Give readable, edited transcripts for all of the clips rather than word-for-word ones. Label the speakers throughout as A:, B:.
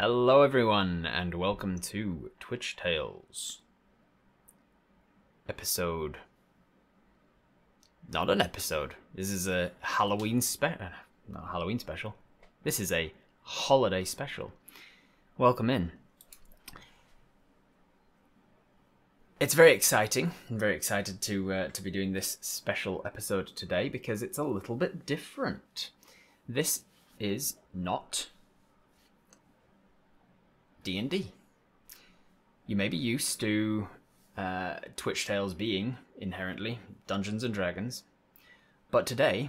A: Hello everyone, and welcome to Twitch Tales. Episode... Not an episode. This is a Halloween not a Halloween special. This is a holiday special. Welcome in. It's very exciting. I'm very excited to be doing this special episode today because it's a little bit different. This is not D&D. You may be used to Twitch Tales being inherently Dungeons and Dragons, but today,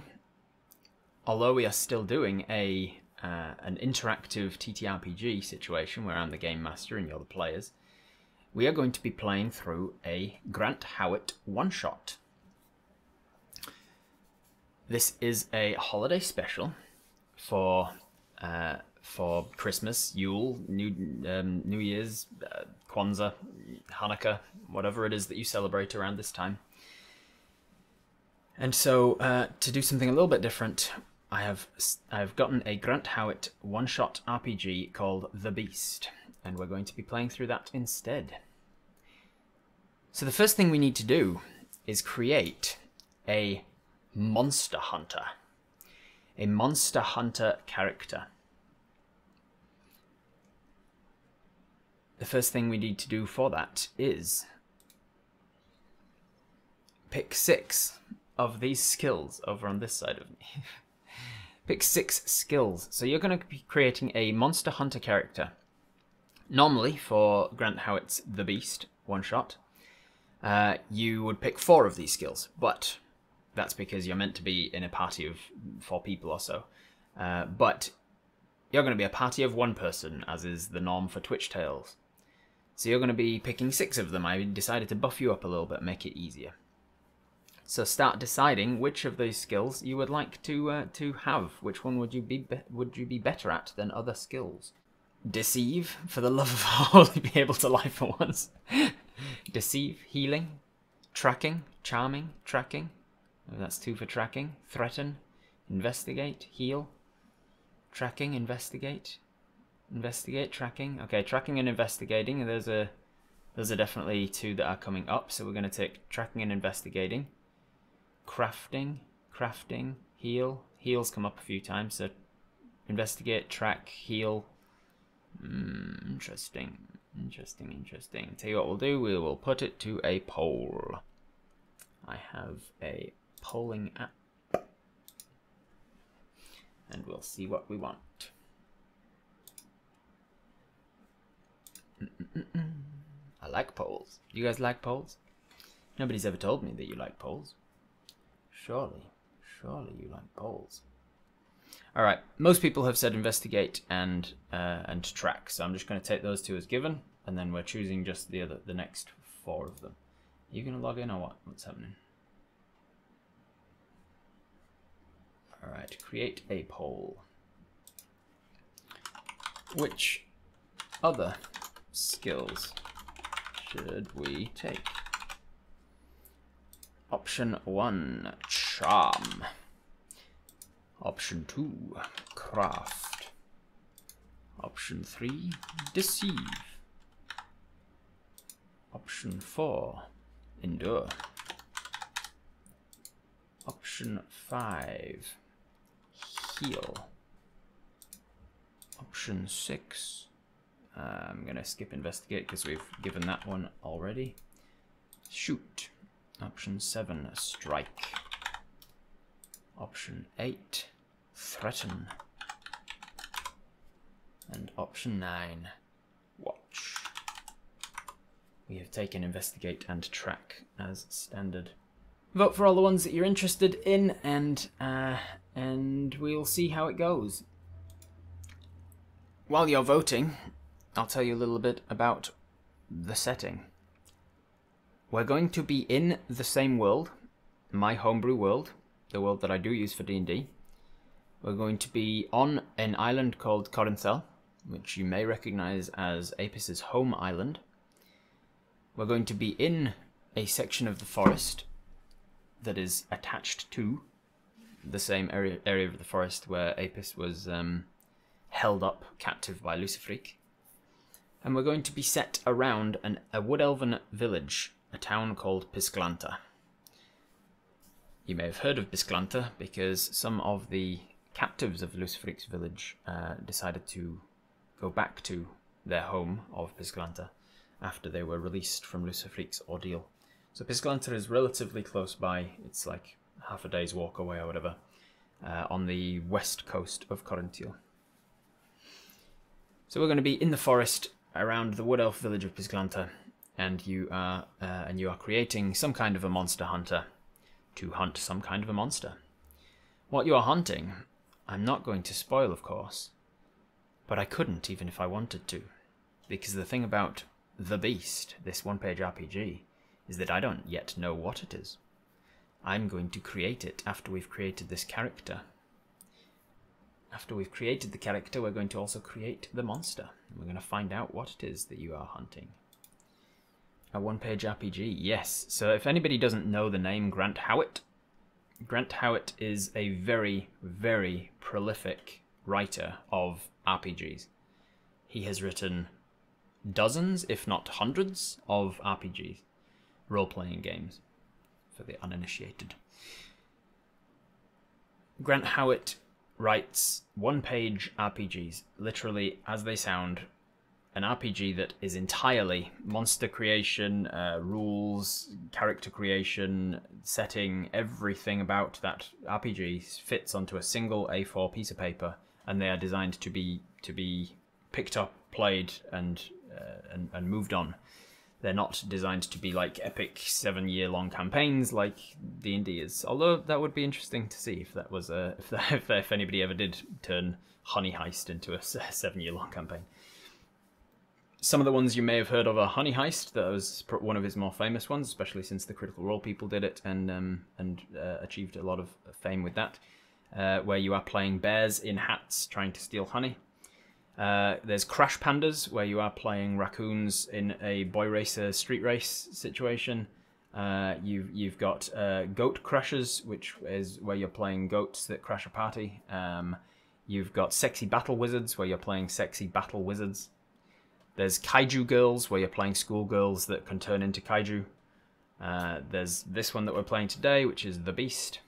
A: although we are still doing an interactive ttrpg situation where I'm the game master and you're the players, we are going to be playing through a Grant Howitt one-shot. This is a holiday special for Christmas, Yule, New Year's, Kwanzaa, Hanukkah, whatever it is that you celebrate around this time. And so, to do something a little bit different, I've gotten a Grant Howitt one-shot RPG called The Beast, and we're going to be playing through that instead. So the first thing we need to do is create a monster hunter. A monster hunter character. The first thing we need to do for that is pick 6 of these skills over on this side of me. Pick 6 skills. So you're going to be creating a monster hunter character. Normally, for Grant Howitt's The Beast one-shot, you would pick 4 of these skills, but that's because you're meant to be in a party of 4 people or so. But you're going to be a party of 1 person, as is the norm for Twitch Tales. So you're going to be picking 6 of them. I decided to buff you up a little bit, make it easier. So start deciding which of those skills you would like to have. Which one would you be better at than other skills? Deceive, for the love of all, be able to lie for once. Deceive, healing, tracking, charming, tracking. That's 2 for tracking. Threaten, investigate, heal, tracking, investigate. Investigate, tracking. Okay, tracking and investigating. Those are definitely 2 that are coming up. So we're going to take tracking and investigating. Crafting, heal. Heals come up a few times. So investigate, track, heal. Interesting. Tell you what we'll do. We will put it to a poll. I have a polling app, and we'll see what we want. I like polls. You guys like polls? Nobody's ever told me that you like polls. Surely you like polls. Alright, most people have said investigate and track, so I'm just going to take those 2 as given, and then we're choosing just the next 4 of them. Are you going to log in or what? What's happening? Alright, create a poll. Which other skills should we take? Option 1, charm. Option 2, craft. Option 3, deceive. Option 4, endure. Option 5, heal. Option 6, I'm going to skip investigate because we've given that one already. Shoot. Option 7, strike. Option 8, threaten. And option 9, watch. We have taken investigate and track as standard. Vote for all the ones that you're interested in, and we'll see how it goes. While you're voting, I'll tell you a little bit about the setting. We're going to be in the same world, my homebrew world, the world that I do use for D&D. We're going to be on an island called Corinthel, which you may recognize as Apis' home island. We're going to be in a section of the forest that is attached to the same area of the forest where Apis was held up captive by Luciferic. And we're going to be set around a wood elven village, a town called Pisklanta. You may have heard of Pisklanta because some of the captives of Luciferic's village decided to go back to their home of Pisklanta after they were released from Luciferic's ordeal. So Pisklanta is relatively close by. It's like half a day's walk away or whatever, on the west coast of Corinthial. So we're going to be in the forest around the wood elf village of Pisklanta, and you are creating some kind of a monster hunter to hunt some kind of a monster. What you are hunting, I'm not going to spoil, of course, but I couldn't even if I wanted to, because the thing about The Beast, this one-page RPG, is that I don't yet know what it is. I'm going to create it after we've created this character. After we've created the character, we're going to also create the monster. And we're going to find out what it is that you are hunting. A one-page RPG, yes. So if anybody doesn't know the name Grant Howitt, Grant Howitt is a very, very prolific writer of RPGs. He has written dozens, if not hundreds, of RPGs, role-playing games, for the uninitiated. Grant Howitt writes one-page RPGs, literally as they sound, an RPG that is entirely monster creation, rules, character creation, setting, everything about that RPG fits onto a single A4 piece of paper, and they are designed to be picked up, played, and moved on. They're not designed to be like epic 7-year-long campaigns like D&D is. Although that would be interesting to see if that was if anybody ever did turn Honey Heist into a 7-year-long campaign. Some of the ones you may have heard of are Honey Heist. That was one of his more famous ones, especially since the Critical Role people did it and achieved a lot of fame with that. Where you are playing bears in hats trying to steal honey. There's Crash Pandas, where you are playing raccoons in a boy racer street race situation. You've got Goat Crushers, which is where you're playing goats that crash a party. You've got Sexy Battle Wizards, where you're playing sexy battle wizards. There's Kaiju Girls, where you're playing schoolgirls that can turn into kaiju. There's this one that we're playing today, which is The Beast.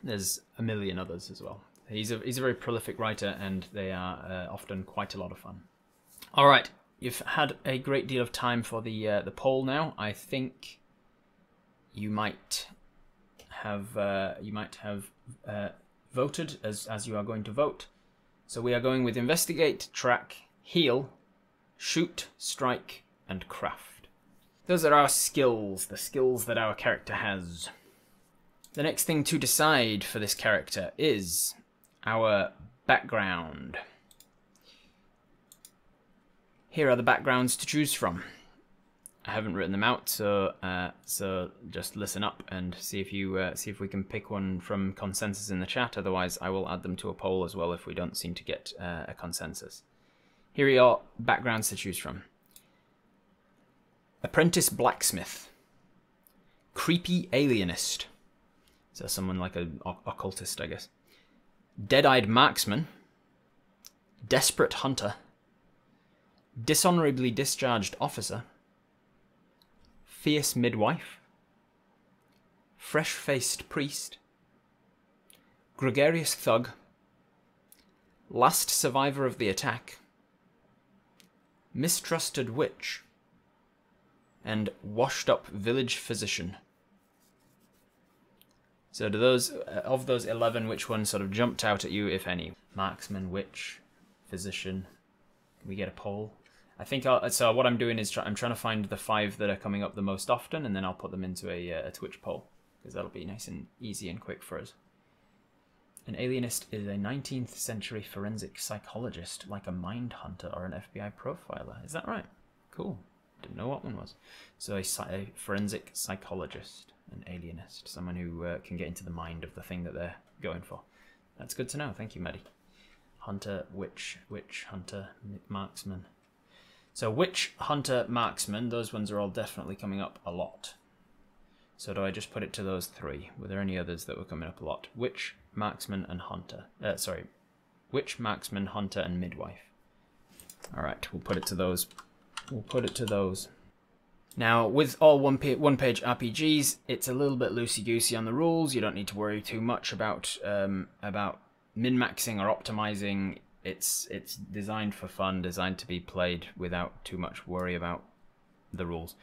A: There's a million others as well. He's a very prolific writer, and they are often quite a lot of fun. All right, you've had a great deal of time for the poll now. I think you might have voted as you are going to vote. So we are going with investigate, track, heal, shoot, strike, and craft. Those are our skills, the skills that our character has. The next thing to decide for this character is our background. Here are the backgrounds to choose from. I haven't written them out, so just listen up and see if we can pick one from consensus in the chat. Otherwise, I will add them to a poll as well if we don't seem to get a consensus. Here are your backgrounds to choose from. Apprentice Blacksmith. Creepy Alienist. So someone like an occultist, I guess. Dead-Eyed Marksman. Desperate Hunter. Dishonorably Discharged Officer. Fierce Midwife. Fresh-Faced Priest. Gregarious Thug. Last Survivor of the Attack. Mistrusted Witch. And Washed-Up Village Physician. So do those, of those 11, which one sort of jumped out at you, if any? Marksman, Witch, Physician. Can we get a poll? I think so what I'm doing is I'm trying to find the 5 that are coming up the most often, and then I'll put them into a Twitch poll, because that'll be nice and easy and quick for us. An alienist is a 19th century forensic psychologist, like a mind hunter or an FBI profiler. Is that right? Cool. Didn't know what one was. So a forensic psychologist, an alienist, someone who can get into the mind of the thing that they're going for. That's good to know. Thank you, Maddie. Hunter, witch, hunter, marksman. So witch, hunter, marksman, those ones are all definitely coming up a lot. So do I just put it to those 3? Were there any others that were coming up a lot? Witch, marksman, and hunter. Witch, marksman, hunter, and midwife. All right, we'll put it to those. We'll put it to those. Now, with all one-page RPGs, it's a little bit loosey-goosey on the rules. You don't need to worry too much about min-maxing or optimizing. It's designed for fun, designed to be played without too much worry about the rules.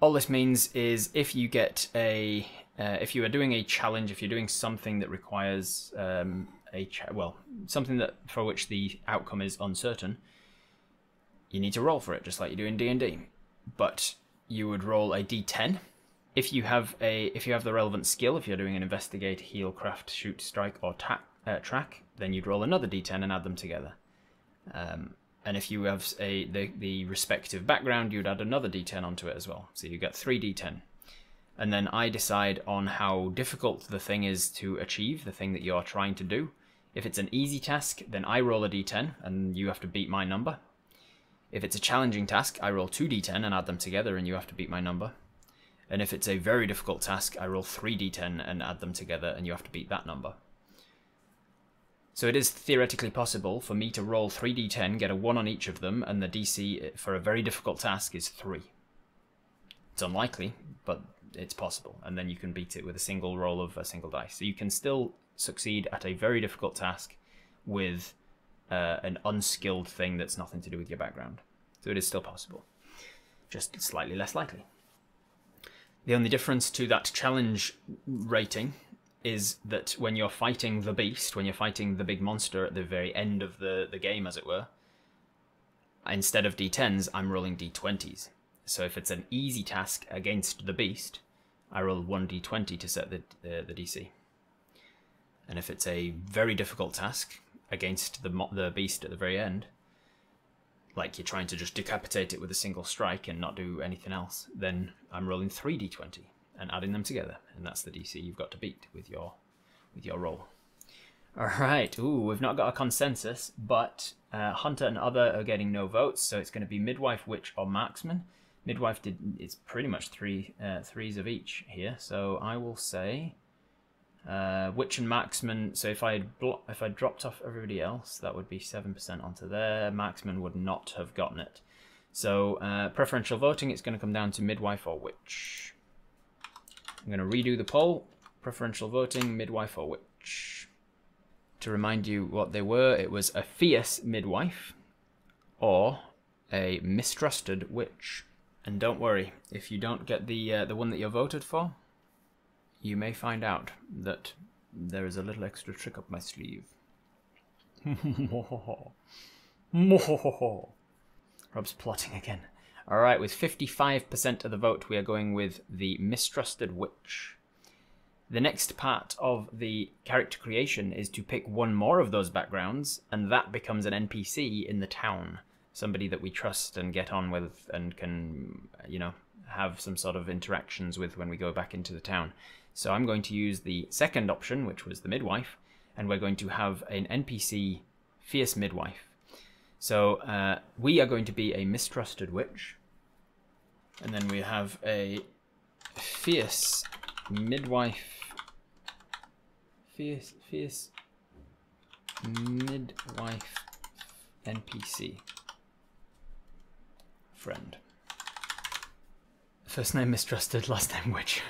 A: All this means is if you get if you are doing a challenge, if you're doing something that requires something that for which the outcome is uncertain, you need to roll for it, just like you do in D&D. But you would roll a D10 if you have the relevant skill. If you're doing an investigate, heal, craft, shoot, strike, or track, then you'd roll another D10 and add them together. And if you have the respective background, you'd add another D10 onto it as well. So you get 3 D10. And then I decide on how difficult the thing is to achieve, the thing that you're trying to do. If it's an easy task, then I roll a D10 and you have to beat my number. If it's a challenging task, I roll 2 D10 and add them together and you have to beat my number. And if it's a very difficult task, I roll 3 D10 and add them together and you have to beat that number. So it is theoretically possible for me to roll 3 D10, get a 1 on each of them, and the DC for a very difficult task is 3. It's unlikely, but it's possible. And then you can beat it with a single roll of a single dice. So you can still succeed at a very difficult task with an unskilled thing that's nothing to do with your background. So it is still possible, just slightly less likely. The only difference to that challenge rating is that when you're fighting the beast, when you're fighting the big monster at the very end of the game, as it were, instead of D10s, I'm rolling D20s. So if it's an easy task against the beast, I roll 1 D20 to set the DC. And if it's a very difficult task against the beast at the very end, like you're trying to just decapitate it with a single strike and not do anything else, then I'm rolling 3 D20 and adding them together, and that's the DC you've got to beat with your roll. All right. Ooh, we've not got a consensus, but Hunter and other are getting no votes, so it's going to be Midwife, Witch, or Marksman. Midwife it's pretty much threes of each here, so I will say Witch and Marksman. So if I dropped off everybody else, that would be 7% onto there. Marksman would not have gotten it. So preferential voting, it's going to come down to Midwife or Witch. I'm going to redo the poll. Preferential voting, Midwife or Witch. To remind you what they were, it was a fierce Midwife or a mistrusted Witch. And don't worry, if you don't get the one that you voted for, you may find out that there is a little extra trick up my sleeve. Rob's plotting again. Alright, with 55% of the vote, we are going with the mistrusted Witch. The next part of the character creation is to pick one more of those backgrounds, and that becomes an NPC in the town. Somebody that we trust and get on with and can, have some sort of interactions with when we go back into the town. So I'm going to use the second option, which was the Midwife, and we're going to have an NPC fierce Midwife. So we are going to be a mistrusted Witch, and then we have a fierce Midwife, fierce Midwife NPC friend. First name mistrusted, last name Witch.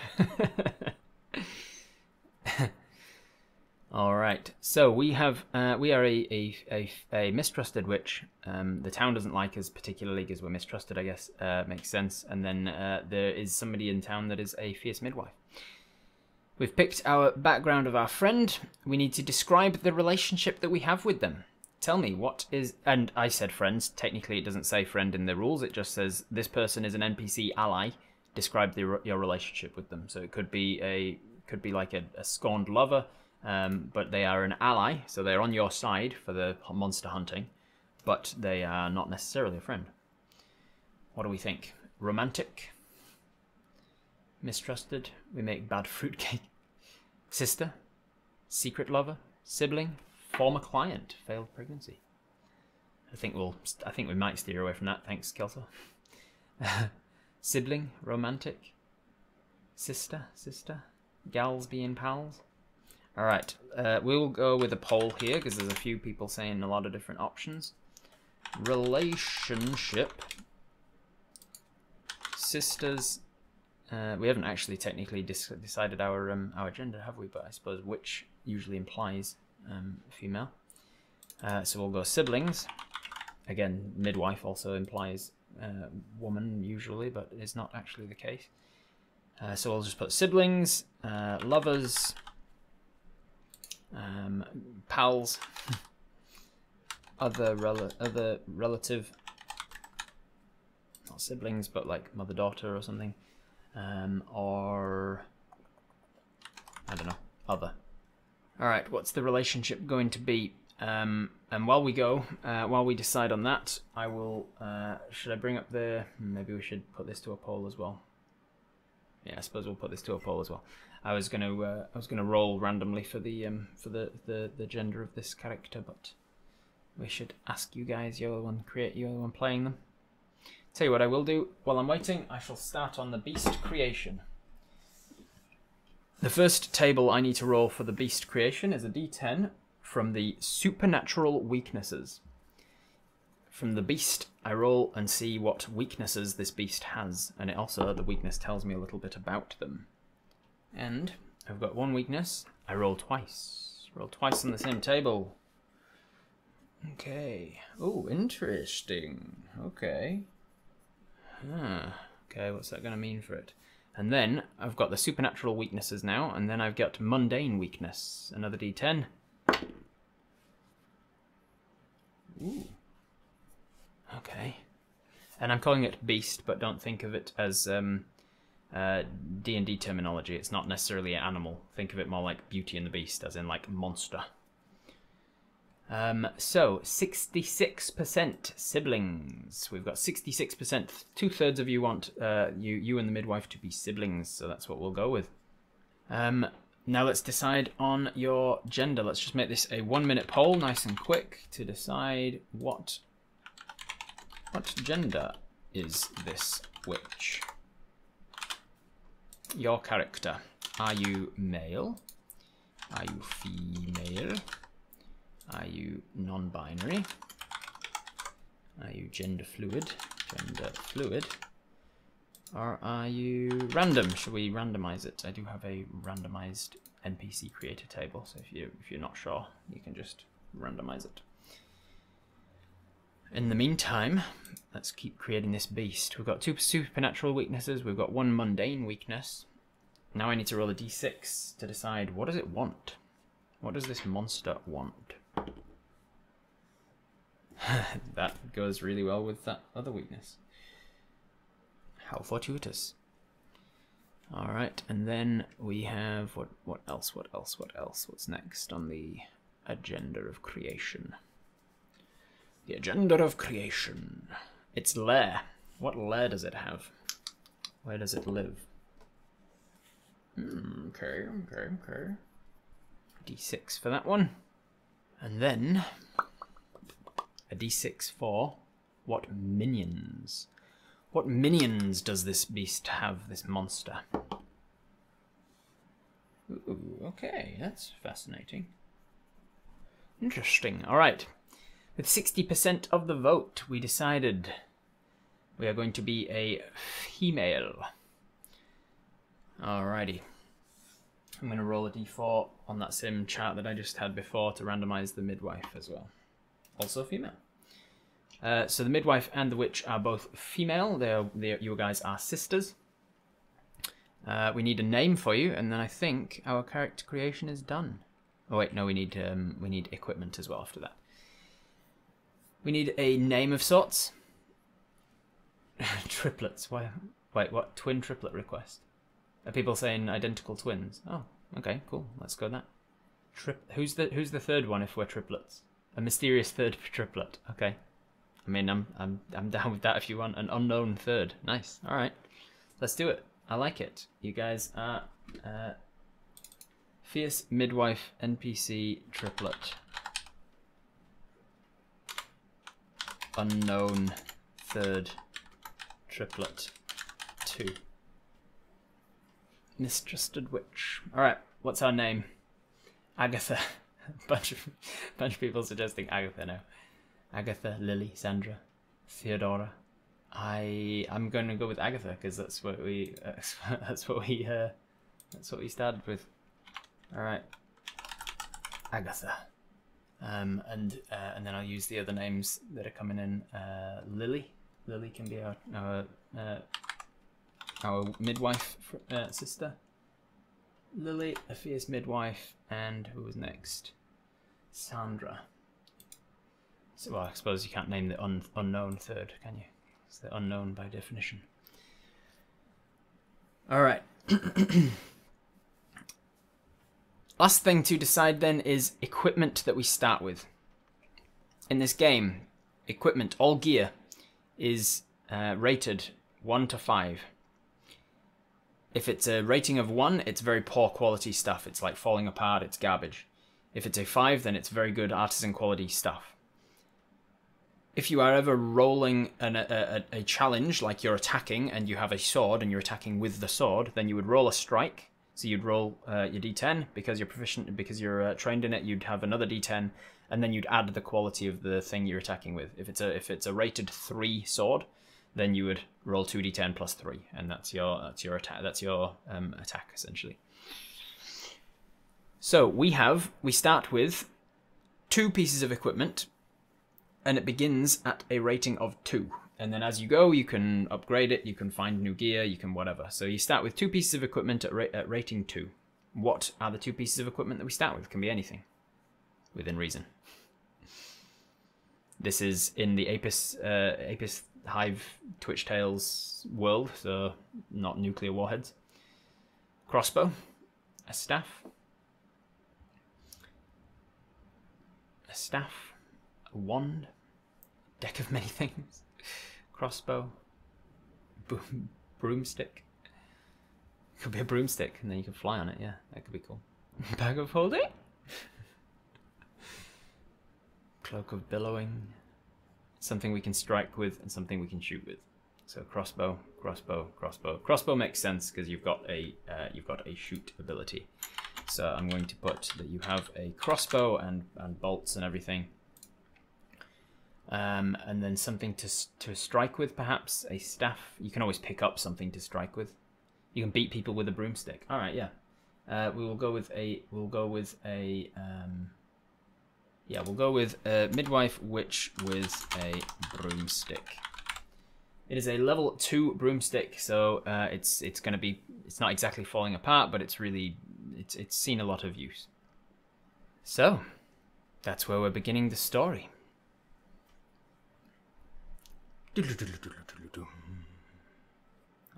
A: All right, so we are a mistrusted Witch. The town doesn't like us particularly because we're mistrusted, I guess. Makes sense. And then there is somebody in town that is a fierce Midwife. We've picked our background of our friend. We need to describe the relationship that we have with them. Tell me what is, and I said friends. Technically, it doesn't say friend in the rules. It just says this person is an NPC ally. Describe your relationship with them. So it could be like a scorned lover. But they are an ally, so they're on your side for the monster hunting, but they are not necessarily a friend. What do we think? Romantic? Mistrusted? We make bad fruitcake. Sister? Secret lover? Sibling? Former client? Failed pregnancy? I think we might steer away from that. Thanks, Kelso. Sibling? Romantic? Sister? Gals being pals? Alright, we'll go with a poll here because there's a few people saying a lot of different options. relationship, sisters. We haven't actually technically decided our gender, have we? But I suppose which usually implies female. So we'll go siblings. Again, midwife also implies woman usually, but it's not actually the case. So we'll just put siblings, lovers, pals, other relative, not siblings, but like mother-daughter or something, or I don't know, other. All right, what's the relationship going to be? And while we decide on that, I will. Should I bring up the? Maybe we should put this to a poll as well. Yeah, I suppose we'll put this to a poll as well. I was gonna roll randomly for the gender of this character, but we should ask you guys. You're the one playing them. Tell you what I will do while I'm waiting. I shall start on the beast creation. The first table I need to roll for the beast creation is a D10 from the supernatural weaknesses. From the beast, I roll and see what weaknesses this beast has, and it also, the weakness tells me a little bit about them. And I've got one weakness. I roll twice. Roll twice on the same table. Okay. Oh, interesting. Okay. Okay, what's that going to mean for it? And then I've got the supernatural weaknesses now, and then I've got mundane weakness. Another D10. Ooh. Okay. And I'm calling it beast, but don't think of it as D&D terminology. It's not necessarily an animal. Think of it more like Beauty and the Beast, as in like monster. So 66% siblings. We've got 66%. 2/3 of you want you and the midwife to be siblings, so that's what we'll go with. Now let's decide on your gender. Let's just make this a 1-minute poll, nice and quick, to decide what gender is this witch. Your character. Are you male? Are you female? Are you non-binary? Are you gender fluid? Gender fluid. Or are you random? Should we randomize it? I do have a randomized NPC creator table, so if you're not sure, you can just randomize it. In the meantime, let's keep creating this beast. We've got 2 supernatural weaknesses. We've got 1 mundane weakness. Now I need to roll a d6 to decide what does it want. What does this monster want? That goes really well with that other weakness. How fortuitous. Alright, and then we have what else? What's next on the agenda of creation? The agenda of creation. Its lair. What lair does it have? Where does it live? Okay. D6 for that one. And then a D6 for what minions? What minions does this beast have, this monster? Ooh, okay, that's fascinating. Interesting. Alright. With 60% of the vote, we decided we are going to be a female. Alrighty. I'm going to roll a d4 on that same chart that I just had before to randomize the midwife as well. Also female. So the midwife and the witch are both female. You guys are sisters. We need a name for you, and then I think our character creation is done. Oh wait, no, we need equipment as well after that. We need a name of sorts. Triplets. Why? Wait, what? Twin triplet request. Are people saying identical twins? Oh, okay, cool. Let's go with that. Who's the third one if we're triplets? A mysterious third triplet. Okay. I mean, I'm down with that if you want an unknown third. Nice. All right. Let's do it. I like it. You guys are fierce midwife NPC triplet. Unknown third triplet 2. Mistrusted witch. Alright, what's our name? Agatha. bunch of people suggesting Agatha now. Agatha, Lily, Sandra, Theodora. I'm going to go with Agatha because that's what we started with. All right, Agatha. And then I'll use the other names that are coming in. Lily. Lily can be our midwife sister. Lily, a fierce midwife, and who was next? Sandra. So, well, I suppose you can't name the unknown third, can you? It's the unknown by definition. All right. Last thing to decide then is equipment that we start with. In this game, equipment, all gear, is rated 1 to 5. If it's a rating of 1, it's very poor quality stuff. It's like falling apart, it's garbage. If it's a 5, then it's very good artisan quality stuff. If you are ever rolling a challenge, like you're attacking and you have a sword and you're attacking with the sword, then you would roll a strike. So you'd roll your d10 because you're proficient, because you're trained in it. You'd have another d10, and then you'd add the quality of the thing you're attacking with. If it's a rated 3 sword, then you would roll 2d10 plus 3, and that's your attack. That's your attack essentially. So we start with 2 pieces of equipment, and it begins at a rating of 2. And then as you go, you can upgrade it, you can find new gear, you can whatever. So you start with 2 pieces of equipment at rating 2. What are the 2 pieces of equipment that we start with? It can be anything, within reason. This is in the Apis Hive Twitch Tales world, so not nuclear warheads. Crossbow, a staff, a wand, deck of many things. Crossbow, broomstick. Could be a broomstick, and then you can fly on it. Yeah, that could be cool. Bag of holding. Cloak of billowing. Something we can strike with, and something we can shoot with. So crossbow, crossbow, crossbow. Crossbow makes sense because you've got a shoot ability. So I'm going to put that you have a crossbow and bolts and everything. And then something to strike with, perhaps a staff. You can always pick up something to strike with. You can beat people with a broomstick. All right, yeah. We'll go with a midwife witch with a broomstick. It is a level 2 broomstick, so it's not exactly falling apart, but it's seen a lot of use. So that's where we're beginning the story. I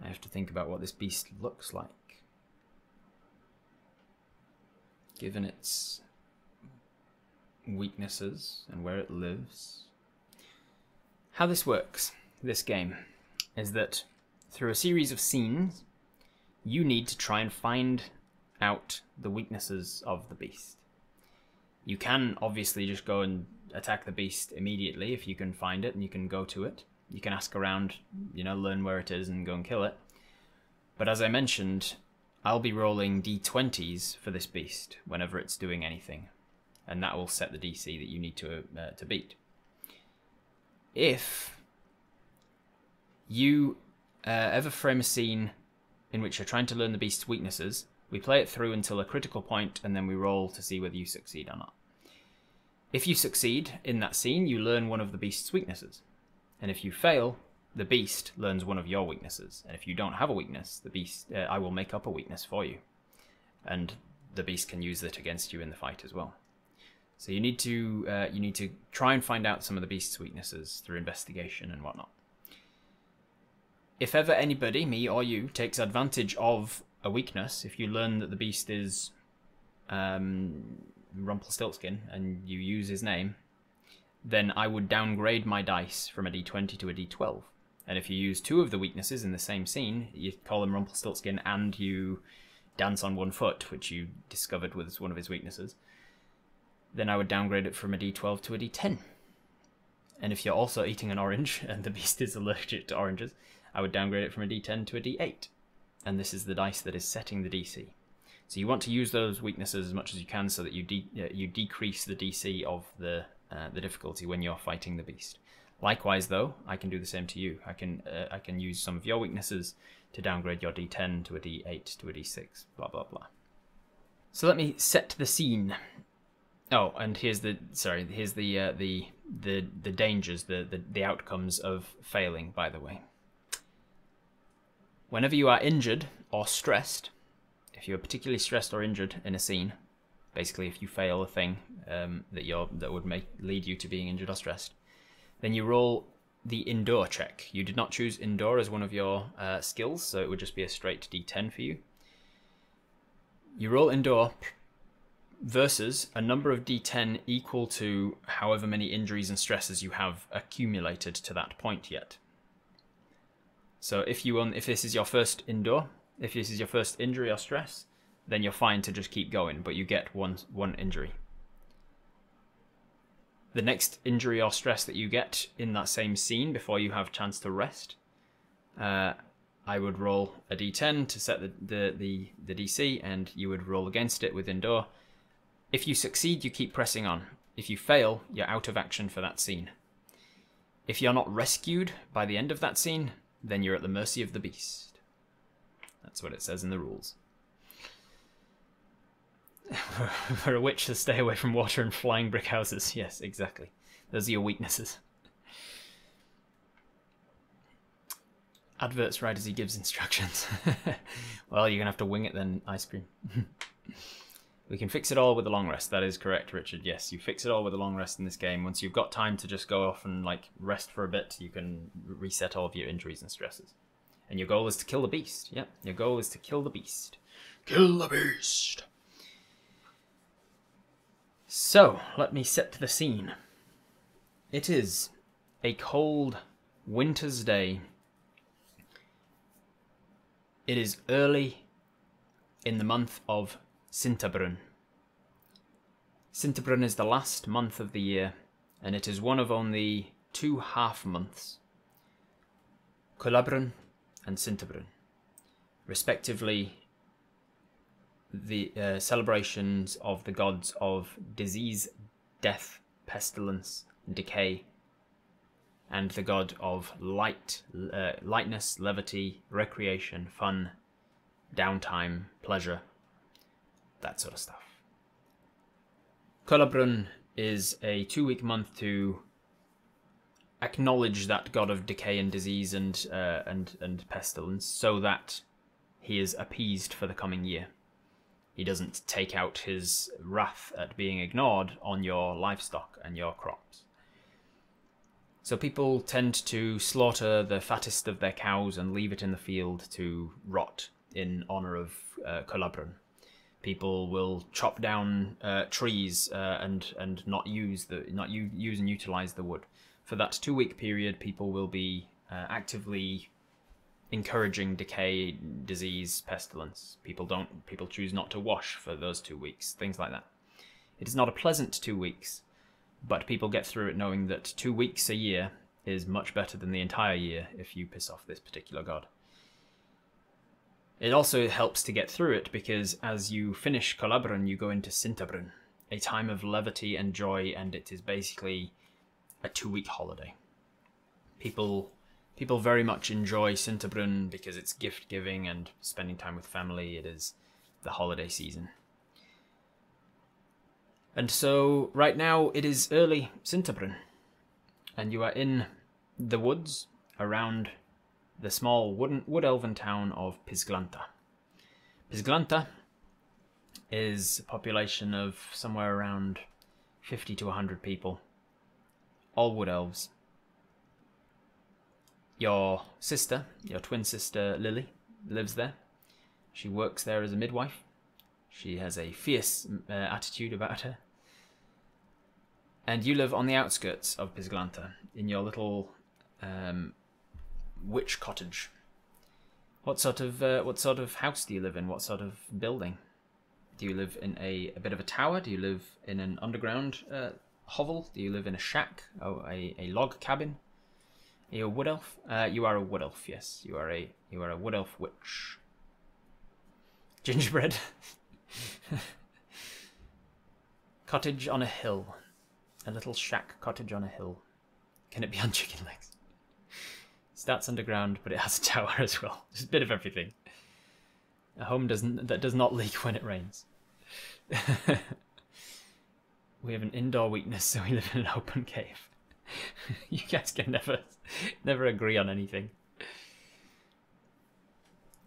A: have to think about what this beast looks like, given its weaknesses and where it lives. How this works, this game, is that through a series of scenes, you need to try and find out the weaknesses of the beast. You can obviously just go and attack the beast immediately if you can find it and you can go to it. You can ask around, learn where it is and go and kill it. But as I mentioned, I'll be rolling d20s for this beast whenever it's doing anything. And that will set the DC that you need to beat. If you ever frame a scene in which you're trying to learn the beast's weaknesses, we play it through until a critical point and then we roll to see whether you succeed or not. If you succeed in that scene, you learn one of the beast's weaknesses. And if you fail, the beast learns one of your weaknesses. And if you don't have a weakness, the beast, I will make up a weakness for you. And the beast can use it against you in the fight as well. So you need to try and find out some of the beast's weaknesses through investigation and whatnot. If ever anybody, me or you, takes advantage of a weakness, if you learn that the beast is Rumpelstiltskin and you use his name, then I would downgrade my dice from a d20 to a d12. And if you use 2 of the weaknesses in the same scene, you call him Rumpelstiltskin and you dance on 1 foot, which you discovered was one of his weaknesses, then I would downgrade it from a d12 to a d10. And if you're also eating an orange and the beast is allergic to oranges, I would downgrade it from a d10 to a d8. And this is the dice that is setting the DC. So you want to use those weaknesses as much as you can so that you decrease the DC of the the difficulty when you're fighting the beast. Likewise, though, I can do the same to you. I can use some of your weaknesses to downgrade your D10 to a D8 to a D6. Blah blah blah. So let me set the scene. Oh, and here's the dangers, the outcomes of failing. By the way, whenever you are injured or stressed, if you're particularly stressed or injured in a scene, basically if you fail a thing that would lead you to being injured or stressed, then you roll the endure check. You did not choose endure as one of your skills, so it would just be a straight D10 for you. You roll endure versus a number of D10 equal to however many injuries and stresses you have accumulated to that point yet. So if this is your first endure, if this is your first injury or stress, then you're fine to just keep going, but you get one injury. The next injury or stress that you get in that same scene before you have a chance to rest, I would roll a D10 to set the DC, and you would roll against it with endure. If you succeed, you keep pressing on. If you fail, you're out of action for that scene. If you're not rescued by the end of that scene, then you're at the mercy of the beast. That's what it says in the rules. For a witch to stay away from water and flying brick houses. Yes, exactly. Those are your weaknesses. Adverts right as he gives instructions. Well, you're going to have to wing it then, Ice Cream. We can fix it all with a long rest. That is correct, Richard. Yes, you fix it all with a long rest in this game. Once you've got time to just go off and rest for a bit, you can reset all of your injuries and stresses. And your goal is to kill the beast. Yep, your goal is to kill the beast. Kill the beast! So, let me set the scene. It is a cold winter's day. It is early in the month of Sintabrun. Sintabrun is the last month of the year, and it is one of only 2 half months. Colabrun and Sintabrun, respectively, the celebrations of the gods of disease, death, pestilence, decay, and the god of lightness, levity, recreation, fun, downtime, pleasure, that sort of stuff. Colabrun is a 2-week month to acknowledge that god of decay and disease and pestilence, so that he is appeased for the coming year. He doesn't take out his wrath at being ignored on your livestock and your crops. So people tend to slaughter the fattest of their cows and leave it in the field to rot in honor of Colabrun. People will chop down trees and not use and utilize the wood. For that 2-week period, people will be actively encouraging decay, disease, pestilence. People choose not to wash for those 2 weeks, things like that. It is not a pleasant 2 weeks, but people get through it knowing that 2 weeks a year is much better than the entire year if you piss off this particular god. It also helps to get through it because as you finish Colabrun, you go into Sintabrun, a time of levity and joy, and it is basically a 2-week holiday. People very much enjoy Sintabrun because it's gift giving and spending time with family. It is the holiday season. And so right now it is early Sintabrun, and you are in the woods around the small wood elven town of Pisglanta. Pisglanta is a population of somewhere around 50 to 100 people, all wood elves. Your twin sister Lily, lives there. She works there as a midwife. She has a fierce attitude about her. And you live on the outskirts of Pisglanta, in your little witch cottage. What sort of house do you live in? What sort of building? Do you live in a bit of a tower? Do you live in an underground hovel? Do you live in a shack? Oh, a log cabin? Are you a wood elf? You are a wood elf. Yes, you are a wood elf witch. Gingerbread. Cottage on a hill. A little shack cottage on a hill. Can it be on chicken legs? Starts underground, but it has a tower as well. Just a bit of everything. A home that does not leak when it rains. We have an indoor weakness, so we live in an open cave. You guys can never agree on anything.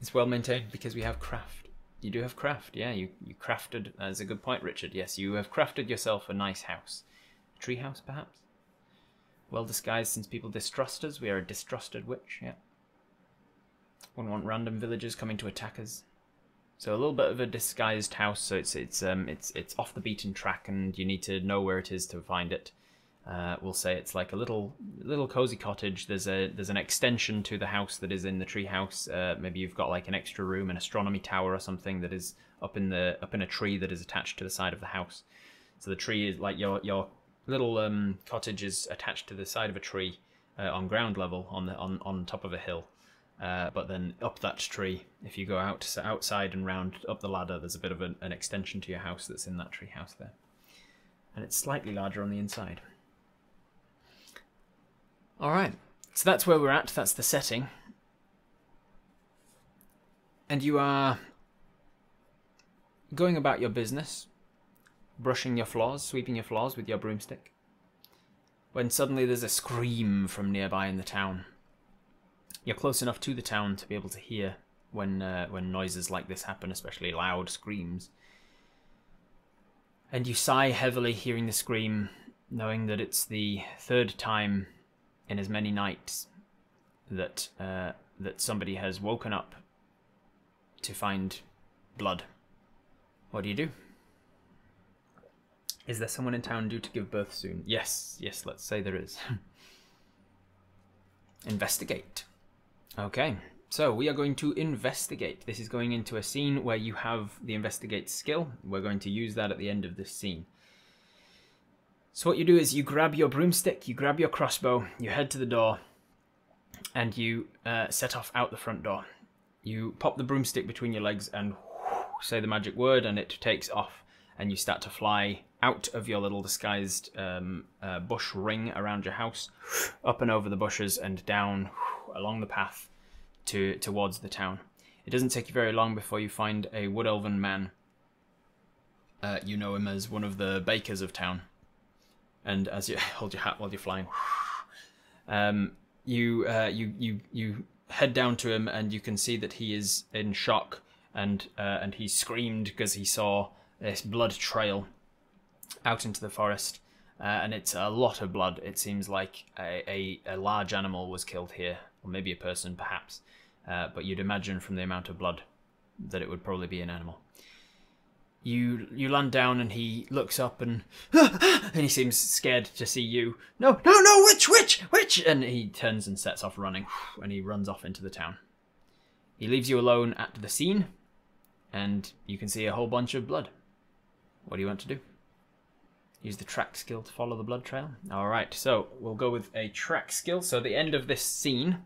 A: It's well maintained because we have craft. You do have craft, yeah. You crafted. That's a good point, Richard. Yes, you have crafted yourself a nice house. A tree house, perhaps? Well disguised since people distrust us. We are a distrusted witch, yeah. Wouldn't want random villagers coming to attack us. So a little bit of a disguised house, so it's off the beaten track, and you need to know where it is to find it. We'll say it's like a little cozy cottage. There's an extension to the house that is in the tree house. Maybe you've got like an extra room, an astronomy tower or something that is up in a tree that is attached to the side of the house. So the tree is like your little cottage is attached to the side of a tree on ground level on top of a hill. But then up that tree, if you go outside and round up the ladder, there's a bit of an extension to your house that's in that tree house there. And it's slightly larger on the inside. Alright, so that's where we're at, that's the setting. And you are going about your business, brushing your floors, sweeping your floors with your broomstick, when suddenly there's a scream from nearby in the town. You're close enough to the town to be able to hear when noises like this happen, especially loud screams. And you sigh heavily hearing the scream, knowing that it's the third time in as many nights that somebody has woken up to find blood. What do? Is there someone in town due to give birth soon? Yes, let's say there is. Investigate. Okay, so we are going to investigate. This is going into a scene where you have the investigate skill. We're going to use that at the end of this scene. So what you do is you grab your broomstick, you grab your crossbow, you head to the door, and you set off out the front door. You pop the broomstick between your legs and say the magic word, and it takes off, and you start to fly out of your little disguised bush ring around your house, up and over the bushes and down along the path towards the town. It doesn't take you very long before you find a wood elven man. You know him as one of the bakers of town. And as you hold your hat while you're flying, you head down to him, and you can see that he is in shock, and he screamed because he saw this blood trail out into the forest, and it's a lot of blood. It seems like a large animal was killed here, or maybe a person perhaps, but you'd imagine from the amount of blood that it would probably be an animal. You land down, and he looks up and he seems scared to see you. No, witch! And he turns and sets off running, and he runs off into the town. He leaves you alone at the scene, and you can see a whole bunch of blood. What do you want to do? Use the track skill to follow the blood trail. Alright, so we'll go with a track skill. So at the end of this scene,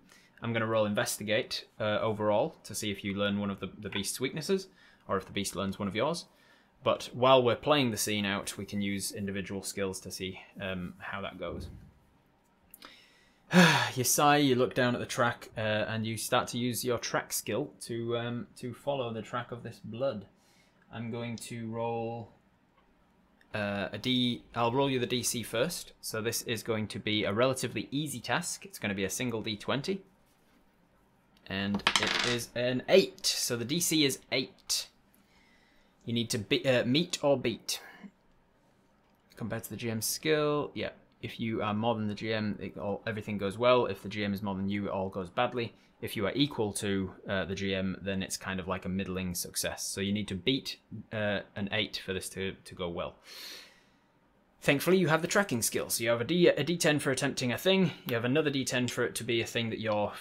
A: I'm going to roll investigate overall to see if you learn one of the beast's weaknesses, or if the beast learns one of yours. But while we're playing the scene out, we can use individual skills to see how that goes. You sigh, you look down at the track, and you start to use your track skill to follow the track of this blood. I'm going to roll I'll roll you the DC first. So this is going to be a relatively easy task. It's going to be a single D20. And it is an 8. So the DC is 8. You need to meet or beat. Compared to the GM's skill, yeah. If you are more than the GM, everything goes well. If the GM is more than you, it all goes badly. If you are equal to the GM, then it's kind of like a middling success. So you need to beat an 8 for this to go well. Thankfully, you have the tracking skill. So you have a D10 for attempting a thing. You have another D10 for it to be a thing that you're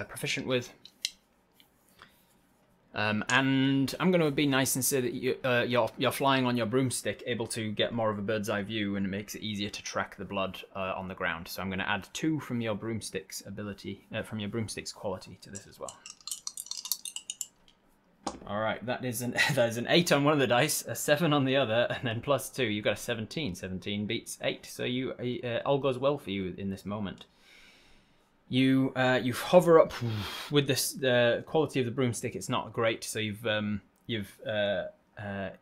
A: proficient with. And I'm going to be nice and say that you're flying on your broomstick, able to get more of a bird's eye view, and it makes it easier to track the blood on the ground. So I'm going to add 2 from your broomstick's ability, from your broomstick's quality to this as well. All right, that is an 8 on one of the dice, a 7 on the other, and then +2. You've got a 17. 17 beats 8, so you all goes well for you in this moment. You hover up with this. The quality of the broomstick, it's not great. So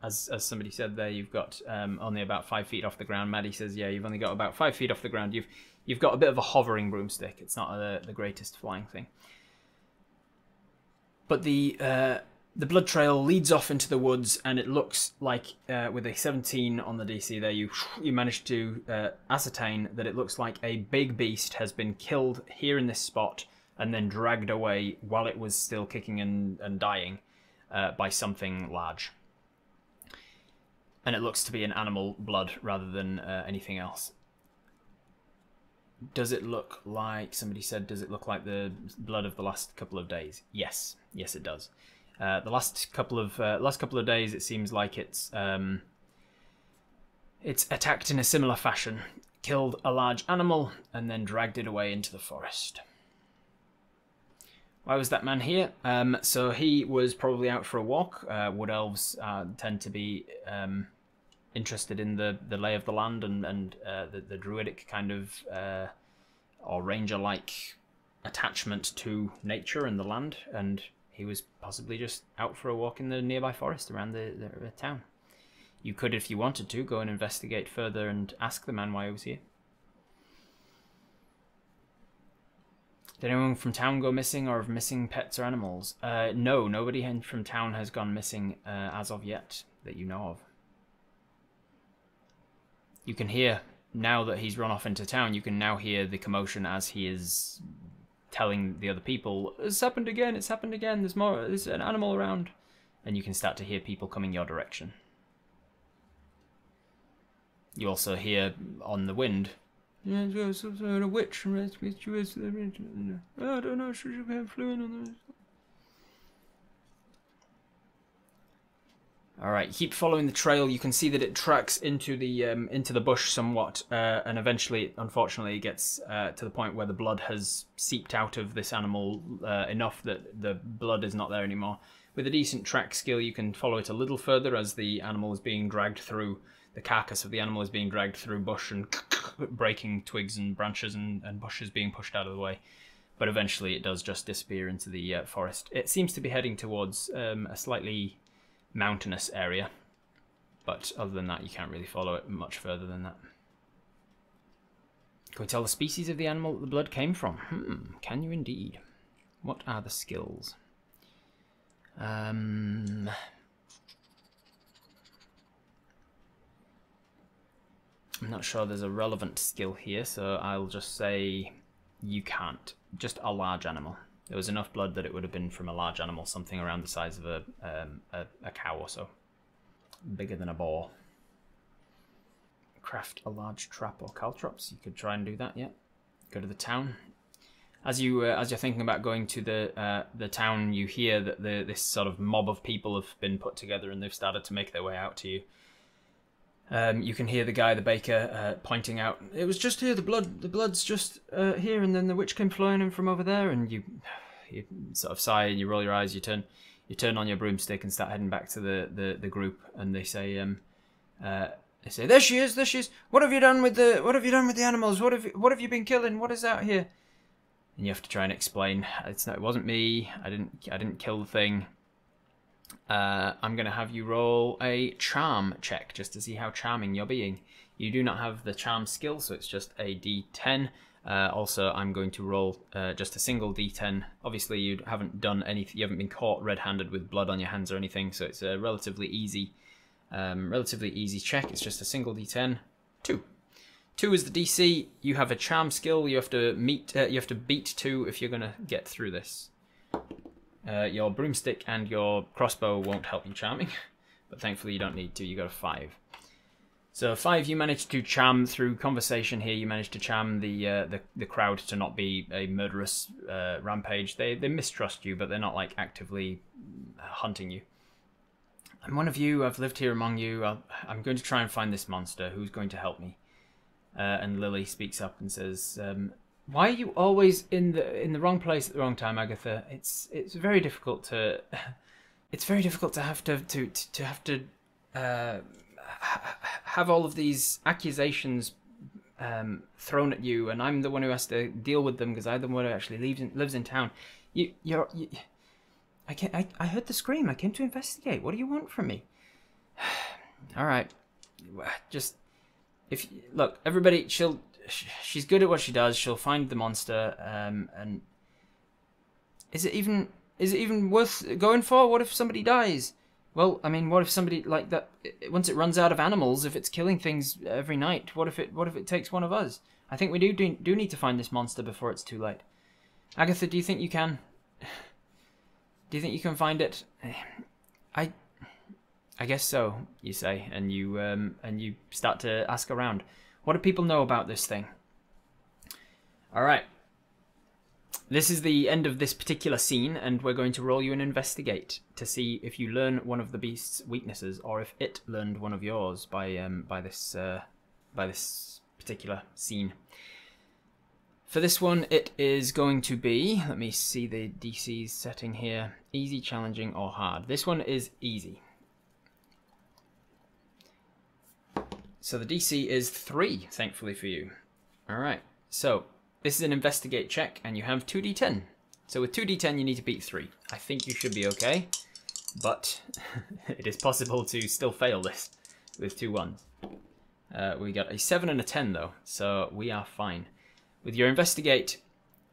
A: as somebody said there, you've got only about 5 feet off the ground. Maddie says, yeah, you've only got about 5 feet off the ground. You've got a bit of a hovering broomstick. It's not the greatest flying thing. But the blood trail leads off into the woods, and it looks like, with a 17 on the DC there, you managed to ascertain that it looks like a big beast has been killed here in this spot and then dragged away while it was still kicking and dying by something large. And it looks to be an animal blood rather than anything else. Does it look like, somebody said, does it look like the blood of the last couple of days? Yes. Yes, it does. The last couple of days, it seems like it's attacked in a similar fashion, killed a large animal, and then dragged it away into the forest. Why was that man here? So he was probably out for a walk. Wood elves tend to be interested in the lay of the land and the druidic kind of or ranger-like attachment to nature and the land, and he was possibly just out for a walk in the nearby forest around the town. You could, if you wanted to, go and investigate further and ask the man why he was here. Did anyone from town go missing or have missing pets or animals? No, nobody from town has gone missing as of yet that you know of. You can hear, now that he's run off into town, you can now hear the commotion as he is telling the other people, it's happened again, there's an animal around. And you can start to hear people coming your direction. You also hear on the wind, a witch, I don't know, should you have flew in on this? Alright, keep following the trail. You can see that it tracks into the bush somewhat, and eventually, unfortunately, it gets to the point where the blood has seeped out of this animal enough that the blood is not there anymore. With a decent track skill, you can follow it a little further as the animal is being dragged through, the carcass of the animal is being dragged through bush and breaking twigs and branches and bushes being pushed out of the way. But eventually it does just disappear into the forest. It seems to be heading towards a slightly mountainous area, but other than that you can't really follow it much further than that. Can we tell the species of the animal that the blood came from? Can you indeed? What are the skills? I'm not sure there's a relevant skill here, so I'll just say you can't. Just a large animal. There was enough blood that it would have been from a large animal, something around the size of a cow or so. Bigger than a boar. Craft a large trap or caltrops. You could try and do that, yeah. Go to the town. As you're thinking about going to the town, you hear that this sort of mob of people have been put together and they've started to make their way out to you. You can hear the guy, the baker, pointing out, it was just here, the blood's just here, and then the witch came flying in from over there, and you sort of sigh and you roll your eyes, you turn on your broomstick and start heading back to the group, and they say, there she is, what have you done with the animals, what have you been killing, what is out here? And you have to try and explain, it wasn't me, I didn't kill the thing. I'm going to have you roll a charm check just to see how charming you're being. You do not have the charm skill, so it's just a d10. Also, I'm going to roll just a single d10. Obviously, you haven't done anything. You haven't been caught red-handed with blood on your hands or anything, so it's a relatively easy check. It's just a single d10. 2. 2 is the DC. You have a charm skill. You have to beat 2 if you're going to get through this. Your broomstick and your crossbow won't help you charming, but thankfully you don't need to. You got a 5. So 5, you managed to charm through conversation here. You managed to charm the crowd to not be a murderous rampage. They mistrust you, but they're not like actively hunting you. I'm one of you. I've lived here among you. I'm going to try and find this monster. Who's going to help me? And Lily speaks up and says, why are you always in the wrong place at the wrong time, Agatha? It's very difficult to it's very difficult to have have all of these accusations thrown at you, and I'm the one who has to deal with them because I'm the one who actually lives in town. I heard the scream. I came to investigate. What do you want from me? All right, just look, everybody. She's good at what she does. She'll find the monster. And is it even worth going for? What if somebody dies? Well, I mean, what if somebody like that? Once it runs out of animals, if it's killing things every night, what if it takes one of us? I think we do need to find this monster before it's too late. Agatha, do you think you can? Do you think you can find it? I guess so. You say, and you start to ask around. What do people know about this thing? All right. This is the end of this particular scene, and we're going to roll you an investigate to see if you learn one of the beast's weaknesses, or if it learned one of yours by this particular scene. For this one, it is going to be, let me see the DC's setting here, easy, challenging, or hard. This one is easy. So the DC is 3, thankfully for you. All right, so this is an investigate check, and you have 2d10. So with 2d10, you need to beat 3. I think you should be okay, but it is possible to still fail this with 2 1s. We got a 7 and a 10 though, so we are fine. With your investigate,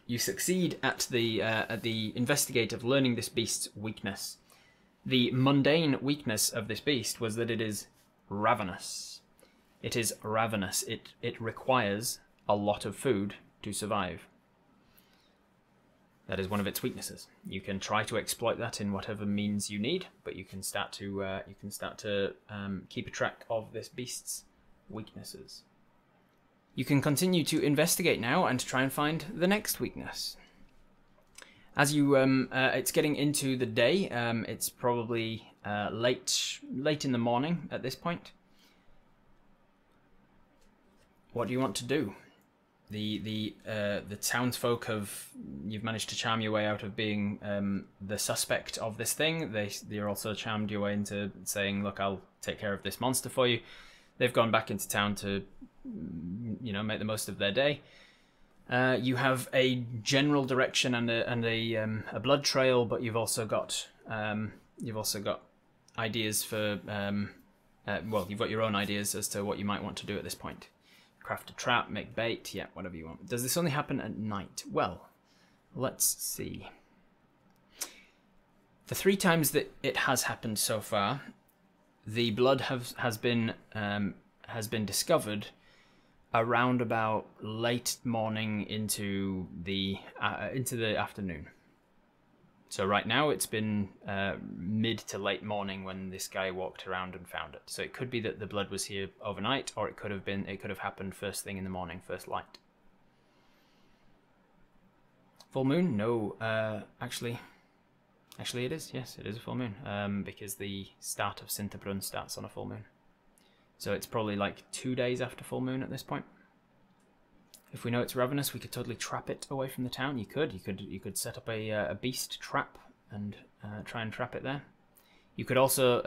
A: you succeed at the investigate of learning this beast's weakness. The mundane weakness of this beast was that it is ravenous. It is ravenous. It requires a lot of food to survive. That is one of its weaknesses. You can try to exploit that in whatever means you need, but you can start to keep a track of this beast's weaknesses. You can continue to investigate now and try and find the next weakness. As you, it's getting into the day. It's probably late in the morning at this point. What do you want to do? The townsfolk you've managed to charm your way out of being the suspect of this thing. They're also charmed your way into saying, "Look, I'll take care of this monster for you." They've gone back into town to, make the most of their day. You have a general direction and a blood trail, but you've also got ideas for you've got your own ideas as to what you might want to do at this point. Craft a trap, make bait, yeah, whatever you want. Does this only happen at night? Well, let's see. The 3 times that it has happened so far, the blood has been discovered around about late morning into the afternoon. So right now it's been mid to late morning when this guy walked around and found it. So it could be that the blood was here overnight, or it could have happened first thing in the morning, first light. Full moon? No, actually it is. Yes, it is a full moon. Because the start of Sinterbrunn starts on a full moon. So it's probably like 2 days after full moon at this point. If we know it's ravenous, we could totally trap it away from the town. You could set up a beast trap and try and trap it there. You could also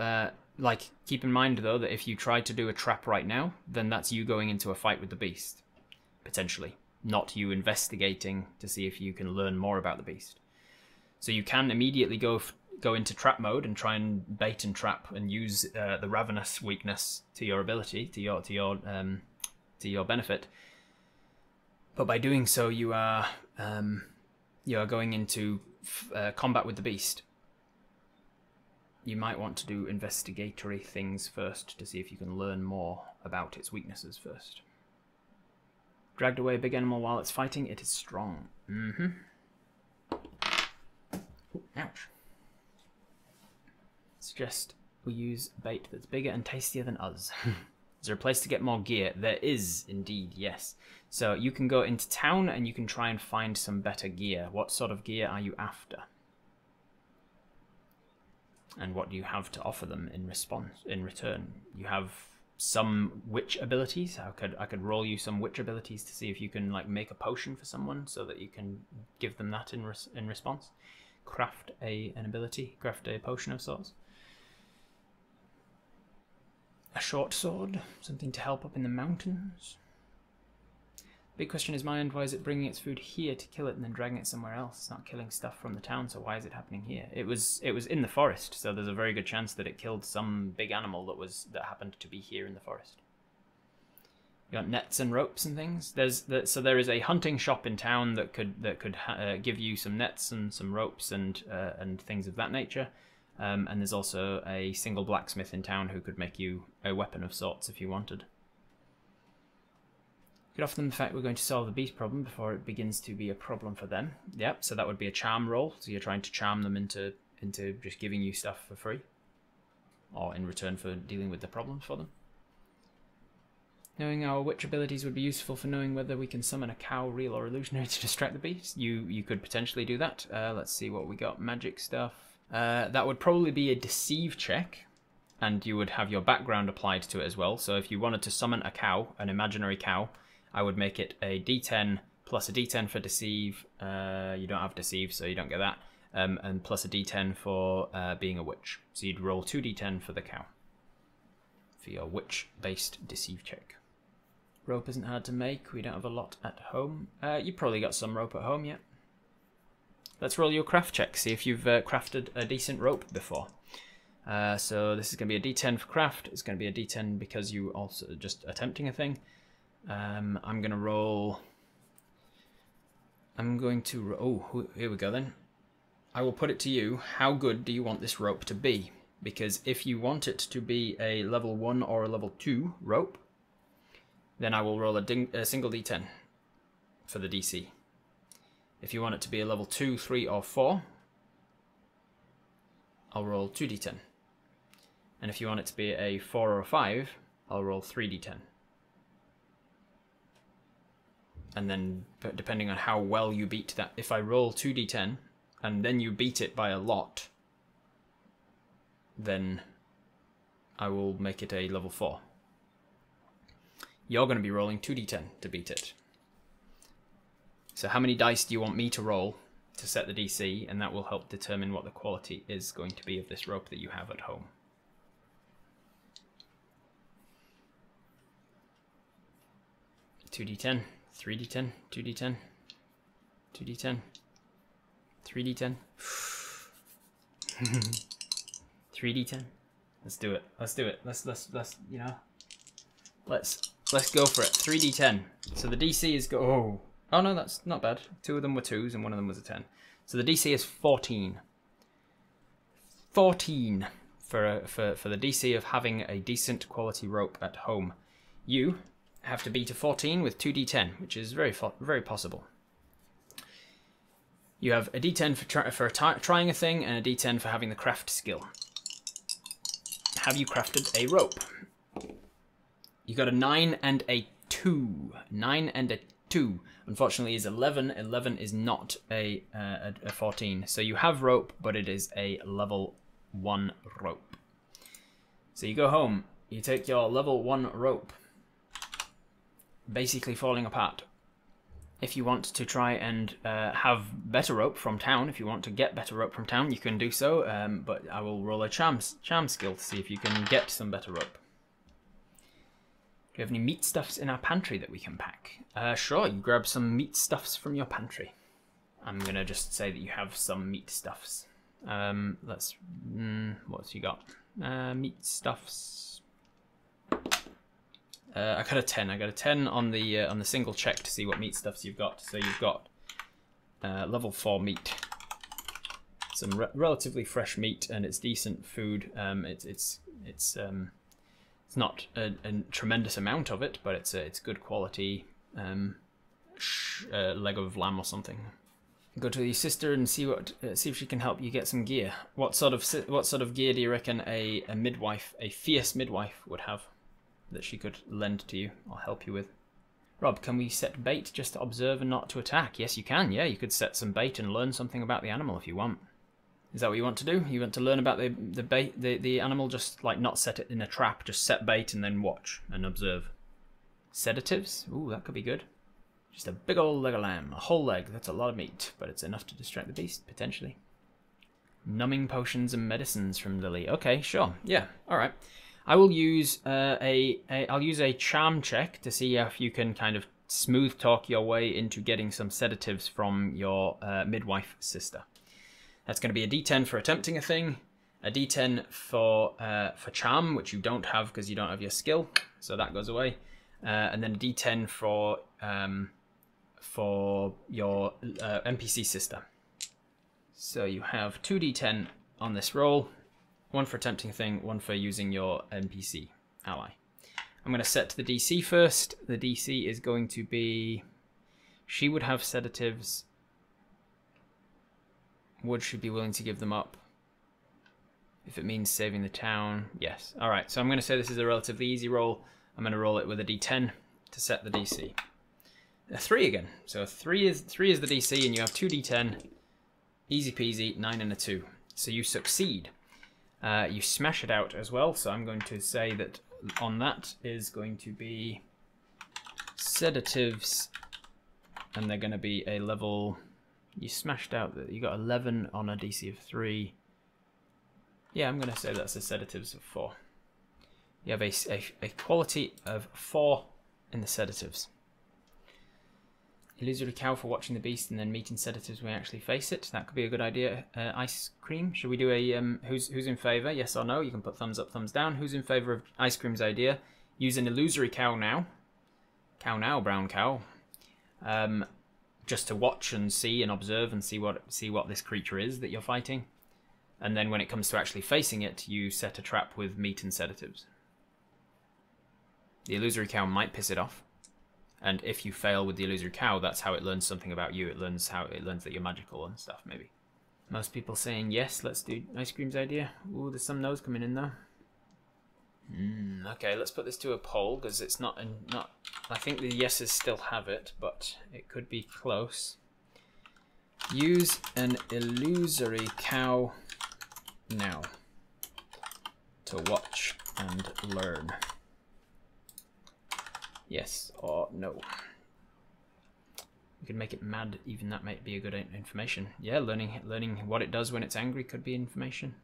A: keep in mind though that if you tried to do a trap right now, then that's you going into a fight with the beast, potentially, not you investigating to see if you can learn more about the beast. So you can immediately go into trap mode and try and bait and trap and use the ravenous weakness to your ability, to your benefit. But by doing so, you are going into combat with the beast. You might want to do investigatory things first to see if you can learn more about its weaknesses first. Dragged away a big animal while it's fighting. It is strong. Ouch. Suggest we use bait that's bigger and tastier than us. Is there a place to get more gear? There is, indeed, yes. So you can go into town and you can try and find some better gear. What sort of gear are you after? And what do you have to offer them in return? You have some witch abilities. I could roll you some witch abilities to see if you can make a potion for someone so that you can give them that in response. craft an ability, craft a potion of sorts. A short sword, something to help up in the mountains. Big question is mind, why is it bringing its food here to kill it and then dragging it somewhere else? It's not killing stuff from the town, so why is it happening here? It was in the forest, so there's a very good chance that it killed some big animal that happened to be here in the forest. You got nets and ropes and things. So there is a hunting shop in town that could give you some nets and some ropes and things of that nature. And there's also a single blacksmith in town who could make you a weapon of sorts if you wanted. You could offer them the fact we're going to solve the beast problem before it begins to be a problem for them. Yep, so that would be a charm roll. So you're trying to charm them into just giving you stuff for free, or in return for dealing with the problems for them. Knowing our witch abilities would be useful for knowing whether we can summon a cow, real or illusionary to distract the beast. You could potentially do that. Let's see what we got. Magic stuff. That would probably be a deceive check, and you would have your background applied to it as well. So if you wanted to summon a cow, an imaginary cow, I would make it a d10 plus a d10 for deceive. You don't have deceive, so you don't get that. And plus a d10 for being a witch. So you'd roll 2d10 for the cow for your witch-based deceive check. Rope isn't hard to make. We don't have a lot at home. You probably got some rope at home, yeah. Let's roll your craft check. See if you've crafted a decent rope before. So this is going to be a d10 for craft. It's going to be a d10 because you also just attempting a thing. I'm going to roll... Oh, here we go then. I will put it to you. How good do you want this rope to be? Because if you want it to be a level 1 or a level 2 rope, then I will roll a single d10 for the DC. If you want it to be a level 2, 3, or 4, I'll roll 2d10. And if you want it to be a 4 or a 5, I'll roll 3d10. And then, depending on how well you beat that, if I roll 2d10, and then you beat it by a lot, then I will make it a level 4. You're going to be rolling 2d10 to beat it. So how many dice do you want me to roll to set the DC, and that will help determine what the quality is going to be of this rope that you have at home. 2d10, 3d10, 2d10, 2d10, 3d10, 3d10. Let's do it. Let's do it. Let's you know. Let's go for it. 3d10. So the DC is Oh no, that's not bad. 2 of them were 2s and 1 of them was a 10. So the DC is 14. 14 for the DC of having a decent quality rope at home. You have to beat a 14 with 2d10, which is very possible. You have a d10 for trying a thing and a d10 for having the craft skill. Have you crafted a rope? You got a 9 and a 2. 9 and a 2. Unfortunately, is 11. 11 is not a 14. So you have rope, but it is a level 1 rope. So you go home. You take your level 1 rope, basically falling apart. If you want to try and have better rope from town, if you want to get better rope from town, you can do so. But I will roll a charm skill to see if you can get some better rope. Do you have any meat stuffs in our pantry that we can pack? Sure, you grab some meat stuffs from your pantry. I'm going to just say that you have some meat stuffs. What's you got? Meat stuffs. I got a 10. I got a 10 on the single check to see what meat stuffs you've got. So you've got level 4 meat. Some relatively fresh meat, and it's decent food. It's not a tremendous amount of it, but it's good quality leg of lamb or something. Go to your sister and see if she can help you get some gear. What sort of gear do you reckon a midwife, a fierce midwife, would have that she could lend to you or help you with? Rob, can we set bait just to observe and not to attack? Yes, you can. Yeah, you could set some bait and learn something about the animal if you want. Is that what you want to do? You want to learn about the animal, just like not set it in a trap, just set bait and then watch and observe. Sedatives? Ooh, that could be good. Just a big old leg of lamb, a whole leg. That's a lot of meat, but it's enough to distract the beast, potentially. Numbing potions and medicines from Lily. Okay, sure. Yeah, alright. I will use I'll use a charm check to see if you can kind of smooth talk your way into getting some sedatives from your midwife sister. That's going to be a D10 for attempting a thing, a D10 for charm, which you don't have because you don't have your skill, so that goes away, and then a D10 for your NPC sister. So you have 2 D10 on this roll, 1 for attempting a thing, 1 for using your NPC ally. I'm going to set the DC first. The DC is going to be... She would have sedatives. Would she be willing to give them up? If it means saving the town, yes. Alright, so I'm going to say this is a relatively easy roll. I'm going to roll it with a D10 to set the DC. A 3 again. So 3 is the DC and you have 2 D10. Easy peasy, 9 and a 2. So you succeed. You smash it out as well, so I'm going to say that on that is going to be sedatives, and they're going to be a level... You smashed out, you got 11 on a DC of 3. Yeah, I'm going to say that's a sedatives of 4. You have a quality of 4 in the sedatives. Illusory cow for watching the beast and then meeting sedatives when we actually face it. That could be a good idea. Ice cream. Should we do a who's in favour? Yes or no? You can put thumbs up, thumbs down. Who's in favour of ice cream's idea? Use an illusory cow now. Cow now, brown cow. Just to watch and see and observe and see what this creature is that you're fighting. And then when it comes to actually facing it, you set a trap with meat and sedatives. The illusory cow might piss it off. And if you fail with the illusory cow, that's how it learns something about you. It learns that you're magical and stuff, maybe. Most people saying yes, let's do ice cream's idea. Ooh, there's some no's coming in though. Okay, let's put this to a poll because it's not. I think the yeses still have it, but it could be close. Use an illusory cow now to watch and learn. Yes or no. We could make it mad, even that might be a good information. Yeah, learning what it does when it's angry could be information.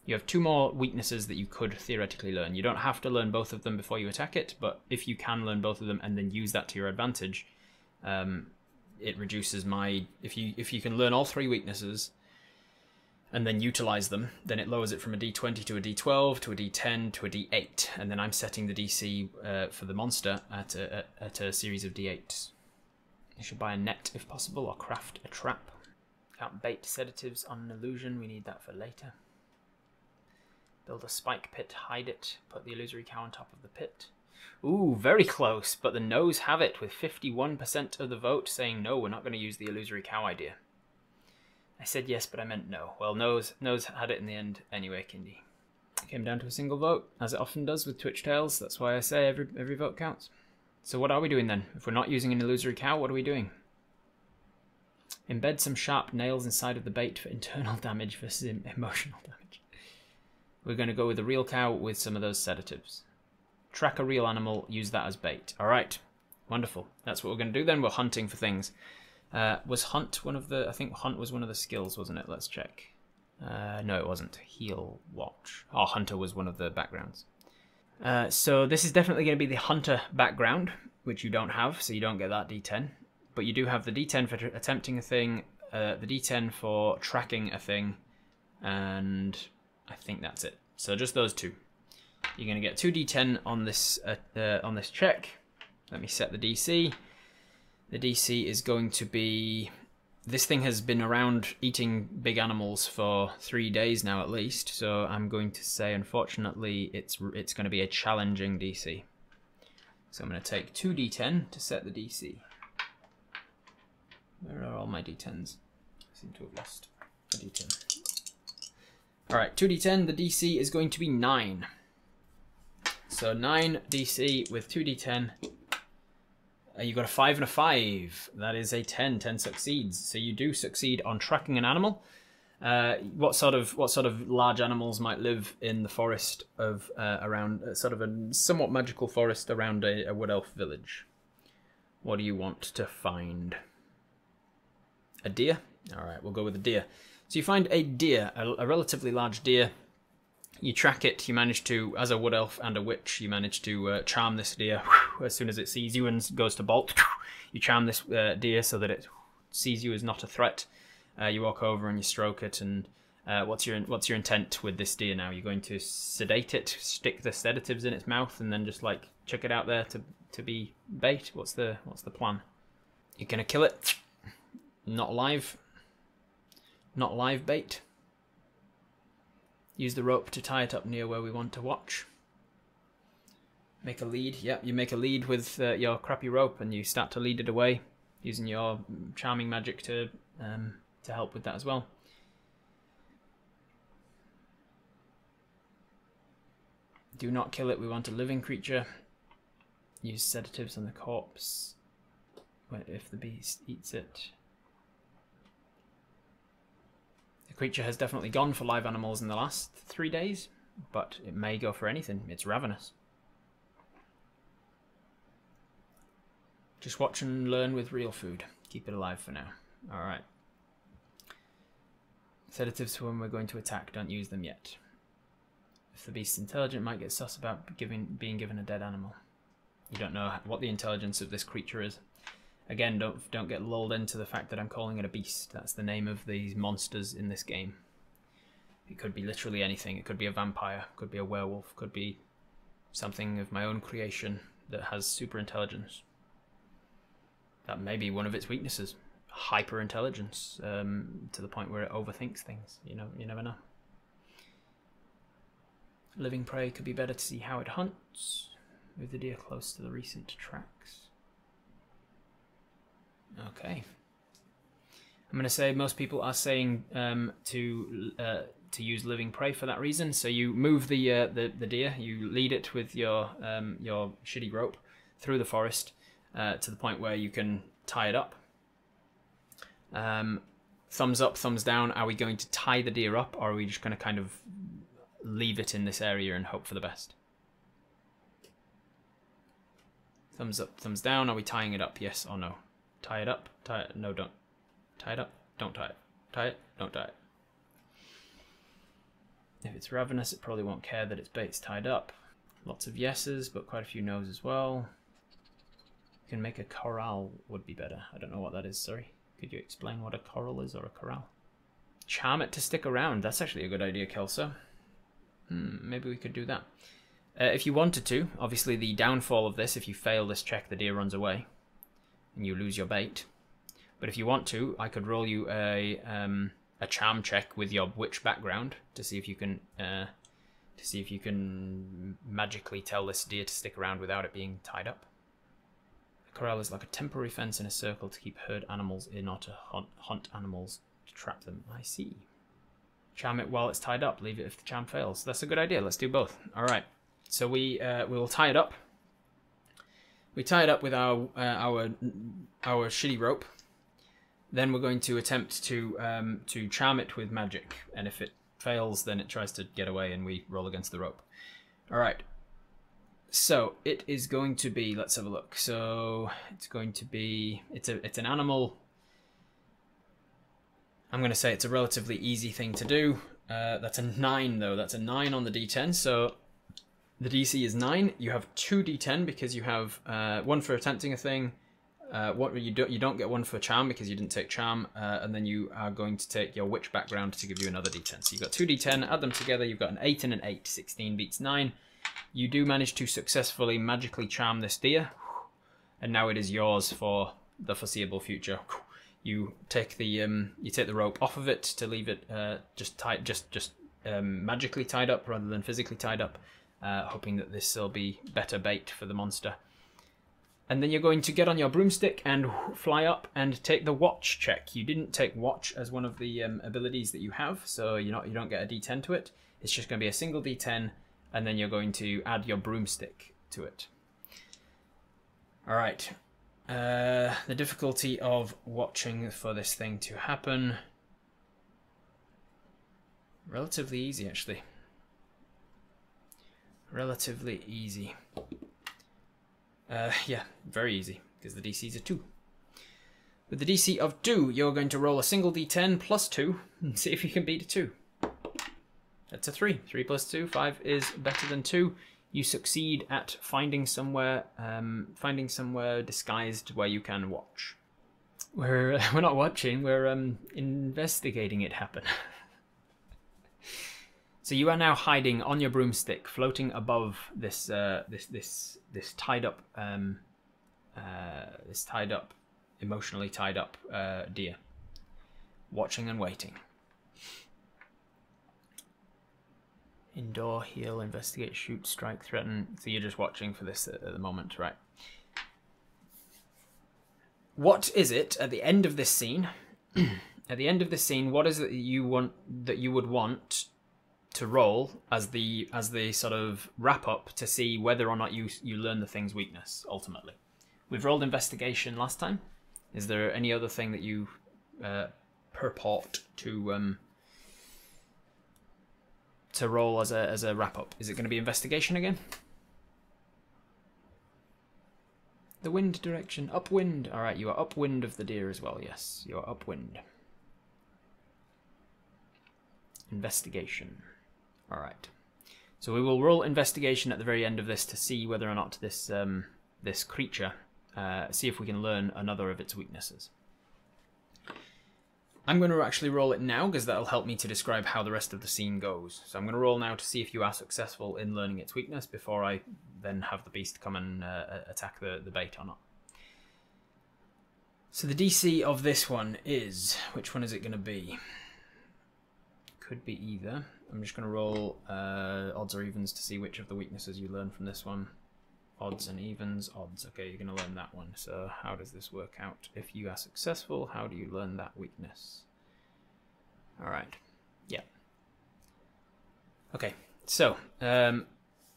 A: You have 2 more weaknesses that you could theoretically learn. You don't have to learn both of them before you attack it, but if you can learn both of them and then use that to your advantage, it reduces my... If you can learn all 3 weaknesses and then utilize them, then it lowers it from a D20 to a D12 to a D10 to a D8, and then I'm setting the DC for the monster at a series of D8s. You should buy a net if possible, or craft a trap. Can't bait sedatives on an illusion, we need that for later. Build a spike pit, hide it, put the illusory cow on top of the pit. Ooh, very close, but the no's have it, with 51% of the vote saying no, we're not going to use the illusory cow idea. I said yes, but I meant no. Well, no's had it in the end anyway, Kindy. It came down to a single vote, as it often does with Twitch Tales. That's why I say every vote counts. So what are we doing then? If we're not using an illusory cow, what are we doing? Embed some sharp nails inside of the bait for internal damage versus emotional damage. We're going to go with a real cow with some of those sedatives. Track a real animal, use that as bait. Alright, wonderful. That's what we're going to do then. We're hunting for things. Was hunt one of the... I think hunt was one of the skills, wasn't it? Let's check. No, it wasn't. Heal, watch. Oh, hunter was one of the backgrounds. So this is definitely going to be the hunter background, which you don't have, so you don't get that D10. But you do have the D10 for attempting a thing, the D10 for tracking a thing, and I think that's it. So just those 2. You're going to get 2 D10 on this check. Let me set the DC. The DC is going to be... This thing has been around eating big animals for 3 days now at least, so I'm going to say, unfortunately, it's going to be a challenging DC. So I'm going to take 2 D10 to set the DC. Where are all my D10s? I seem to have lost a D10. Alright, 2 D10, the DC is going to be 9. So 9 DC with 2 D10. You got a 5 and a 5. That is a 10. 10 succeeds. So you do succeed on tracking an animal. What sort of large animals might live in the forest of around sort of a somewhat magical forest around a wood elf village? What do you want to find? A deer? All right, we'll go with a deer. So you find a deer, a relatively large deer. You track it, you manage to, as a wood elf and a witch, you manage to charm this deer. As soon as it sees you and goes to bolt, you charm this deer so that it sees you as not a threat. You walk over and you stroke it, and what's your intent with this deer now? You're going to sedate it, stick the sedatives in its mouth, and then just like chuck it out there to be bait? What's the plan? You're gonna kill it? Not live? Not live bait? Use the rope to tie it up near where we want to watch. Make a lead. Yep, you make a lead with your crappy rope, and you start to lead it away, using your charming magic to help with that as well. Do not kill it. We want a living creature. Use sedatives on the corpse if the beast eats it. The creature has definitely gone for live animals in the last 3 days, but it may go for anything. It's ravenous. Just watch and learn with real food. Keep it alive for now. Alright. Sedatives for when we're going to attack. Don't use them yet. If the beast's intelligent, might get sus about being given a dead animal. You don't know what the intelligence of this creature is. Again, don't get lulled into the fact that I'm calling it a beast. That's the name of these monsters in this game. It could be literally anything. It could be a vampire, could be a werewolf, could be something of my own creation that has super intelligence. That may be one of its weaknesses. Hyper intelligence, to the point where it overthinks things. You never know. Living prey could be better to see how it hunts. Move the deer close to the recent tracks. Okay. I'm going to say most people are saying to use living prey for that reason. So you move the deer, you lead it with your shitty rope through the forest to the point where you can tie it up. Thumbs up, thumbs down. Are we going to tie the deer up, or are we just going to kind of leave it in this area and hope for the best? Thumbs up, thumbs down. Are we tying it up? Yes or no? Tie it up. Tie it. No, don't. Tie it up. Don't tie it. Tie it. Don't tie it. If it's ravenous, it probably won't care that its bait's tied up. Lots of yeses, but quite a few no's as well. You can make a corral would be better. I don't know what that is, sorry. Could you explain what a corral is, or a corral? Charm it to stick around. That's actually a good idea, Kelso. Maybe we could do that. If you wanted to, obviously the downfall of this, if you fail this check, the deer runs away and you lose your bait. But if you want to, I could roll you a charm check with your witch background to see if you can magically tell this deer to stick around without it being tied up. A corral is like a temporary fence in a circle to keep herd animals in, or to hunt animals to trap them. I see. Charm it while it's tied up. Leave it if the charm fails. That's a good idea. Let's do both. All right. So we will tie it up. We tie it up with our shitty rope. Then we're going to attempt to charm it with magic. And if it fails, then it tries to get away, and we roll against the rope. All right. So it is going to be. Let's have a look. So it's going to be. It's an animal. I'm going to say it's a relatively easy thing to do. That's a 9 though. That's a 9 on the D10. So the DC is 9. You have 2 D10 because you have 1 for attempting a thing. You don't get 1 for charm because you didn't take charm, and then you are going to take your witch background to give you another D10. So you've got 2 D10. Add them together. You've got an 8 and an 8. 16 beats 9. You do manage to successfully magically charm this deer, and now it is yours for the foreseeable future. You take the rope off of it to leave it just magically tied up rather than physically tied up, hoping that this will be better bait for the monster. And then you're going to get on your broomstick and fly up and take the watch check. You didn't take watch as one of the abilities that you have, so you don't get a D10 to it. It's just going to be a single D10, and then you're going to add your broomstick to it. All right. The difficulty of watching for this thing to happen. Relatively easy, actually. Relatively easy. Yeah, very easy, because the DC's are 2. With the DC of 2, you're going to roll a single d10 plus 2 and see if you can beat a 2. That's a 3. 3 plus 2, 5 is better than 2. You succeed at finding somewhere disguised where you can watch. We're not watching. We're investigating it happen. So you are now hiding on your broomstick, floating above this tied up, emotionally tied up deer, watching and waiting. Indoor, heal, investigate, shoot, strike, threaten. So you're just watching for this at the moment, right? What is it at the end of this scene? At the end of this scene, what is it that you would want to roll as the sort of wrap up to see whether or not you learn the thing's weakness ultimately? We've rolled investigation last time. Is there any other thing that you purport to roll as a wrap up? Is it going to be investigation again? The wind direction, upwind. All right, you are upwind of the deer as well. Yes, you are upwind. Investigation. All right. So we will roll investigation at the very end of this to see whether or not this this creature, see if we can learn another of its weaknesses. I'm going to actually roll it now because that'll help me to describe how the rest of the scene goes. So I'm going to roll now to see if you are successful in learning its weakness before I then have the beast come and attack the bait or not. So the DC of this one is, which one is it going to be? Could be either. I'm just going to roll odds or evens to see which of the weaknesses you learn from this one. Odds and evens, odds. Okay, you're going to learn that one. So how does this work out? If you are successful, how do you learn that weakness? All right. Yeah. Okay, so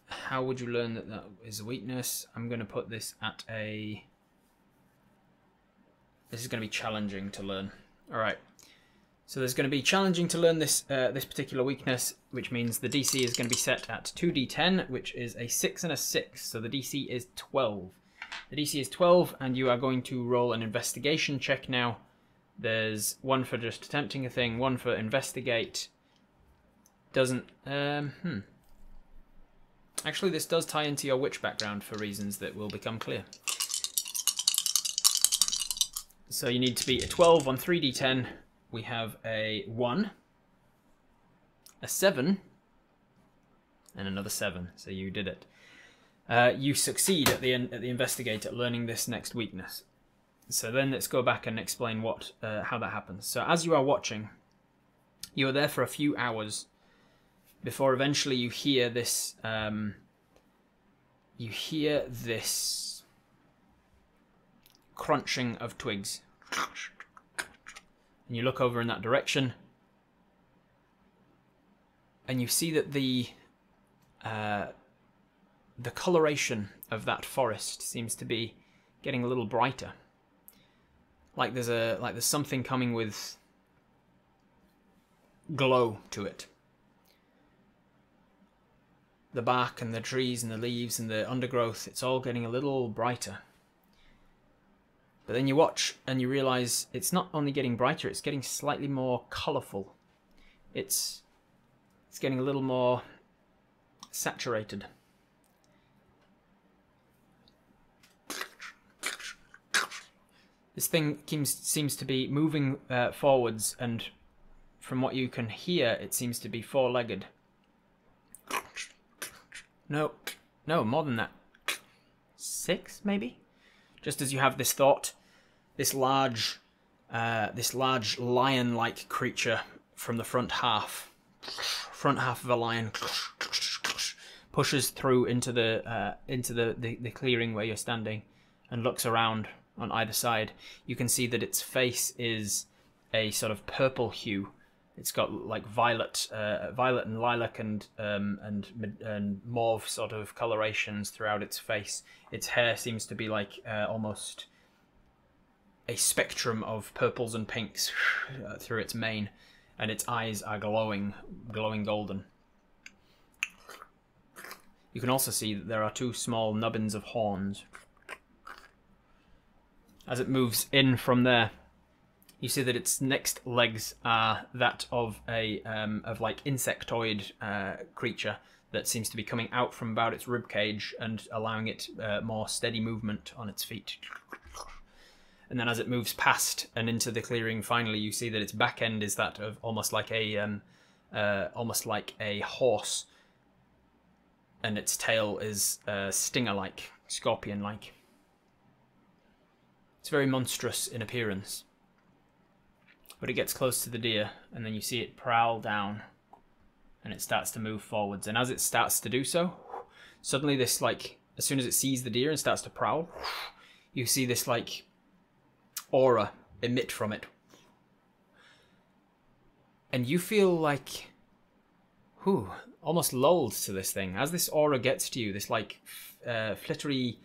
A: how would you learn that that is a weakness? I'm going to put this at a... This is going to be challenging to learn. All right. So there's going to be challenging to learn this this particular weakness, which means the DC is going to be set at 2d10, which is a 6 and a 6. So the DC is 12. The DC is 12, and you are going to roll an investigation check now. There's one for just attempting a thing, one for investigate. Doesn't... Actually, this does tie into your witch background for reasons that will become clear. So you need to be a 12 on 3d10. We have a 1, a 7, and another 7. So you did it. You succeed at the end, at the investigate at learning this next weakness. So then let's go back and explain what how that happens. So as you are watching, you are there for a few hours before eventually you hear this. You hear this crunching of twigs. And you look over in that direction, and you see that the coloration of that forest seems to be getting a little brighter. Like there's something coming with glow to it. The bark and the trees and the leaves and the undergrowth, it's all getting a little brighter. But then you watch and you realise it's not only getting brighter, it's getting slightly more colourful. It's getting a little more saturated. This thing seems to be moving forwards, and from what you can hear, it seems to be four-legged. No, more than that. 6, maybe? Just as you have this thought, this large lion-like creature from the front half of a lion pushes through into the clearing where you're standing and looks around on either side. You can see that its face is a sort of purple hue. It's got like violet and lilac and mauve sort of colorations throughout its face. Its hair seems to be like almost a spectrum of purples and pinks through its mane, and its eyes are glowing golden. You can also see that there are 2 small nubbins of horns. As it moves in from there, You see that its next legs are that of a like insectoid creature that seems to be coming out from about its rib cage and allowing it more steady movement on its feet. And then as it moves past and into the clearing, finally you see that its back end is that of almost like a horse, and its tail is stinger-like, scorpion-like. It's very monstrous in appearance. But it gets close to the deer, and then you see it prowl down, and it starts to move forwards. And as it starts to do so, suddenly this, like, as soon as it sees the deer and starts to prowl, you see this, like, aura emit from it. And you feel like, almost lulled to this thing. As this aura gets to you, this, like, flittery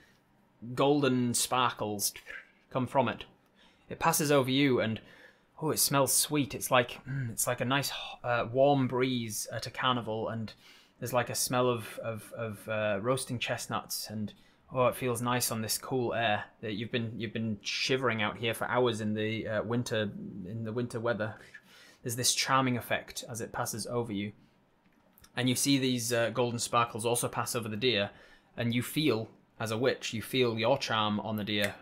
A: golden sparkles come from it. It passes over you, and it smells sweet. It's like a nice warm breeze at a carnival, and there's like a smell of roasting chestnuts, and it feels nice on this cool air. That you've been shivering out here for hours in the winter weather. There's this charming effect as it passes over you, and you see these golden sparkles also pass over the deer, and you feel, as a witch, you feel your charm on the deer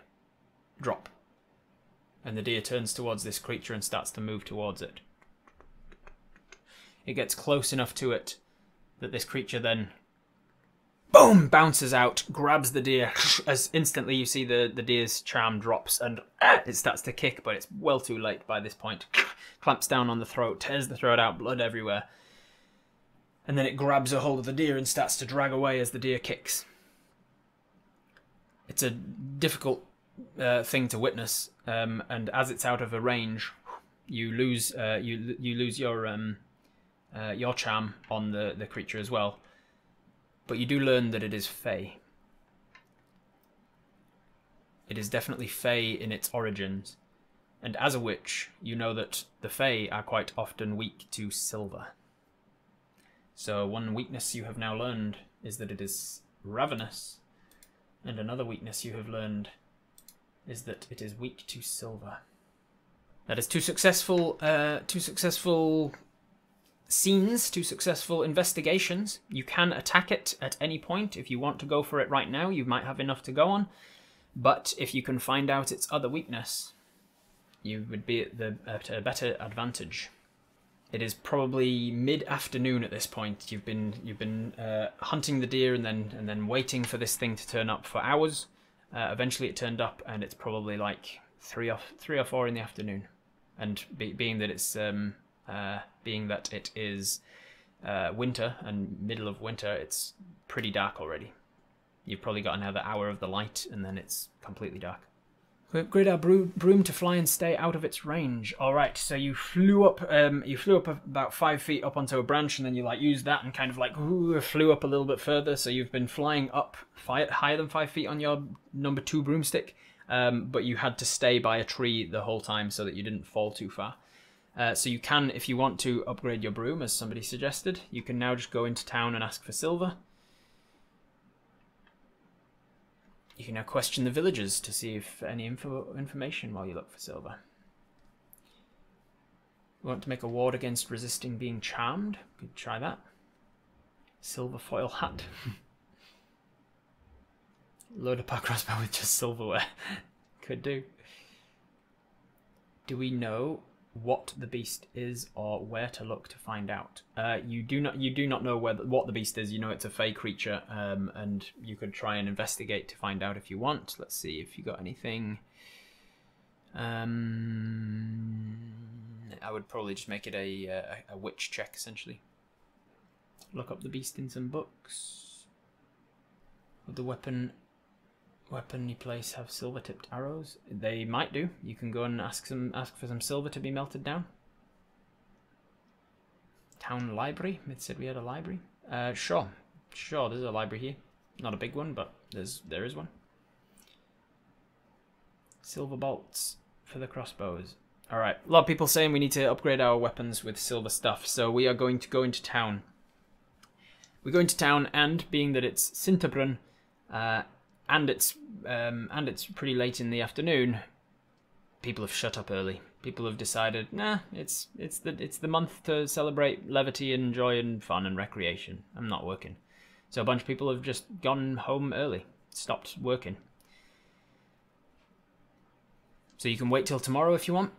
A: drop. And the deer turns towards this creature and starts to move towards it. It gets close enough to it that this creature then, boom, bounces out, grabs the deer. As instantly you see the deer's charm drops, and it starts to kick, but it's well too late by this point. Clamps down on the throat, tears the throat out, blood everywhere. And then it grabs a hold of the deer and starts to drag away as the deer kicks. It's a difficult thing to witness, and as it's out of a range, you lose your charm on the creature as well. But you do learn that it is fey. It is definitely fey in its origins, and as a witch, you know that the fey are quite often weak to silver. So one weakness you have now learned is that it is ravenous, and another weakness you have learned is that it is weak to silver. That is two successful scenes, two successful investigations. You can attack it at any point. If you want to go for it right now, you might have enough to go on. But if you can find out its other weakness, you would be at a better advantage. It is probably mid-afternoon at this point. You've been hunting the deer and then waiting for this thing to turn up for hours. Eventually it turned up, and it's probably like 3 or 4 in the afternoon. And being that it is winter and middle of winter, it's pretty dark already. You've probably got another hour of the light, and then it's completely dark. We upgrade our broom to fly and stay out of its range. All right, so you flew up about 5 feet up onto a branch, and then you like used that and kind of like flew up a little bit further. So you've been flying up higher than 5 feet on your number 2 broomstick, but you had to stay by a tree the whole time so that you didn't fall too far. So you can, if you want to upgrade your broom, as somebody suggested, you can now just go into town and ask for silver. You can now question the villagers to see if any information while you look for silver. You want to make a ward against resisting being charmed? Could try that. Silver foil hat. Load up our crossbow with just silverware. Could do. Do we know what the beast is or where to look to find out? You do not know what the beast is. You know it's a fey creature, and you could try and investigate to find out if you want. Let's see if you got anything. I would probably just make it a witch check, essentially. Look up the beast in some books. Would the weapon you place have silver-tipped arrows? They might do. You can go and ask for some silver to be melted down. Town library. It said we had a library. Sure. There's a library here. Not a big one, but there is one. Silver bolts for the crossbows. All right. A lot of people saying we need to upgrade our weapons with silver stuff, so we are going to go into town. We go into town, and being that it's Sinterbrunn, and it's pretty late in the afternoon, people have shut up early. People have decided, nah, it's the month to celebrate levity and joy and fun and recreation. I'm not working. So a bunch of people have just gone home early, stopped working. So you can wait till tomorrow if you want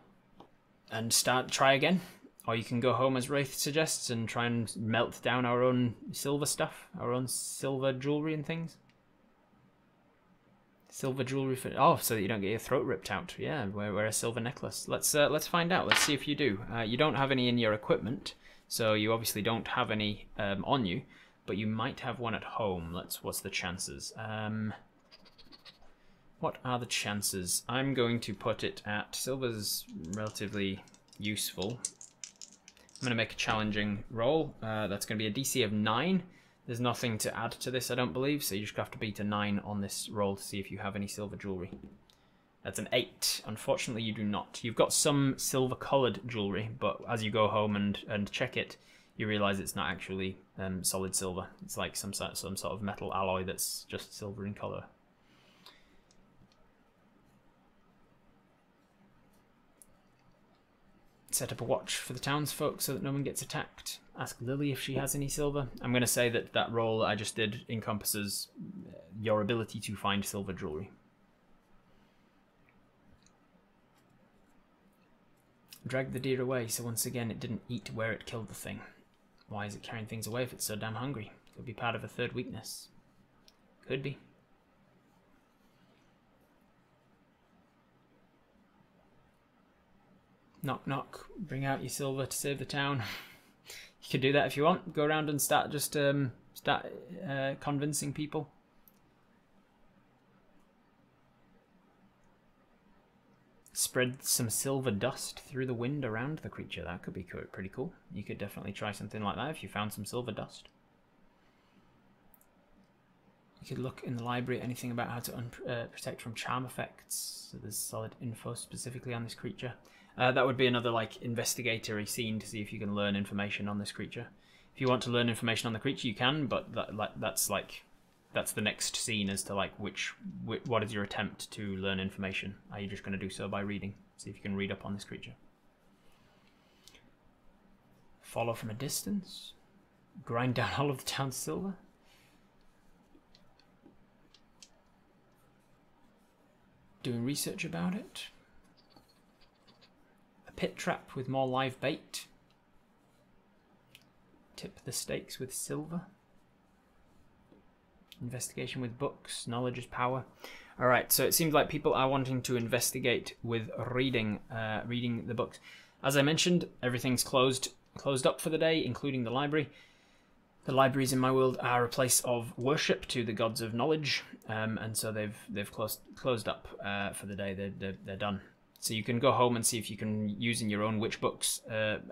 A: and try again. Or you can go home as Wraith suggests and try and melt down our own silver stuff, our own silver jewelry and things. Silver jewelry for so that you don't get your throat ripped out. Yeah, wear a silver necklace. Let's find out. Let's see if you do. You don't have any in your equipment, so you obviously don't have any on you, but you might have one at home. What's the chances? What are the chances? I'm going to put it at silver's relatively useful. I'm going to make a challenging roll. That's going to be a DC of 9. There's nothing to add to this, I don't believe, so you just have to beat a 9 on this roll to see if you have any silver jewelry. That's an 8. Unfortunately, you do not. You've got some silver-coloured jewelry, but as you go home and check it, you realise it's not actually solid silver. It's like some sort of metal alloy that's just silver in colour. Set up a watch for the townsfolk so that no one gets attacked. Ask Lily if she has any silver. I'm going to say that roll that I just did encompasses your ability to find silver jewelry. Drag the deer away, so once again it didn't eat where it killed the thing. Why is it carrying things away if it's so damn hungry? Could be part of a third weakness. Could be. Knock knock, bring out your silver to save the town. You can do that if you want. Go around and start convincing people. Spread some silver dust through the wind around the creature. That could be pretty cool. You could definitely try something like that if you found some silver dust. You could look in the library at anything about how to protect from charm effects. So there's solid info specifically on this creature. That would be another like investigatory scene to see if you can learn information on this creature. If you want to learn information on the creature, you can, but that's the next scene as to like what is your attempt to learn information. Are you just going to do so by reading? See if you can read up on this creature. Follow from a distance. Grind down all of the town's silver. Doing research about it. Pit trap with more live bait. Tip the stakes with silver. Investigation with books. Knowledge is power. Alright, so it seems like people are wanting to investigate with reading the books. As I mentioned, everything's closed up for the day, including the library. The libraries in my world are a place of worship to the gods of knowledge, and so they've closed up for the day. They're done. So you can go home and see if you can use in your own witch books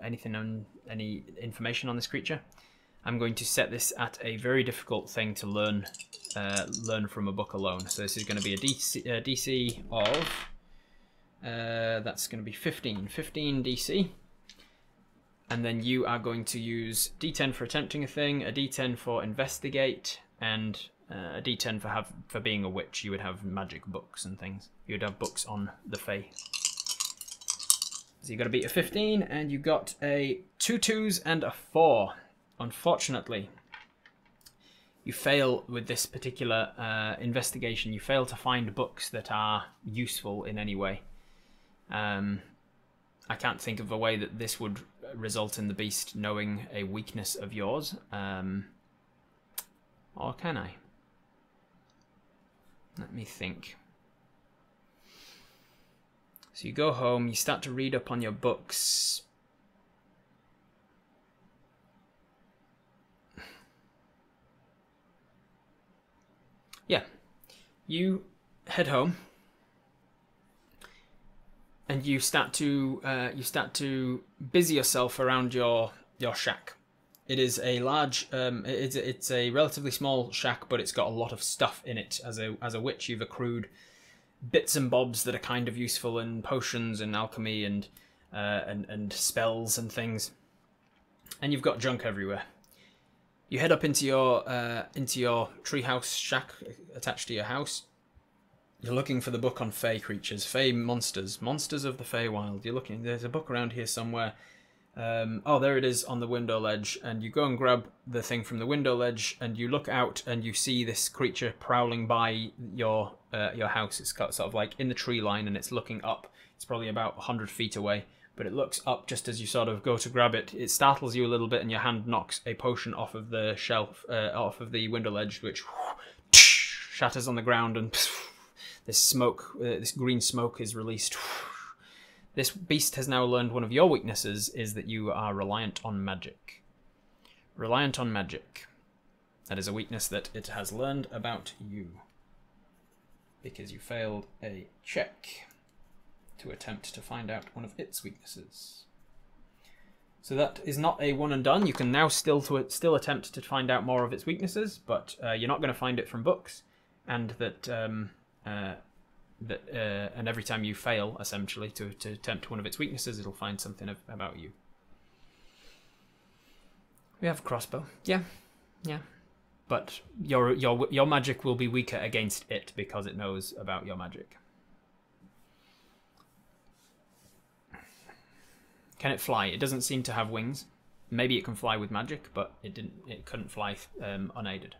A: any information on this creature. I'm going to set this at a very difficult thing to learn from a book alone. So this is going to be a DC of that's going to be 15 DC, and then you are going to use D10 for attempting a thing, a D10 for investigate, and a D10 for being a witch. You would have magic books and things. You would have books on the Fae. So you got to beat a 15, and you got a 2 2s and a 4. Unfortunately, you fail with this particular investigation. You fail to find books that are useful in any way. I can't think of a way that this would result in the beast knowing a weakness of yours. Or can I? Let me think. So you go home, you start to read up on your books. Yeah, you head home, and you start to busy yourself around your shack. It is a large, it's a relatively small shack, but it's got a lot of stuff in it. As a witch, you've accrued bits and bobs that are kind of useful in potions and alchemy and spells and things, and you've got junk everywhere. You head up into your treehouse shack attached to your house. You're looking for the book on Fey creatures, Fey monsters, monsters of the Feywild. You're looking. There's a book around here somewhere. Oh, there it is on the window ledge, and you go and grab the thing from the window ledge, and you look out, and you see this creature prowling by your house. It's got sort of like in the tree line, and it's looking up. It's probably about 100 feet away, but it looks up just as you sort of go to grab it. It startles you a little bit, and your hand knocks a potion off of the shelf, off of the window ledge, which shatters on the ground, and this smoke, this green smoke is released. This beast has now learned one of your weaknesses is that you are reliant on magic. Reliant on magic. That is a weakness that it has learned about you. Because you failed a check to attempt to find out one of its weaknesses. So that is not a one and done. You can now still attempt to find out more of its weaknesses, but you're not going to find it from books, and that and every time you fail, essentially, to attempt one of its weaknesses, it'll find something about you. We have a crossbow. Yeah. But your magic will be weaker against it because it knows about your magic. Can it fly? It doesn't seem to have wings. Maybe it can fly with magic, but it couldn't fly unaided.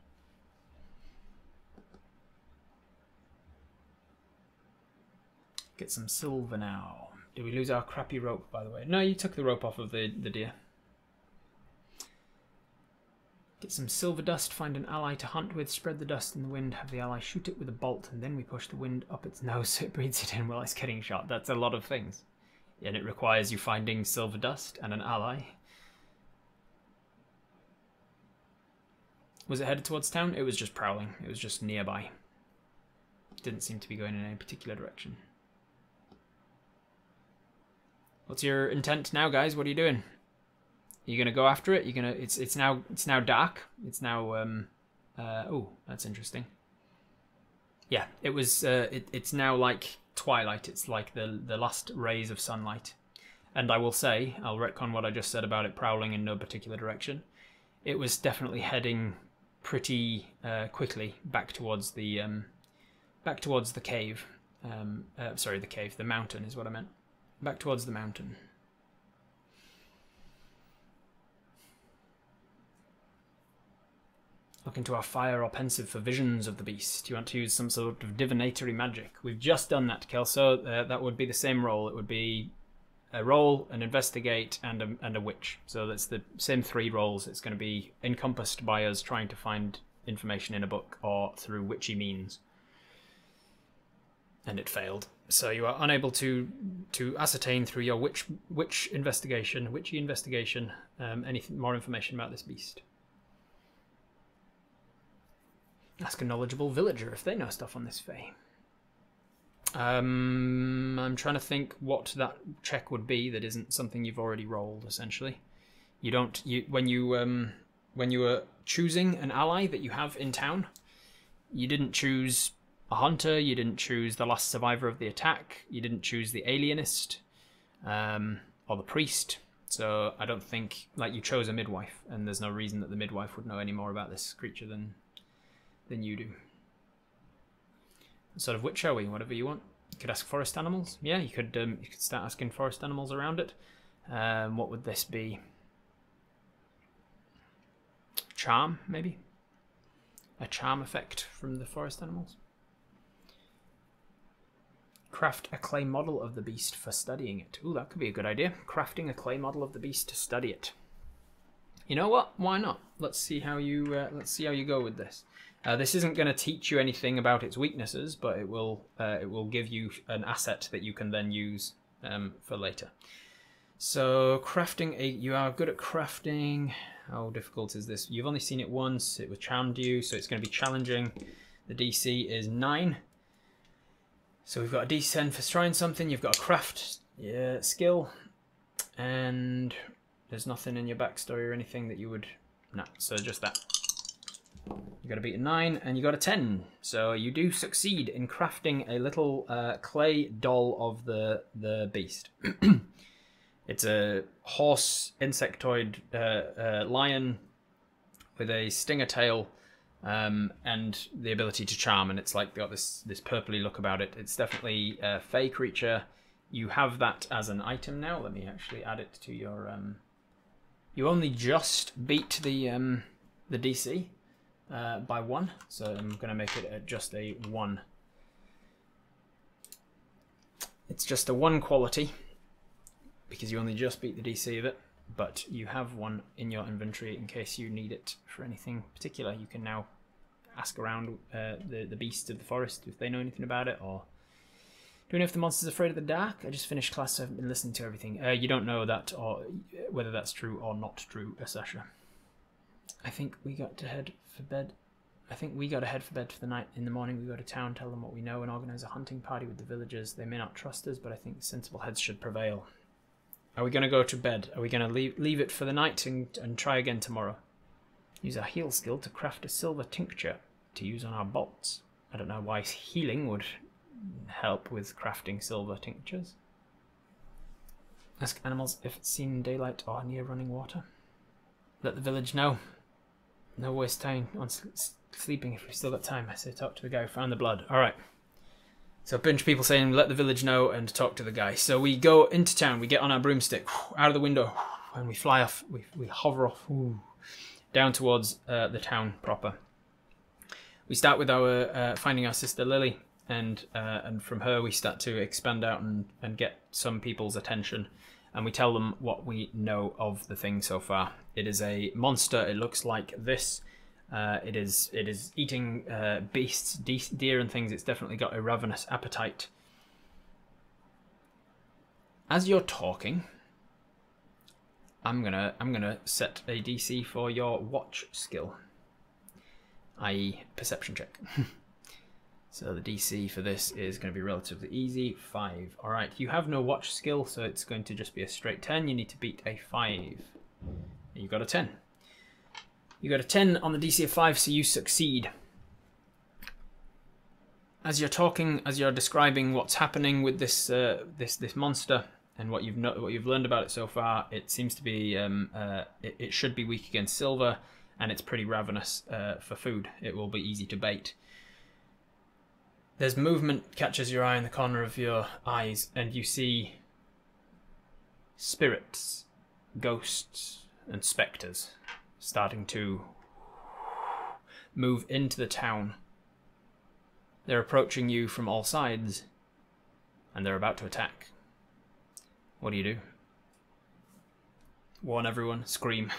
A: Get some silver now. Did we lose our crappy rope, by the way? No, you took the rope off of the deer. Get some silver dust, find an ally to hunt with, spread the dust in the wind, have the ally shoot it with a bolt, and then we push the wind up its nose so it breathes it in while it's getting shot. That's a lot of things. And it requires you finding silver dust and an ally. Was it headed towards town? It was just prowling. It was just nearby. Didn't seem to be going in any particular direction. What's your intent now, guys? What are you doing? Are you gonna go after it? You're gonna. It's now dark. It's now. Oh, that's interesting. Yeah, it was. It's now like twilight. It's like the last rays of sunlight. And I will say, I'll retcon what I just said about it prowling in no particular direction. It was definitely heading pretty quickly back towards the cave. Sorry, the cave. The mountain is what I meant. Back towards the mountain. Look into our fire or pensive for visions of the beast. You want to use some sort of divinatory magic. We've just done that, Kelso. That would be the same roll. It would be a roll, an investigate, and a witch. So that's the same 3 rolls. It's going to be encompassed by us trying to find information in a book or through witchy means. And it failed. So you are unable to ascertain through your witchy investigation, anything more information about this beast. Ask a knowledgeable villager if they know stuff on this Fae. I'm trying to think what that check would be that isn't something you've already rolled. Essentially, when you were choosing an ally that you have in town, you didn't choose a hunter, you didn't choose the last survivor of the attack, you didn't choose the alienist, or the priest. So I don't think, like, you chose a midwife, and there's no reason that the midwife would know any more about this creature than you do. What sort of witch are we? Whatever you want. You could ask forest animals. Yeah, you could start asking forest animals around it. What would this be? Charm, maybe? A charm effect from the forest animals? Craft a clay model of the beast for studying it. Ooh, that could be a good idea. Crafting a clay model of the beast to study it. You know what? Why not? Let's see how you go with this. This isn't going to teach you anything about its weaknesses, but it will give you an asset that you can then use for later. So crafting you are good at crafting. How difficult is this? You've only seen it once. It was charmed you, so it's going to be challenging. The DC is 9. So we've got a D10 for trying something. You've got a craft skill, and there's nothing in your backstory or anything that you would. No, so just that. You got to beat a 9, and you got a 10. So you do succeed in crafting a little clay doll of the beast. It's a horse insectoid lion with a stinger tail and the ability to charm, and it's like got this purpley look about it. It's definitely a fey creature. You have that as an item now. Let me actually add it to your. You only just beat the DC by 1, so I'm going to make it just a 1. It's just a 1 quality because you only just beat the DC of it, but you have 1 in your inventory in case you need it for anything particular. You can now ask around the beasts of the forest if they know anything about it, or do we know if the monster's afraid of the dark? I just finished class, so I haven't been listening to everything. You don't know that, or whether that's true or not true, Asasha. I think we got to head for bed. I think we got to head for bed for the night. In the morning we go to town, tell them what we know, and organise a hunting party with the villagers. They may not trust us, but I think sensible heads should prevail. Are we going to go to bed? Are we going to leave it for the night and try again tomorrow? Use our heal skill to craft a silver tincture to use on our bolts. I don't know why healing would help with crafting silver tinctures. Ask animals if it's seen in daylight or near running water. Let the village know. No waste time on sleeping if we've still got time. I say talk to the guy who found the blood. Alright. So a bunch of people saying let the village know and talk to the guy. So we go into town, we get on our broomstick, out of the window, and we fly off, we hover off, down towards the town proper. We start with our finding our sister Lily, and from her we start to expand out and get some people's attention, and we tell them what we know of the thing so far. It is a monster. It looks like this. It is eating beasts, deer and things. It's definitely got a ravenous appetite. As you're talking, I'm gonna set a DC for your watch skill, i.e. perception check. So the DC for this is going to be relatively easy, 5. Alright, you have no watch skill, so it's going to just be a straight 10. You need to beat a 5. You got a 10. You got a 10 on the DC of 5, so you succeed. As you're talking, as you're describing what's happening with this this monster and what you've learned about it so far, it seems to be it should be weak against silver, and it's pretty ravenous for food. It will be easy to bait. There's movement catches your eye in the corner of your eyes, and you see spirits, ghosts, and spectres starting to move into the town. They're approaching you from all sides, and they're about to attack. What do? Warn everyone, scream.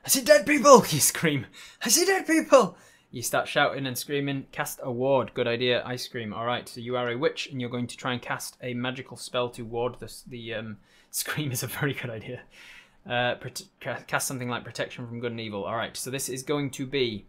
A: I see dead people! You scream. I see dead people! You start shouting and screaming. Cast a ward. Good idea. I scream. Alright, so you are a witch, and you're going to try and cast a magical spell to ward this. The scream is a very good idea. Cast something like protection from good and evil. Alright, so this is going to be...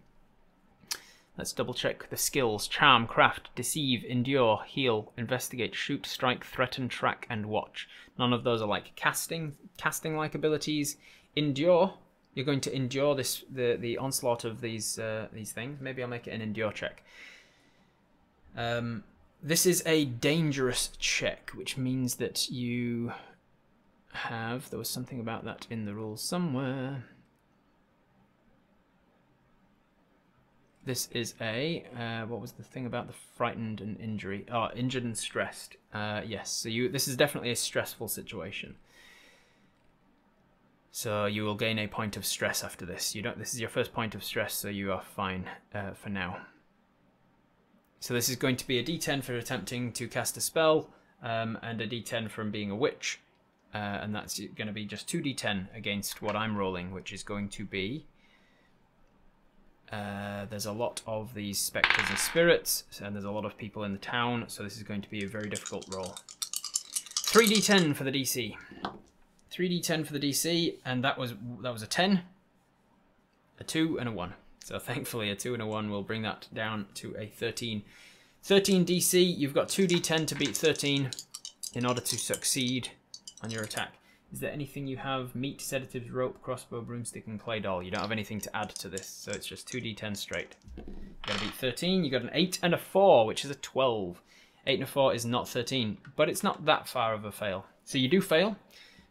A: Let's double check the skills. Charm, craft, deceive, endure, heal, investigate, shoot, strike, threaten, track, and watch. None of those are like casting-like abilities. Endure. You're going to endure the onslaught of these things. Maybe I'll make it an endure check. This is a dangerous check, which means that you have... There was something about that in the rules somewhere. This is a... what was the thing about the frightened and injury? Oh, injured and stressed. Yes, so this is definitely a stressful situation. So you will gain a point of stress after this. This is your first point of stress, so you are fine for now. So this is going to be a D10 for attempting to cast a spell, and a D10 from being a witch, and that's going to be just 2D10 against what I'm rolling, which is going to be... there's a lot of these spectres and spirits, and there's a lot of people in the town, so this is going to be a very difficult roll. 3D10 for the DC. 3D10 for the DC, and that was a 10, a 2, and a 1. So thankfully a 2 and a 1 will bring that down to a 13. 13 DC, you've got 2D10 to beat 13 in order to succeed on your attack. Is there anything you have? Meat, sedatives, rope, crossbow, broomstick, and clay doll. You don't have anything to add to this, so it's just 2D10 straight. You gotta beat 13, you got an 8 and a 4, which is a 12. 8 and a 4 is not 13, but it's not that far of a fail. So you do fail.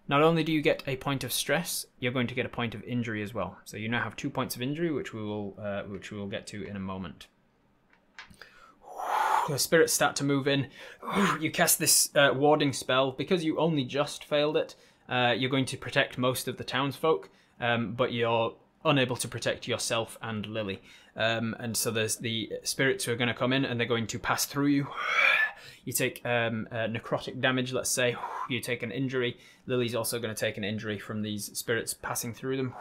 A: Not only do you get a point of stress, you're going to get a point of injury as well. So you now have 2 points of injury, which we will get to in a moment. The spirits start to move in. You cast this warding spell. Because you only just failed it, you're going to protect most of the townsfolk, but you're unable to protect yourself and Lily. And so there's the spirits who are going to come in and they're going to pass through you. You take necrotic damage, let's say. You take an injury. Lily's also going to take an injury from these spirits passing through them.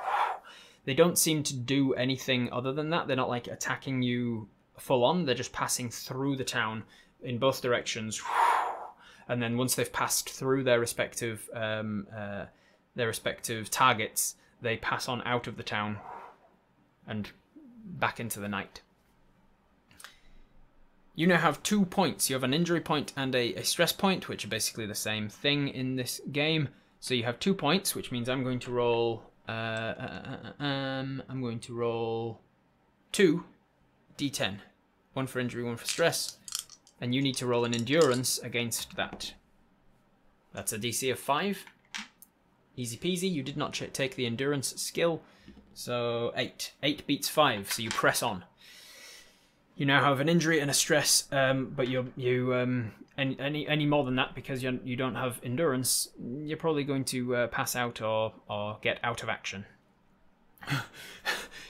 A: They don't seem to do anything other than that. They're not like attacking you full on. They're just passing through the town in both directions. And then once they've passed through their respective targets, they pass on out of the town and back into the night. You now have 2 points. You have an injury point and a stress point, which are basically the same thing in this game. So you have 2 points, which means I'm going to roll. I'm going to roll 2 d10, 1 for injury, 1 for stress, and you need to roll an endurance against that. That's a DC of 5. Easy peasy. You did not take the endurance skill, so 8. 8 beats 5, so you press on. You now have an injury and a stress, but any more than that, because you don't have endurance, you're probably going to pass out or get out of action.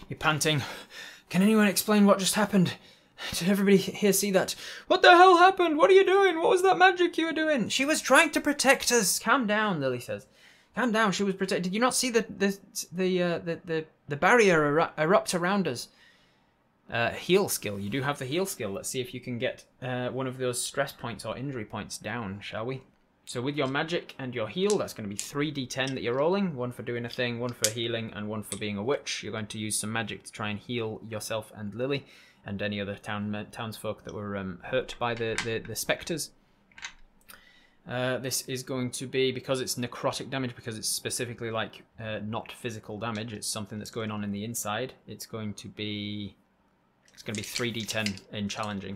A: You're panting. Can anyone explain what just happened? Did everybody here see that? What the hell happened? What are you doing? What was that magic you were doing? She was trying to protect us. Calm down, Lily says. Calm down. She was protected. Did you not see the barrier erupt around us? Heal skill. You do have the heal skill. Let's see if you can get one of those stress points or injury points down, shall we? So with your magic and your heal, that's going to be 3d10 that you're rolling. 1 for doing a thing, 1 for healing, and 1 for being a witch. You're going to use some magic to try and heal yourself and Lily and any other townsfolk that were hurt by the spectres. This is going to be, because it's necrotic damage, because it's specifically like not physical damage, it's something that's going on in the inside. It's going to be 3d10 in challenging.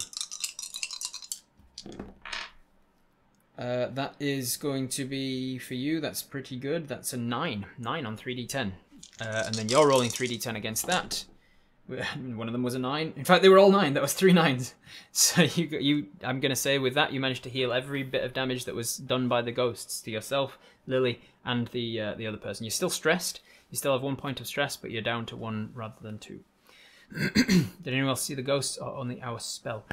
A: That is going to be, for you, that's pretty good. That's a 9. 9 on 3d10. And then you're rolling 3d10 against that. One of them was a 9. In fact, they were all 9. That was 3 9s. So I'm going to say with that, you managed to heal every bit of damage that was done by the ghosts to yourself, Lily, and the other person. You're still stressed. You still have 1 point of stress, but you're down to 1 rather than 2. Did anyone else see the ghosts or only our spell?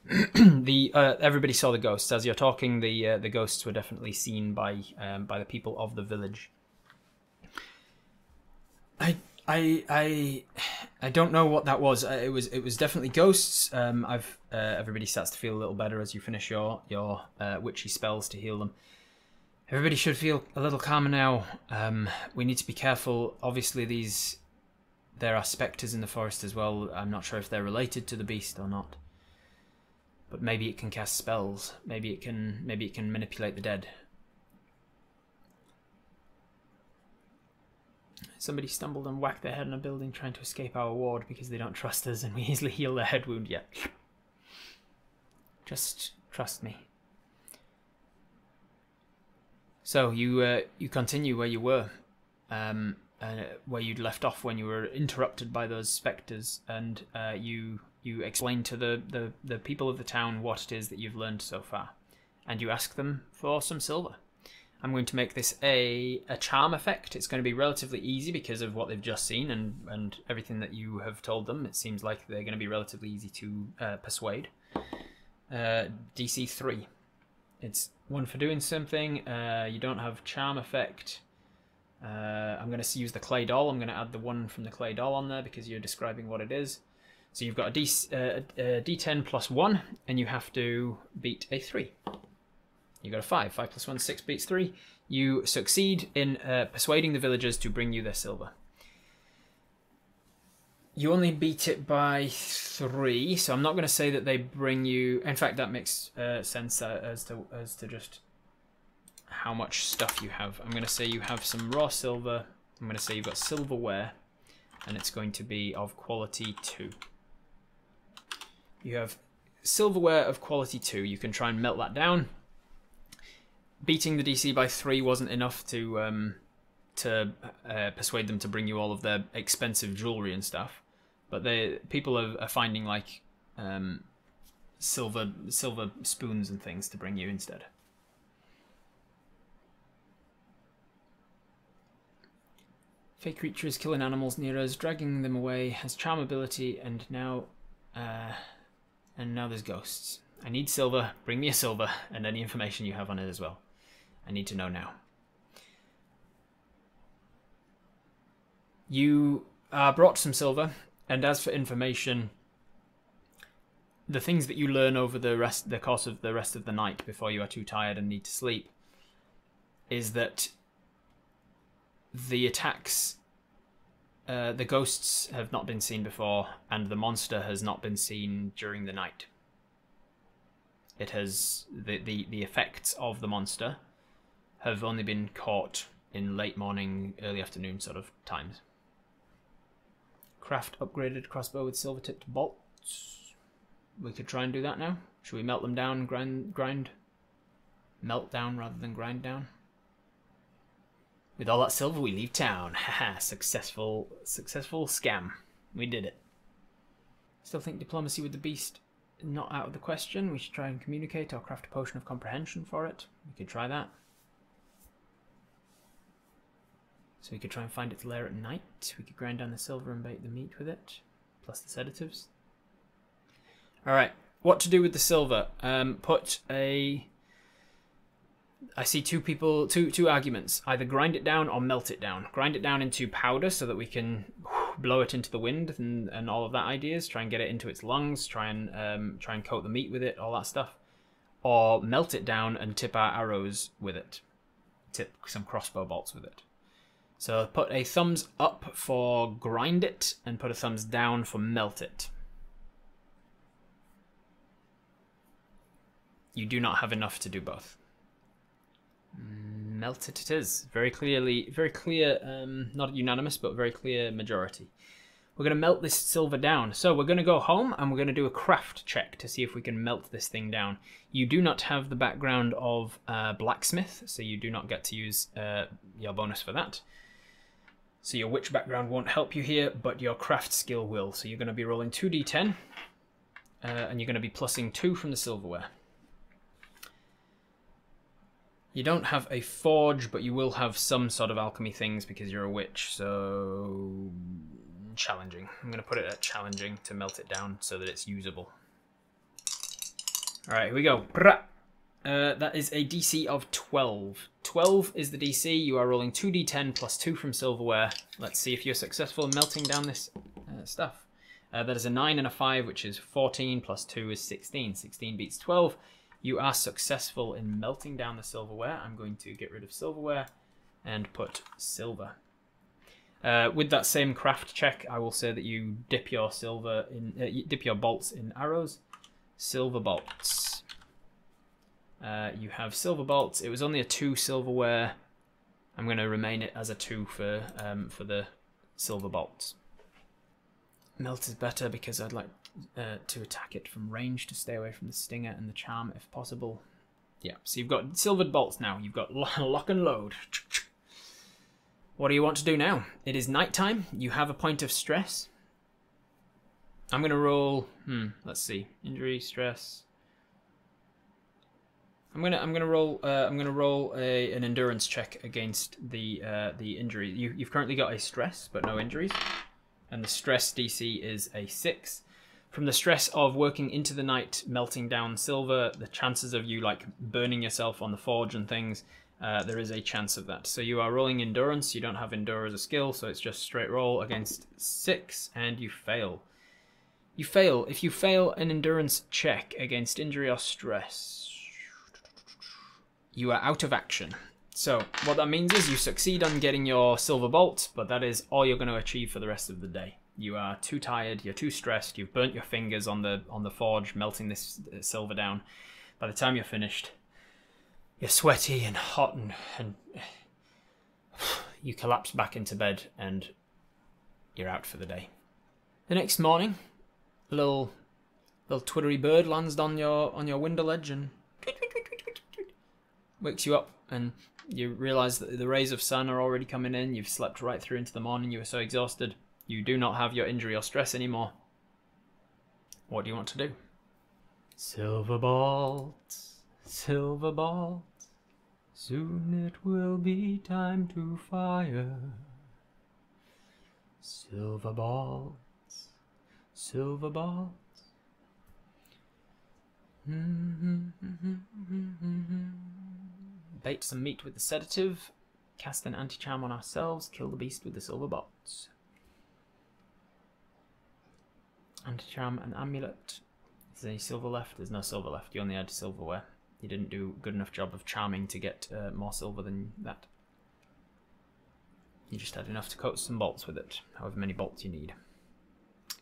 A: Everybody saw the ghosts. As you're talking, the ghosts were definitely seen by the people of the village. I don't know what that was. It was definitely ghosts. Everybody starts to feel a little better as you finish your witchy spells to heal them. Everybody should feel a little calmer now. We need to be careful. Obviously, there are spectres in the forest as well. I'm not sure if they're related to the beast or not. But maybe it can cast spells. Maybe it can manipulate the dead. Somebody stumbled and whacked their head on a building trying to escape our ward because they don't trust us and we easily heal their head wound. Yeah. Just trust me. So you continue where you were. Where you'd left off when you were interrupted by those spectres, and you explain to the people of the town what it is that you've learned so far, and you ask them for some silver. I'm going to make this a charm effect. It's going to be relatively easy because of what they've just seen and everything that you have told them. It seems like they're going to be relatively easy to persuade. DC 3. It's 1 for doing something. You don't have charm effect. I'm going to use the clay doll. I'm going to add the 1 from the clay doll on there because you're describing what it is. So you've got a D10 plus 1, and you have to beat a 3. You got a 5. 5 plus 1, 6 beats 3. You succeed in persuading the villagers to bring you their silver. You only beat it by 3, so I'm not going to say that they bring you... In fact, that makes sense as to just how much stuff you have. I'm going to say you have some raw silver. I'm going to say you've got silverware, and it's going to be of quality 2. You have silverware of quality 2. You can try and melt that down. beating the DC by 3 wasn't enough to persuade them to bring you all of their expensive jewelry and stuff, but people are finding like silver spoons and things to bring you instead. Fake creature is killing animals near us, dragging them away, has charm ability, and now there's ghosts. I need silver, bring me a silver, and any information you have on it as well. I need to know now. You brought some silver, and as for information, the things that you learn over the course of the rest of the night before you are too tired and need to sleep is that the attacks, the ghosts have not been seen before, and the monster has not been seen during the night. It has the effects of the monster have only been caught in late morning, early afternoon sort of times. Craft upgraded crossbow with silver tipped bolts. We could try and do that now. Should we melt them down, grind? Melt down rather than grind down. With all that silver, we leave town. Haha, successful scam. We did it. Still think diplomacy with the beast not out of the question. We should try and communicate or craft a potion of comprehension for it. We could try that. So we could try and find its lair at night. We could grind down the silver and bake the meat with it, plus the sedatives. Alright, what to do with the silver? I see two arguments. Either grind it down or melt it down. Grind it down into powder so that we can blow it into the wind and all of that ideas. Try and get it into its lungs. Try and coat the meat with it. All that stuff. Or melt it down and tip our arrows with it. Tip some crossbow bolts with it. So put a thumbs up for grind it and put a thumbs down for melt it. You do not have enough to do both. Melt it is. Very clear, not unanimous, but very clear majority. We're going to melt this silver down. So we're going to go home and we're going to do a craft check to see if we can melt this thing down. You do not have the background of blacksmith, so you do not get to use your bonus for that. So your witch background won't help you here, but your craft skill will. So you're going to be rolling 2d10, and you're going to be plussing 2 from the silverware. You don't have a forge, but you will have some sort of alchemy things because you're a witch, so challenging. I'm going to put it at challenging to melt it down so that it's usable. Alright, here we go. That is a DC of 12. 12 is the DC. You are rolling 2d10 plus 2 from silverware. Let's see if you're successful in melting down this stuff. That is a 9 and a 5, which is 14, plus 2 is 16. 16 beats 12. You are successful in melting down the silverware. I'm going to get rid of silverware and put silver. With that same craft check, I will say that you dip your silver in, dip your bolts in arrows. Silver bolts. You have silver bolts. It was only a 2 silverware. I'm going to remain it as a 2 for the silver bolts. Melt is better because I'd like to attack it from range to stay away from the stinger and the charm if possible. Yeah, so you've got silvered bolts now. You've got lock and load. What do you want to do now? It is nighttime. You have a point of stress. I'm going to roll. Let's see. Injury, stress. I'm gonna roll an endurance check against the injury. You've currently got a stress but no injuries, and the stress DC is a 6. From the stress of working into the night, melting down silver, the chances of you like burning yourself on the forge and things, there is a chance of that. So you are rolling endurance. You don't have endure as a skill, so it's just straight roll against 6, and you fail. You fail. If you fail an endurance check against injury or stress, you are out of action. So what that means is you succeed on getting your silver bolt, but that is all you're going to achieve for the rest of the day. You are too tired, you're too stressed, you've burnt your fingers on the forge, melting this silver down. By the time you're finished, you're sweaty and hot, and you collapse back into bed and you're out for the day. The next morning, a little twittery bird lands on your window ledge and wakes you up, and you realise that the rays of sun are already coming in. You've slept right through into the morning. You are so exhausted. You do not have your injury or stress anymore. What do you want to do? Silver bolts, silver bolts, soon it will be time to fire. Silver bolts, silver bolts. Bait some meat with the sedative, cast an anti-charm on ourselves, kill the beast with the silver bolts. Anti-charm and amulet. Is there any silver left? There's no silver left. You only had silverware. You didn't do a good enough job of charming to get more silver than that. You just had enough to coat some bolts with it, however many bolts you need.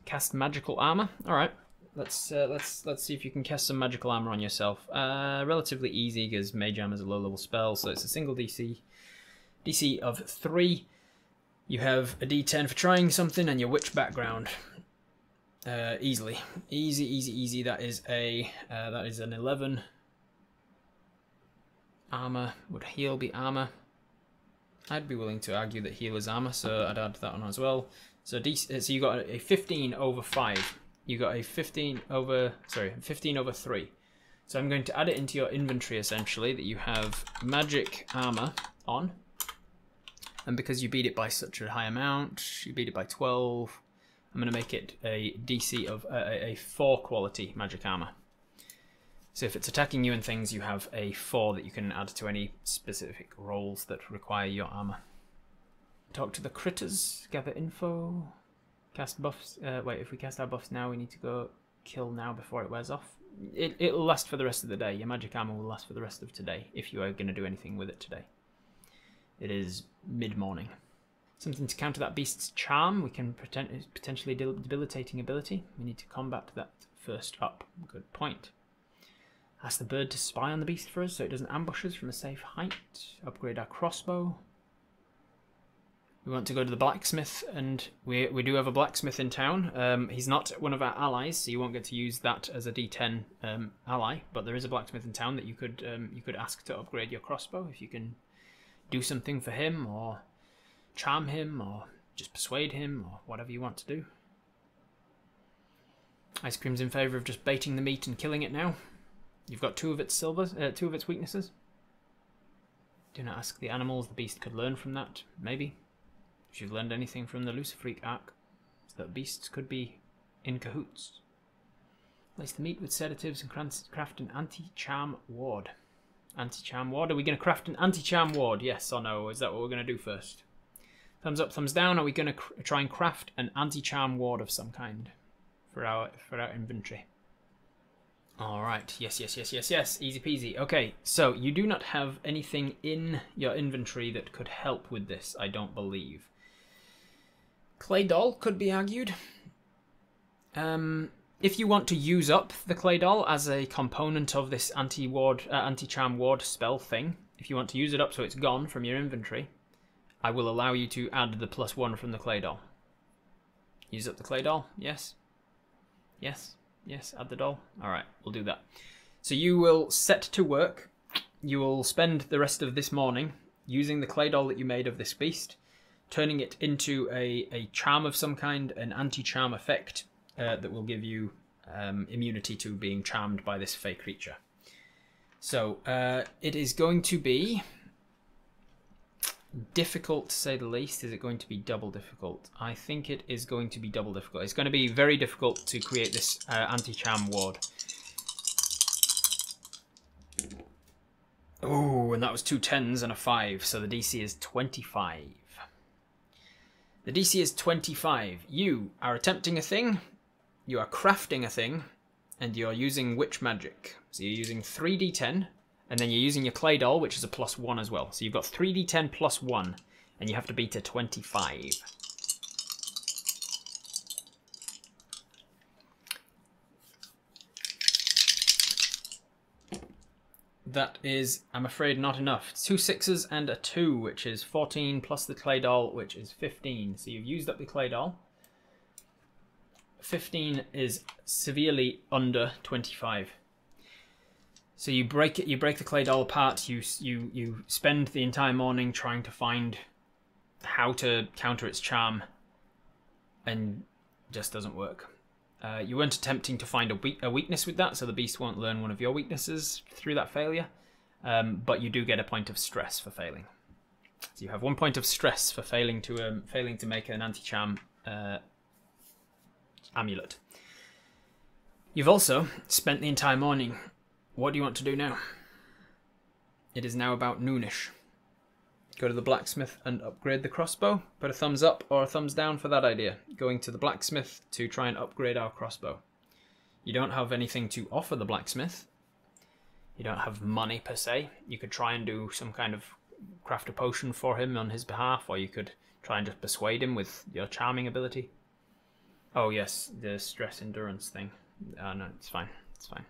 A: Cast magical armor. All right. Let's see if you can cast some magical armor on yourself. Relatively easy because Mage Armor is a low-level spell, so it's a single DC of 3. You have a D10 for trying something and your witch background. Easily, easy. That is an 11. Armor would heal be armor. I'd be willing to argue that heal is armor, so I'd add that on as well. So so you got a 15 over 5. You got a 15 over 3. So I'm going to add it into your inventory essentially that you have magic armor on. And because you beat it by such a high amount, you beat it by 12, I'm going to make it a DC of a 4 quality magic armor. So if it's attacking you and things, you have a 4 that you can add to any specific rolls that require your armor. Talk to the critters, gather info. Cast buffs. Wait, if we cast our buffs now, we need to go kill now before it wears off. It'll last for the rest of the day. Your magic armor will last for the rest of today if you are going to do anything with it today. It is mid-morning. Something to counter that beast's charm. We can potentially debilitating ability. We need to combat that first up. Good point. Ask the bird to spy on the beast for us so it doesn't ambush us from a safe height. Upgrade our crossbow. We want to go to the blacksmith, and we do have a blacksmith in town. He's not one of our allies, so you won't get to use that as a D10 ally. But there is a blacksmith in town that you could ask to upgrade your crossbow if you can do something for him, or charm him, or just persuade him, or whatever you want to do. Ice Cream's in favour of just baiting the meat and killing it now. You've got 2 of its two of its weaknesses. Do not ask the animals. The beast could learn from that, maybe. If you've learned anything from the Lucifreak arc, it's that beasts could be in cahoots. Place the meat with sedatives and craft an anti-charm ward. Anti-charm ward? Are we going to craft an anti-charm ward? Yes or no? Is that what we're going to do first? Thumbs up, thumbs down. Are we going to try and craft an anti-charm ward of some kind for our inventory? All right. Yes. Easy peasy. Okay, so you do not have anything in your inventory that could help with this, I don't believe. Clay doll could be argued. If you want to use up the clay doll as a component of this anti-charm ward spell thing, if you want to use it up so it's gone from your inventory, I will allow you to add the +1 from the clay doll. Use up the clay doll? Yes. Yes, add the doll. Alright, we'll do that. So you will set to work. You will spend the rest of this morning using the clay doll that you made of this beast, turning it into a charm of some kind, an anti-charm effect that will give you immunity to being charmed by this fey creature. So it is going to be difficult to say the least. Is it going to be double difficult? I think it is going to be double difficult. It's going to be very difficult to create this anti-charm ward. Oh, and that was 2 10s and a 5, so the DC is 25. The DC is 25. You are attempting a thing, you are crafting a thing, and you're using witch magic. So you're using 3d10, and then you're using your clay doll, which is a +1 as well. So you've got 3d10 +1, and you have to beat a 25. That is, I'm afraid, not enough. 2 6s and a 2, which is 14, plus the clay doll, which is 15. So you've used up the clay doll. 15 is severely under 25. So you break it. You break the clay doll apart. You spend the entire morning trying to find how to counter its charm, and just doesn't work. You weren't attempting to find a weakness with that, so the beast won't learn one of your weaknesses through that failure. But you do get a point of stress for failing. So you have 1 point of stress for failing to make an anti-charm amulet. You've also spent the entire morning. What do you want to do now? It is now about noonish. Go to the blacksmith and upgrade the crossbow. Put a thumbs up or a thumbs down for that idea. Going to the blacksmith to try and upgrade our crossbow. You don't have anything to offer the blacksmith. You don't have money per se. You could try and do some kind of craft a potion for him on his behalf, or you could try and just persuade him with your charming ability. Oh yes, the stress endurance thing. No, it's fine. It's fine.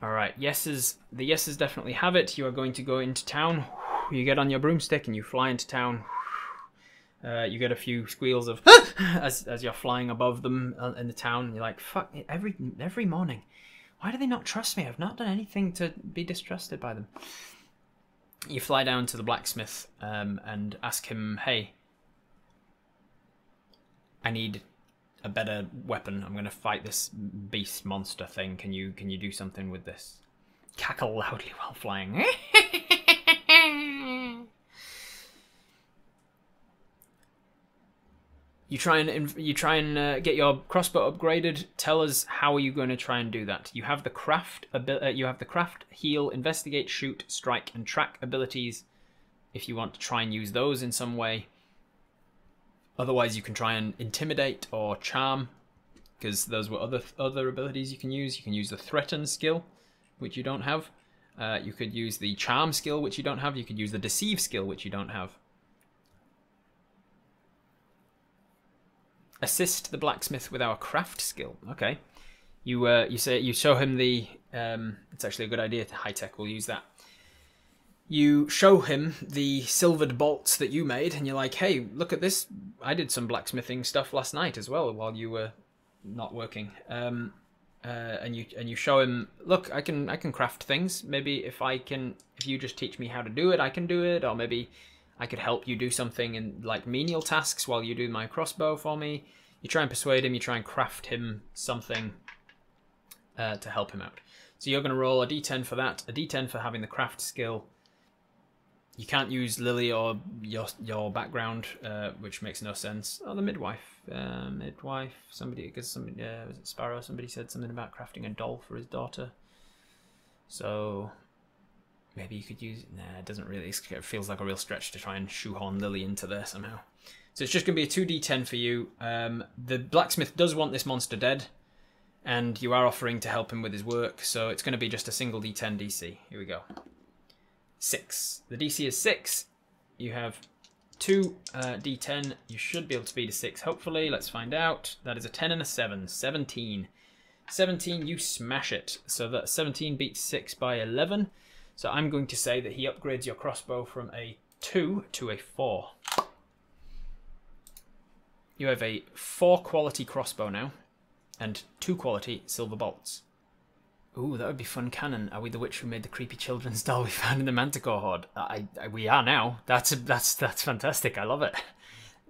A: Alright, the yeses definitely have it. You are going to go into town. You get on your broomstick and you fly into town. You get a few squeals of as you're flying above them in the town. And you're like, fuck, every morning. Why do they not trust me? I've not done anything to be distrusted by them. You fly down to the blacksmith and ask him, hey, I need a better weapon. I'm going to fight this beast monster thing. Can you do something with this? Cackle loudly while flying. You try and get your crossbow upgraded. Tell us, how are you going to try and do that? You have the craft heal, investigate, shoot, strike, and track abilities. If you want to try and use those in some way. Otherwise, you can try and intimidate or charm, because those were other abilities you can use. You can use the threaten skill, which you don't have. You could use the charm skill, which you don't have. You could use the deceive skill, which you don't have. Assist the blacksmith with our craft skill. Okay, you show him the. It's actually a good idea. High tech will use that. You show him the silvered bolts that you made, and you're like, "Hey, look at this! I did some blacksmithing stuff last night as well while you were not working." And you show him, "Look, I can craft things. Maybe if you just teach me how to do it, I can do it. Or maybe I could help you do something in like menial tasks while you do my crossbow for me." You try and persuade him. You try and craft him something to help him out. So you're going to roll a d10 for that, a d10 for having the craft skill. You can't use Lily or your background, which makes no sense. Oh, the midwife. Somebody, was it Sparrow? Somebody said something about crafting a doll for his daughter. So maybe you could use... Nah, it doesn't really... It feels like a real stretch to try and shoehorn Lily into there somehow. So it's just going to be a 2d10 for you. The blacksmith does want this monster dead, and you are offering to help him with his work, so it's going to be just a single d10 DC. Here we go. 6. The DC is 6. You have 2 d10. You should be able to beat a 6, hopefully. Let's find out. That is a 10 and a 7. 17. 17, you smash it. So that 17 beats 6 by 11. So I'm going to say that he upgrades your crossbow from a 2 to a 4. You have a 4 quality crossbow now, and 2 quality silver bolts. Ooh, that would be fun canon. Are we the witch who made the creepy children's doll we found in the Manticore Horde? We are now. That's fantastic. I love it.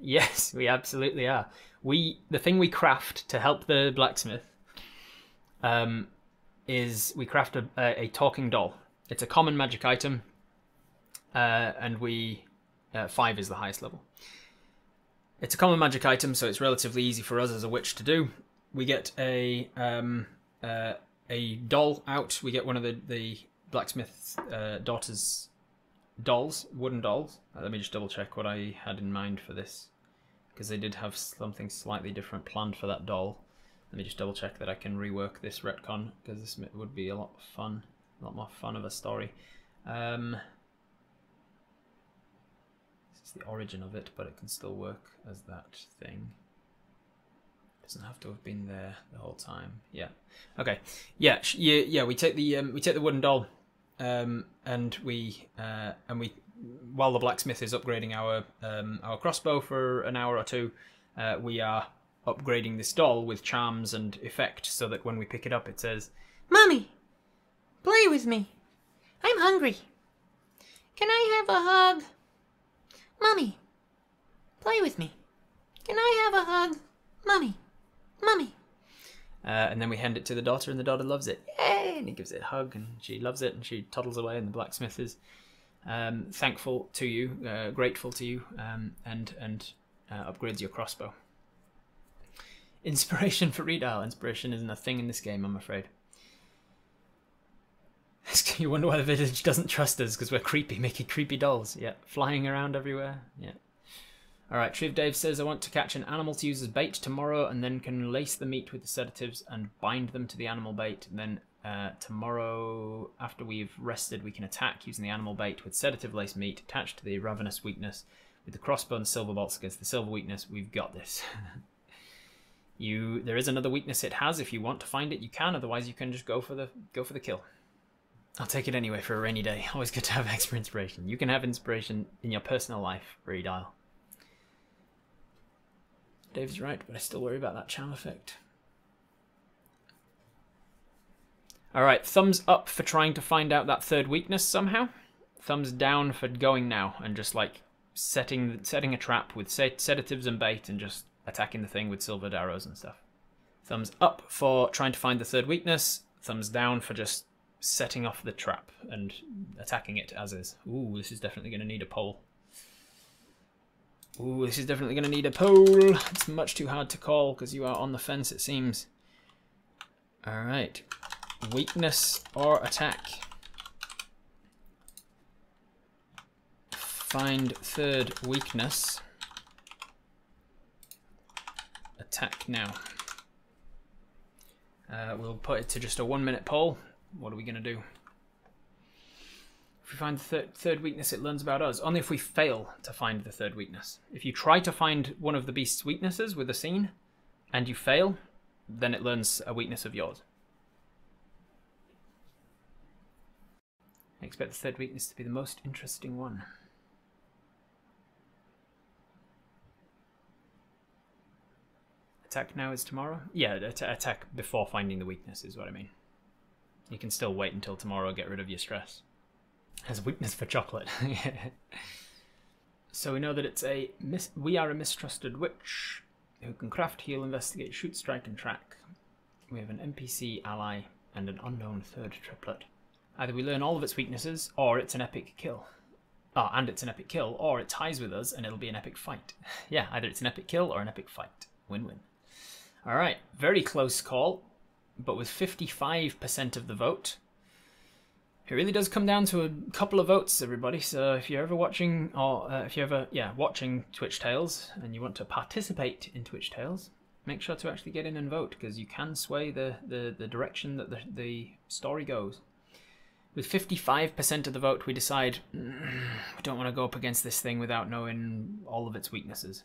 A: Yes, we absolutely are. The thing we craft to help the blacksmith is we craft a talking doll. It's a common magic item, and 5 is the highest level. It's a common magic item, so it's relatively easy for us as a witch to do. We get a doll out. We get one of the blacksmith's daughter's dolls, wooden dolls. Let me just double check what I had in mind for this, because they did have something slightly different planned for that doll. Let me just double check that I can rework this retcon, because this would be a lot of fun, a lot more fun of a story. This is the origin of it, but it can still work as that thing. Doesn't have to have been there the whole time. Yeah. Okay. Yeah. We take the wooden doll, and we while the blacksmith is upgrading our crossbow for an hour or two, we are upgrading this doll with charms and effect, so that when we pick it up, it says, "Mommy,
B: Play with me. I'm hungry. Can I have a hug? Mummy, play with me. Can I have a hug? Mummy, Mummy.
A: And then we hand it to the daughter, and the daughter loves it. Yay! And he gives it a hug, and she loves it, and she toddles away, and the blacksmith is thankful to you, grateful to you, and upgrades your crossbow. Inspiration for Redile. Inspiration isn't a thing in this game, I'm afraid. You wonder why the village doesn't trust us, because we're creepy, making creepy dolls. Yeah, flying around everywhere. Yeah. Alright, Triv Dave says, I want to catch an animal to use as bait tomorrow, and then can lace the meat with the sedatives and bind them to the animal bait. And then tomorrow, after we've rested, we can attack using the animal bait with sedative lace meat attached to the ravenous weakness. With the crossbow and silver bolts against the silver weakness, we've got this. There is another weakness it has. If you want to find it, you can. Otherwise, you can just go for the kill. I'll take it anyway for a rainy day. Always good to have extra inspiration. You can have inspiration in your personal life, Redile. Dave's right, but I still worry about that charm effect. Alright, thumbs up for trying to find out that third weakness somehow. Thumbs down for going now and just like setting a trap with sedatives and bait and just attacking the thing with silvered arrows and stuff. Thumbs up for trying to find the third weakness. Thumbs down for just setting off the trap and attacking it as is. Ooh, this is definitely going to need a pole. Ooh, this is definitely going to need a pole. It's much too hard to call because you are on the fence, it seems. Alright. Weakness or attack. Find third weakness. Attack now. We'll put it to just a 1 minute poll. What are we going to do? If we find the third weakness, it learns about us. Only if we fail to find the third weakness. If you try to find one of the beast's weaknesses with a scene, and you fail, then it learns a weakness of yours. I expect the third weakness to be the most interesting one. Attack now is tomorrow? Yeah, attack before finding the weakness is what I mean. You can still wait until tomorrow, get rid of your stress. Has a weakness for chocolate. So we know that it's we are a mistrusted witch who can craft, heal, investigate, shoot, strike, and track. We have an NPC ally and an unknown third triplet. Either we learn all of its weaknesses, or it's an epic kill. And it's an epic kill, or it ties with us and it'll be an epic fight. Yeah, either it's an epic kill or an epic fight. Win-win. Alright, very close call, but with 55% of the vote. It really does come down to a couple of votes, everybody. So if you're ever watching, or if you're ever watching Twitch Tales and you want to participate in Twitch Tales, make sure to actually get in and vote, because you can sway the direction that the story goes. With 55% of the vote, we decide we don't want to go up against this thing without knowing all of its weaknesses.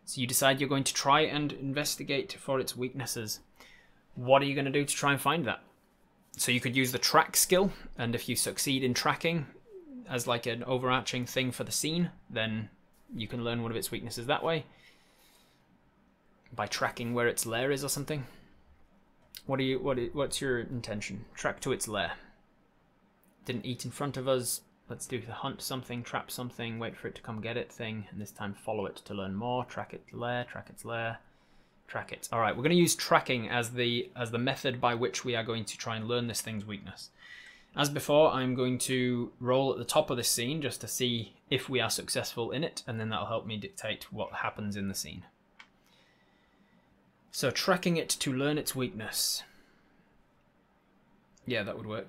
A: So you decide you're going to try and investigate for its weaknesses. What are you going to do to try and find that? So you could use the track skill, and if you succeed in tracking as like an overarching thing for the scene, then you can learn one of its weaknesses that way. By tracking where its lair is or something. What's your intention? Track to its lair. Didn't eat in front of us. Let's do the hunt something, trap something, wait for it to come get it thing, and this time follow it to learn more. Track its lair, track its lair. Track it. Alright, we're going to use tracking as the method by which we are going to try and learn this thing's weakness. As before, I'm going to roll at the top of this scene just to see if we are successful in it, and then that'll help me dictate what happens in the scene. So tracking it to learn its weakness. Yeah, that would work.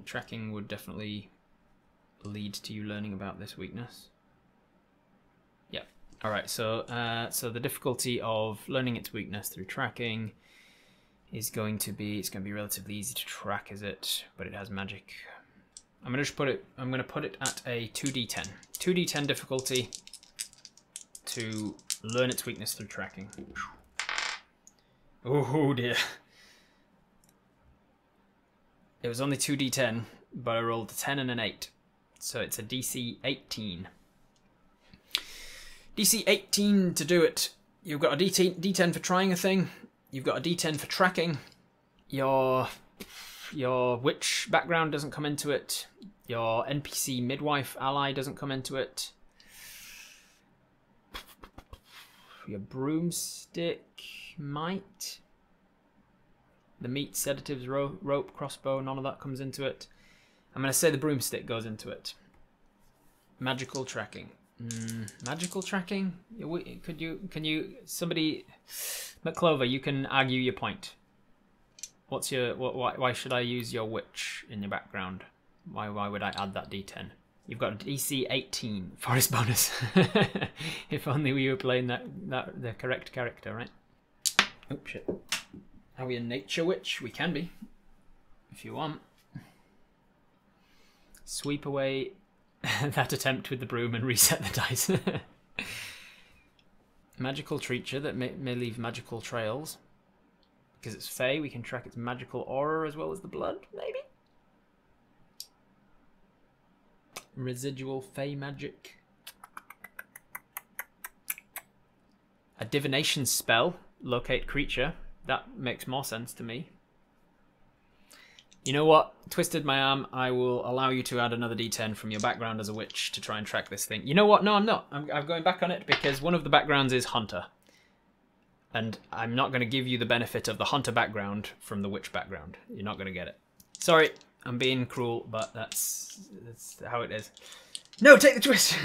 A: Tracking would definitely lead to you learning about this weakness. Yeah. Alright, so the difficulty of learning its weakness through tracking is going to be, relatively easy to track, is it? But it has magic. I'm going to put it at a 2d10. 2d10 difficulty to learn its weakness through tracking. Oh dear. It was only 2d10, but I rolled a 10 and an 8. So it's a DC 18. DC 18 to do it. You've got a D10 for trying a thing. You've got a D10 for tracking. Your Your witch background doesn't come into it. Your NPC midwife ally doesn't come into it. Your broomstick might. The meat, sedatives, rope, crossbow, none of that comes into it. I'm going to say the broomstick goes into it. Magical tracking. Magical tracking? Can you, somebody, McClover, you can argue your point. What's your, why should I use your witch in your background? Why would I add that D10? You've got a DC 18 forest bonus. If only we were playing the correct character, right? Oh shit. Are we a nature witch? We can be, if you want. Sweep away that attempt with the broom and reset the dice. Magical creature that may leave magical trails. Because it's fey, we can track its magical aura as well as the blood, maybe? Residual fey magic. A divination spell, locate creature. That makes more sense to me. You know what? Twisted my arm. I will allow you to add another D10 from your background as a witch to try and track this thing. You know what? No, I'm not. I'm going back on it because one of the backgrounds is hunter. And I'm not going to give you the benefit of the hunter background from the witch background. You're not going to get it. Sorry, I'm being cruel, but that's how it is. No, take the twist!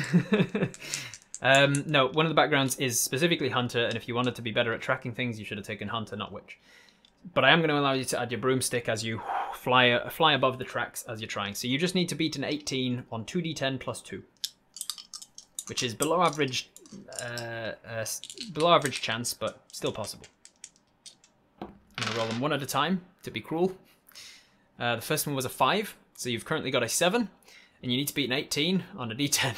A: No, one of the backgrounds is specifically hunter, and if you wanted to be better at tracking things, you should have taken hunter, not witch. But I am going to allow you to add your broomstick as you fly above the tracks as you're trying. So you just need to beat an 18 on 2d10 plus 2, which is below average chance, but still possible. I'm going to roll them one at a time to be cruel. The first one was a 5, so you've currently got a 7, and you need to beat an 18 on a d10.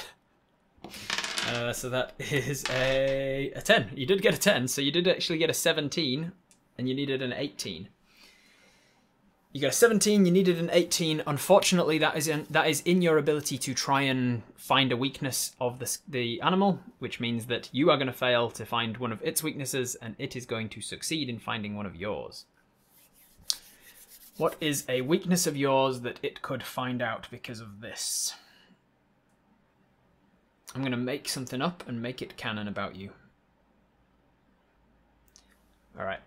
A: So that is a 10. You did get a 10, so you did actually get a 17. And you needed an 18. You got a 17, you needed an 18. Unfortunately, that is in your ability to try and find a weakness of the animal, which means that you are going to fail to find one of its weaknesses, and it is going to succeed in finding one of yours. What is a weakness of yours that it could find out because of this? I'm going to make something up and make it canon about you. Alright.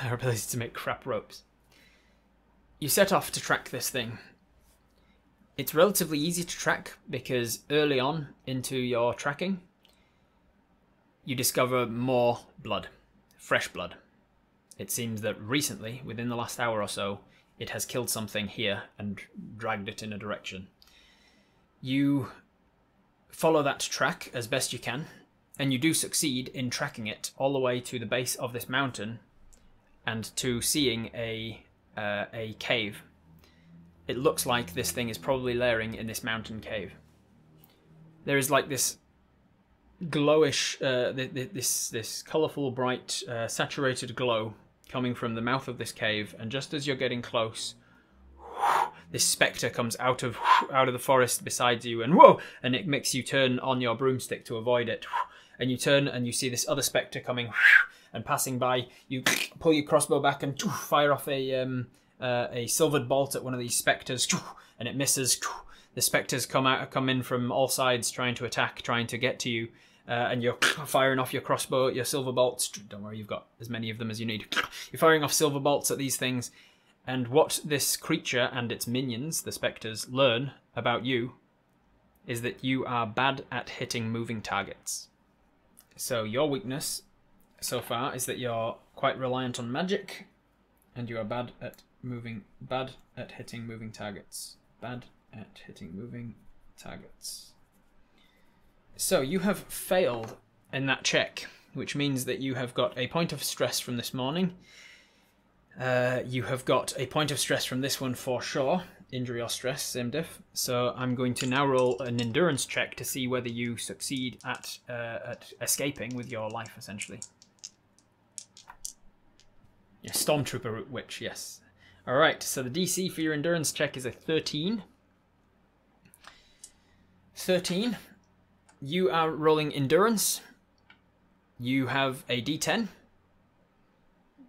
A: Our ability to make crap ropes. You set off to track this thing. It's relatively easy to track because early on into your tracking, you discover more blood, fresh blood. It seems that recently, within the last hour or so, it has killed something here and dragged it in a direction. You follow that track as best you can, and you do succeed in tracking it all the way to the base of this mountain and to seeing a cave. It looks like this thing is probably lairing in this mountain cave. There is like this glowish, this colourful, bright, saturated glow coming from the mouth of this cave, and just as you're getting close, this spectre comes out of the forest beside you, and whoa! And it makes you turn on your broomstick to avoid it. And you turn and you see this other spectre coming and passing by. You pull your crossbow back and fire off a silvered bolt at one of these spectres, and it misses. The spectres come in from all sides trying to attack, trying to get to you, and you're firing off your crossbow at your silver bolts. Don't worry, you've got as many of them as you need. You're firing off silver bolts at these things, and what this creature and its minions, the spectres, learn about you is that you are bad at hitting moving targets. So your weakness so far is that you're quite reliant on magic, and you are bad at hitting moving targets. Bad at hitting moving targets. So you have failed in that check, which means that you have got a point of stress from this morning. You have got a point of stress from this one for sure. Injury or stress, same diff. So I'm going to now roll an endurance check to see whether you succeed at escaping with your life, essentially. Yeah, Stormtrooper Witch, yes. Alright, so the DC for your endurance check is a 13. 13. You are rolling endurance. You have a D10.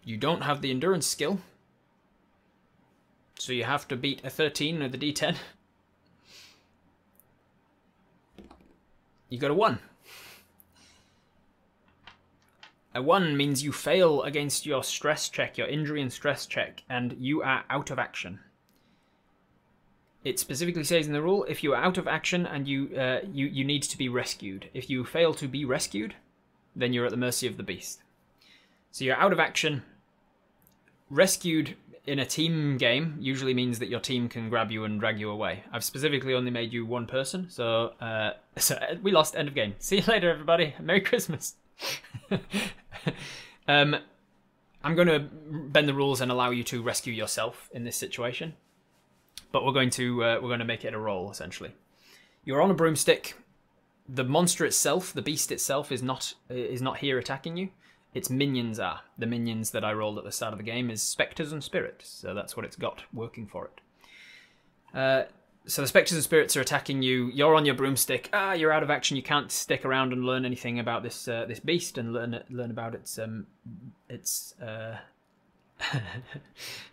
A: You don't have the endurance skill. So you have to beat a 13 with a d10. You got a 1. A 1 means you fail against your stress check, your injury and stress check, and you are out of action. It specifically says in the rule, if you are out of action and you need to be rescued. If you fail to be rescued, then you're at the mercy of the beast. So you're out of action. Rescued in a team game usually means that your team can grab you and drag you away. I've specifically only made you one person, so we lost, end of game. See you later, everybody. Merry Christmas. I'm going to bend the rules and allow you to rescue yourself in this situation, but we're going to make it a roll essentially. You're on a broomstick. The monster itself, the beast itself, is not here attacking you. Its minions are. The minions that I rolled at the start of the game is spectres and spirits, so that's what it's got working for it. So the spectres and spirits are attacking you. You're on your broomstick. You're out of action. You can't stick around and learn anything about this beast and learn about its. I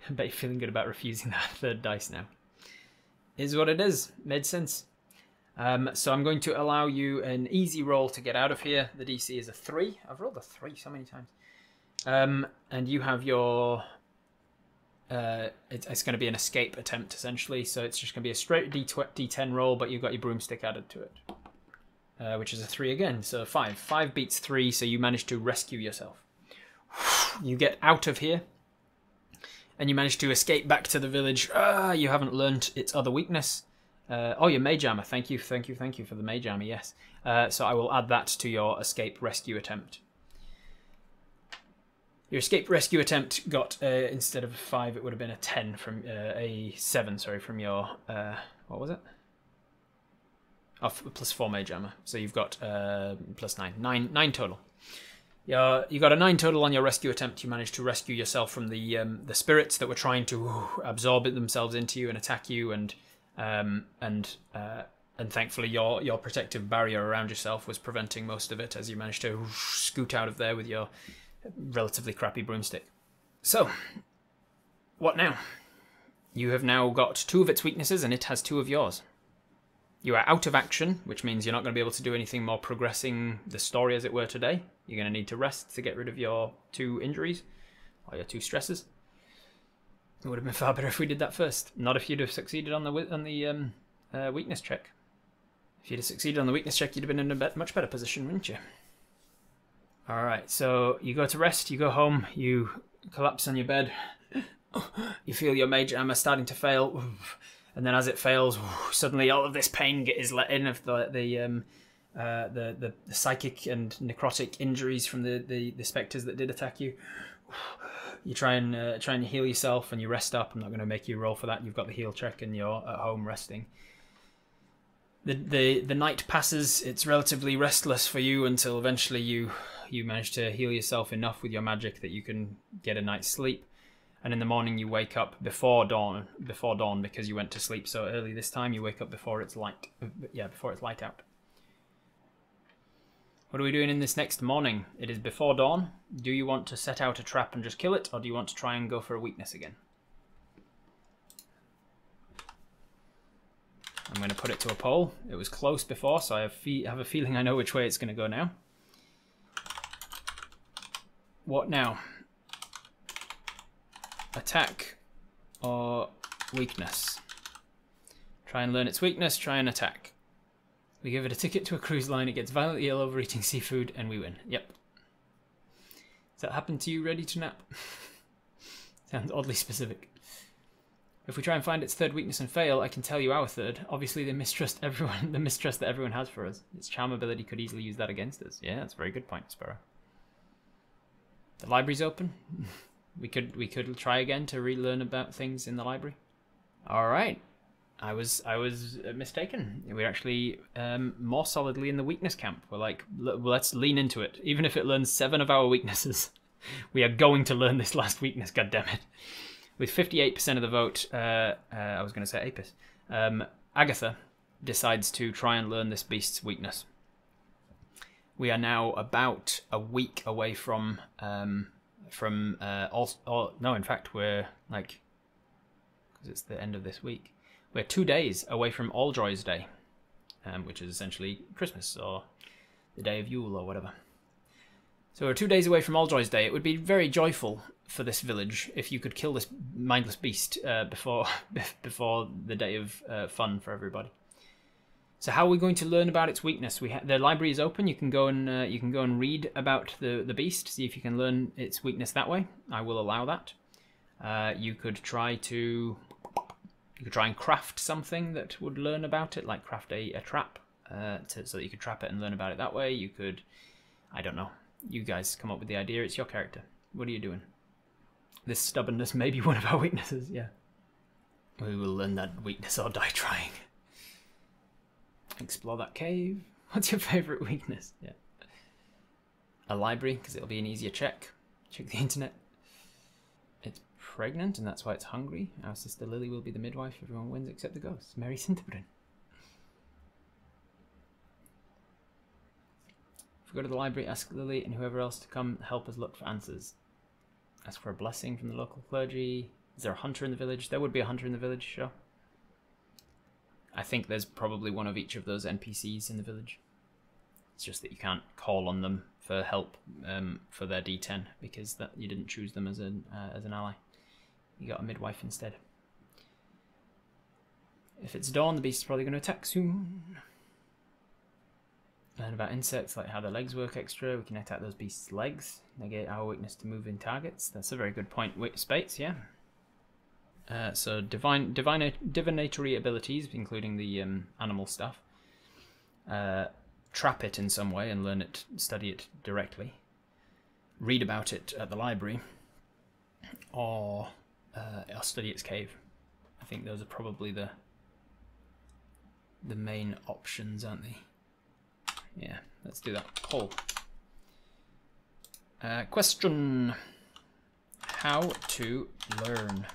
A: bet you're feeling good about refusing that third dice now. Is what it is. Made sense. So I'm going to allow you an easy roll to get out of here. The DC is a 3. I've rolled a 3 so many times. And you have your... it's going to be an escape attempt, essentially. So it's just going to be a straight D10 roll, but you've got your broomstick added to it. Which is a 3 again, so 5. 5 beats 3, so you manage to rescue yourself. You get out of here. And you manage to escape back to the village. You haven't learnt its other weakness. Your mage armor. Thank you for the mage armor, yes. So I will add that to your escape rescue attempt. Your escape rescue attempt got, instead of a 5, it would have been a 10 from, a 7, sorry, from your, what was it? Plus 4 mage armor. So you've got, plus 9. 9 total. You got a 9 total on your rescue attempt. You managed to rescue yourself from the spirits that were trying to absorb themselves into you and attack you, and thankfully your protective barrier around yourself was preventing most of it as you managed to scoot out of there with your relatively crappy broomstick. So, what now? You have now got 2 of its weaknesses and it has 2 of yours. You are out of action, which means you're not going to be able to do anything more progressing the story as it were today. You're going to need to rest to get rid of your 2 injuries, or your 2 stresses. It would have been far better if we did that first. Not if you'd have succeeded on the weakness check. If you'd have succeeded on the weakness check, you'd have been in a much better position, wouldn't you? Alright, so you go to rest, you go home, you collapse on your bed. You feel your mage armor starting to fail. And then as it fails, suddenly all of this pain is let in of the psychic and necrotic injuries from the spectres that did attack you. You try and heal yourself and you rest up. I'm not going to make you roll for that. You've got the heal check and you're at home resting. The night passes. It's relatively restless for you until eventually you manage to heal yourself enough with your magic that you can get a night's sleep. And in the morning you wake up before dawn because you went to sleep so early this time. You wake up before it's light. Before it's light out. What are we doing in this next morning? It is before dawn. Do you want to set out a trap and just kill it, or do you want to try and go for a weakness again? I'm going to put it to a poll. It was close before, so I have a feeling I know which way it's going to go now. What now? Attack or weakness? Try and learn its weakness, try and attack. We give it a ticket to a cruise line, it gets violently ill over eating seafood, and we win. Yep. Does that happen to you, ready to nap? Sounds oddly specific. If we try and find its third weakness and fail, I can tell you our third. Obviously the mistrust that everyone has for us. Its charm ability could easily use that against us. Yeah, that's a very good point, Sparrow. The library's open. We could try again to relearn about things in the library. Alright. I was mistaken. We're actually more solidly in the weakness camp. We're like, let's lean into it. Even if it learns 7 of our weaknesses, we are going to learn this last weakness, goddammit. With 58% of the vote, I was going to say Apis, Agatha decides to try and learn this beast's weakness. We are now about a week away from no, in fact, we're like because it's the end of this week. We're 2 days away from All Joys Day, which is essentially Christmas or the day of Yule or whatever. So we're 2 days away from All Joys Day. It would be very joyful for this village if you could kill this mindless beast before the day of fun for everybody. So how are we going to learn about its weakness? The library is open. You can go and read about the beast. See if you can learn its weakness that way. I will allow that. You could try and craft something that would learn about it, like craft a trap, so that you could trap it and learn about it that way. You could, I don't know. You guys come up with the idea. It's your character. What are you doing? This stubbornness may be one of our weaknesses. Yeah, we will learn that weakness or die trying. Explore that cave. What's your favourite weakness? Yeah. A library, because it'll be an easier check. Check the internet. It's pregnant, and that's why it's hungry. Our sister Lily will be the midwife. Everyone wins except the ghosts. Mary Cinterbrin. If we go to the library, ask Lily and whoever else to come help us look for answers. Ask for a blessing from the local clergy. Is there a hunter in the village? There would be a hunter in the village, sure. I think there's probably one of each of those NPCs in the village. It's just that you can't call on them for help for their D10 because you didn't choose them as an ally. You got a midwife instead. If it's dawn, the beast is probably going to attack soon. Learn about insects, like how their legs work extra. We can attack those beasts' legs. Negate our weakness to moving targets. That's a very good point, Spates, yeah. So divinatory abilities, including the animal stuff. Trap it in some way and learn it, study it directly. Read about it at the library. Or study its cave. I think those are probably the main options, aren't they? Yeah, let's do that. Poll. Question. How to learn?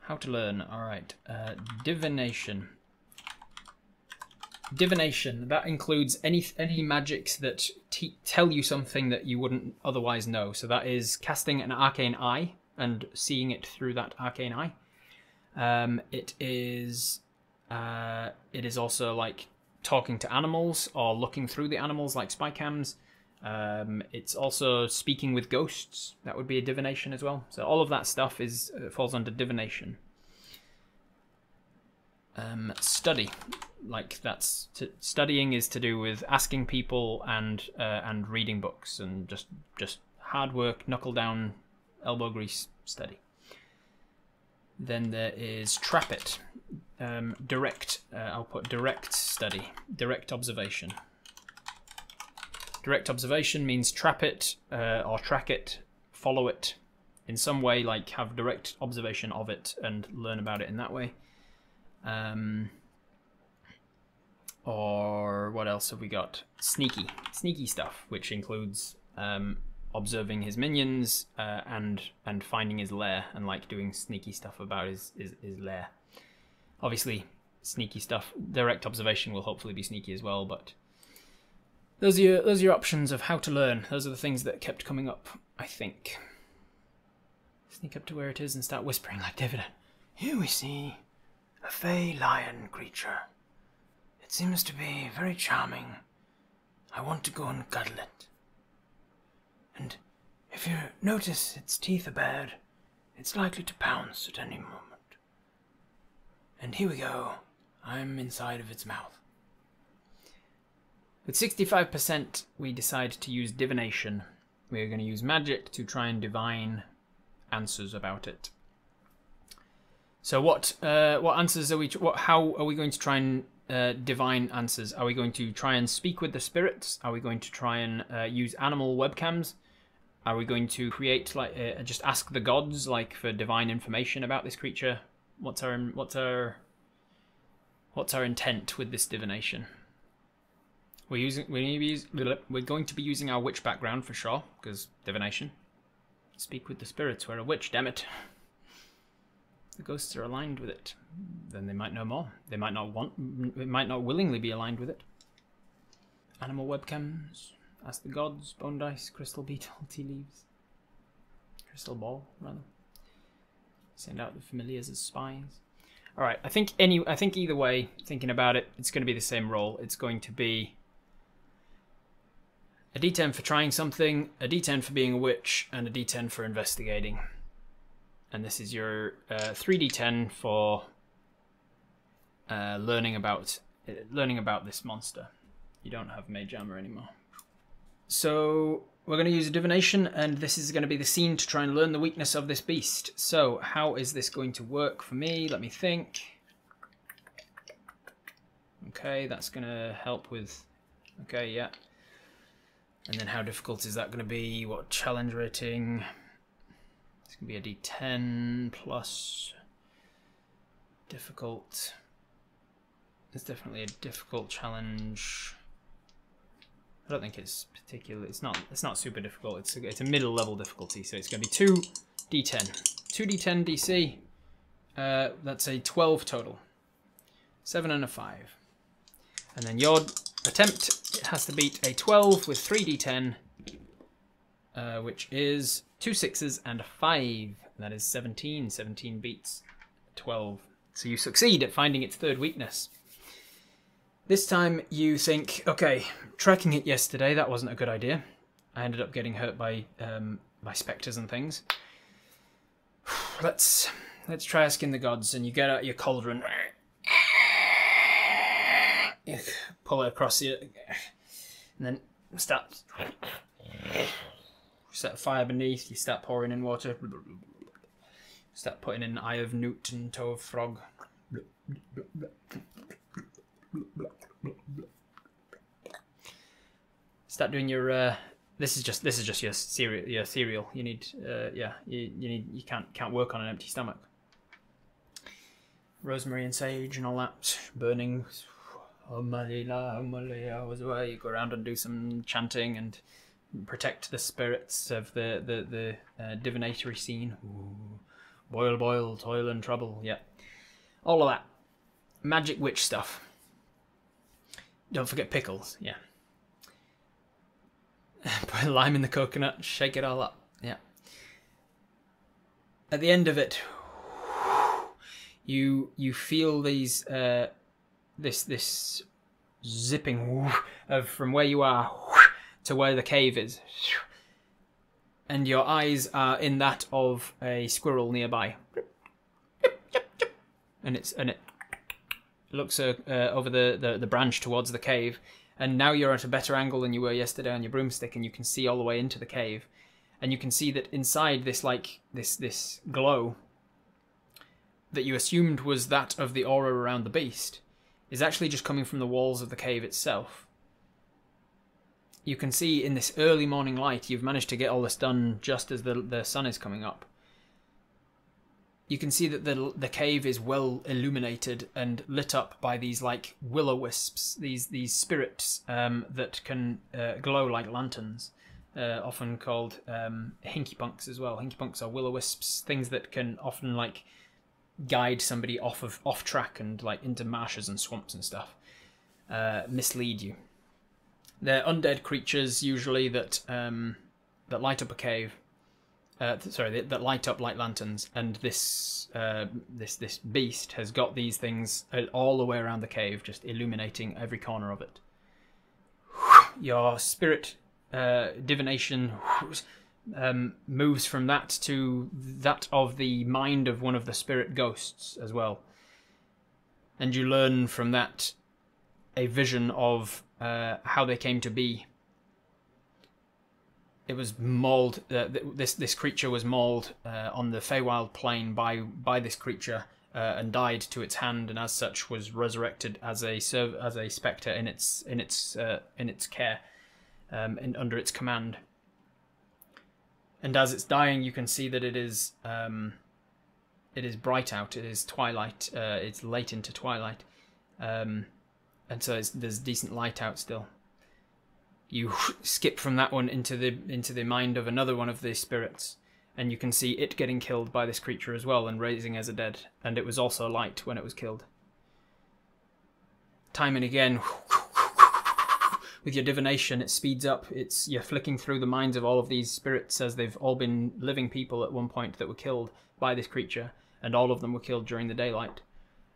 A: How to learn? Alright. Divination. Divination. That includes any magics that tell you something that you wouldn't otherwise know. So that is casting an arcane eye and seeing it through that arcane eye. It is also like talking to animals or looking through the animals like spy cams. It's also speaking with ghosts. That would be a divination as well. So all of that stuff falls under divination. Study, like studying is to do with asking people and reading books and just hard work, knuckle down, elbow grease study. Then there is trap it. Direct. I'll put direct study, direct observation. Direct observation means trap it or track it, follow it in some way, like have direct observation of it and learn about it in that way. Or what else have we got? Sneaky stuff, which includes observing his minions and finding his lair and like doing sneaky stuff about his lair. Obviously, sneaky stuff. Direct observation will hopefully be sneaky as well, but those are your options of how to learn. Those are the things that kept coming up, I think. Sneak up to where it is and start whispering like David. Here we see a fey lion creature. It seems to be very charming. I want to go and cuddle it. And if you notice its teeth are bared, it's likely to pounce at any moment. And here we go. I'm inside of its mouth. With 65%, we decide to use divination. We're going to use magic to try and divine answers about it. So what answers are we? How are we going to try and divine answers? Are we going to try and speak with the spirits? Are we going to try and use animal webcams? Are we going to create just ask the gods like for divine information about this creature? What's our intent with this divination? We're going to be using our witch background for sure, because divination. Speak with the spirits. We're a witch, damn it. The ghosts are aligned with it. Then they might know more. They might not willingly be aligned with it. Animal webcams. Ask the gods. Bone dice. Crystal beetle. Tea leaves. Crystal ball, rather. Send out the familiars as spies. All right. I think either way, thinking about it, it's going to be the same roll. It's going to be a D10 for trying something, a D10 for being a witch, and a D10 for investigating. And this is your 3D10 for learning about this monster. You don't have mage armor anymore. So we're going to use a divination, and this is going to be the scene to try and learn the weakness of this beast. So how is this going to work for me? Let me think. Okay, that's going to help with... Okay, yeah. And then how difficult is that going to be? What challenge rating? It's going to be a D10 plus difficult. It's definitely a difficult challenge. I don't think it's particularly. It's not super difficult. It's a middle level difficulty, so it's going to be 2d10, 2d10 DC. That's a 12 total. 7 and a 5, and then your attempt has to beat a 12 with 3d10, which is 2 6s and a 5. That is 17. 17 beats 12. So you succeed at finding its third weakness. This time you think, okay, tracking it yesterday, that wasn't a good idea. I ended up getting hurt by spectres and things. Let's try asking the gods, and you get out your cauldron. You pull it across you, and then set a fire beneath. You start pouring in water. Start putting in eye of newt and toe of frog. Start doing your. This is just your cereal. You need you can't work on an empty stomach. Rosemary and sage and all that burning. You go around and do some chanting and protect the spirits of the divinatory scene. Ooh. Boil, boil, toil and trouble. Yeah, all of that magic witch stuff. Don't forget pickles. Yeah. Put lime in the coconut, shake it all up. Yeah. At the end of it, you feel these this zipping of from where you are to where the cave is, and your eyes are in that of a squirrel nearby, and it looks over the branch towards the cave. And now you're at a better angle than you were yesterday on your broomstick, and you can see all the way into the cave. And you can see that inside this this glow that you assumed was that of the aura around the beast is actually just coming from the walls of the cave itself. You can see in this early morning light, you've managed to get all this done just as the sun is coming up. You can see that the cave is well illuminated and lit up by these like will-o-wisps, these spirits that can glow like lanterns, often called hinky-punks as well. Hinky-punks are will-o-wisps, things that can often like guide somebody off track and like into marshes and swamps and stuff, mislead you. They're undead creatures usually that light up a cave. That light up like lanterns, and this beast has got these things all the way around the cave, just illuminating every corner of it. Your spirit divination moves from that to that of the mind of one of the spirit ghosts as well, and you learn from that a vision of how they came to be. It was mauled. This creature was mauled on the Feywild plain by this creature and died to its hand, and as such was resurrected as a spectre in its care, under its command. And as it's dying, you can see that it is bright out. It is twilight. It's late into twilight, and so there's decent light out still. You skip from that one into the mind of another one of the spirits, and you can see it getting killed by this creature as well and raising as a dead, and it was also light when it was killed. Time and again, with your divination, it speeds up. You're flicking through the minds of all of these spirits as they've all been living people at one point that were killed by this creature, and all of them were killed during the daylight.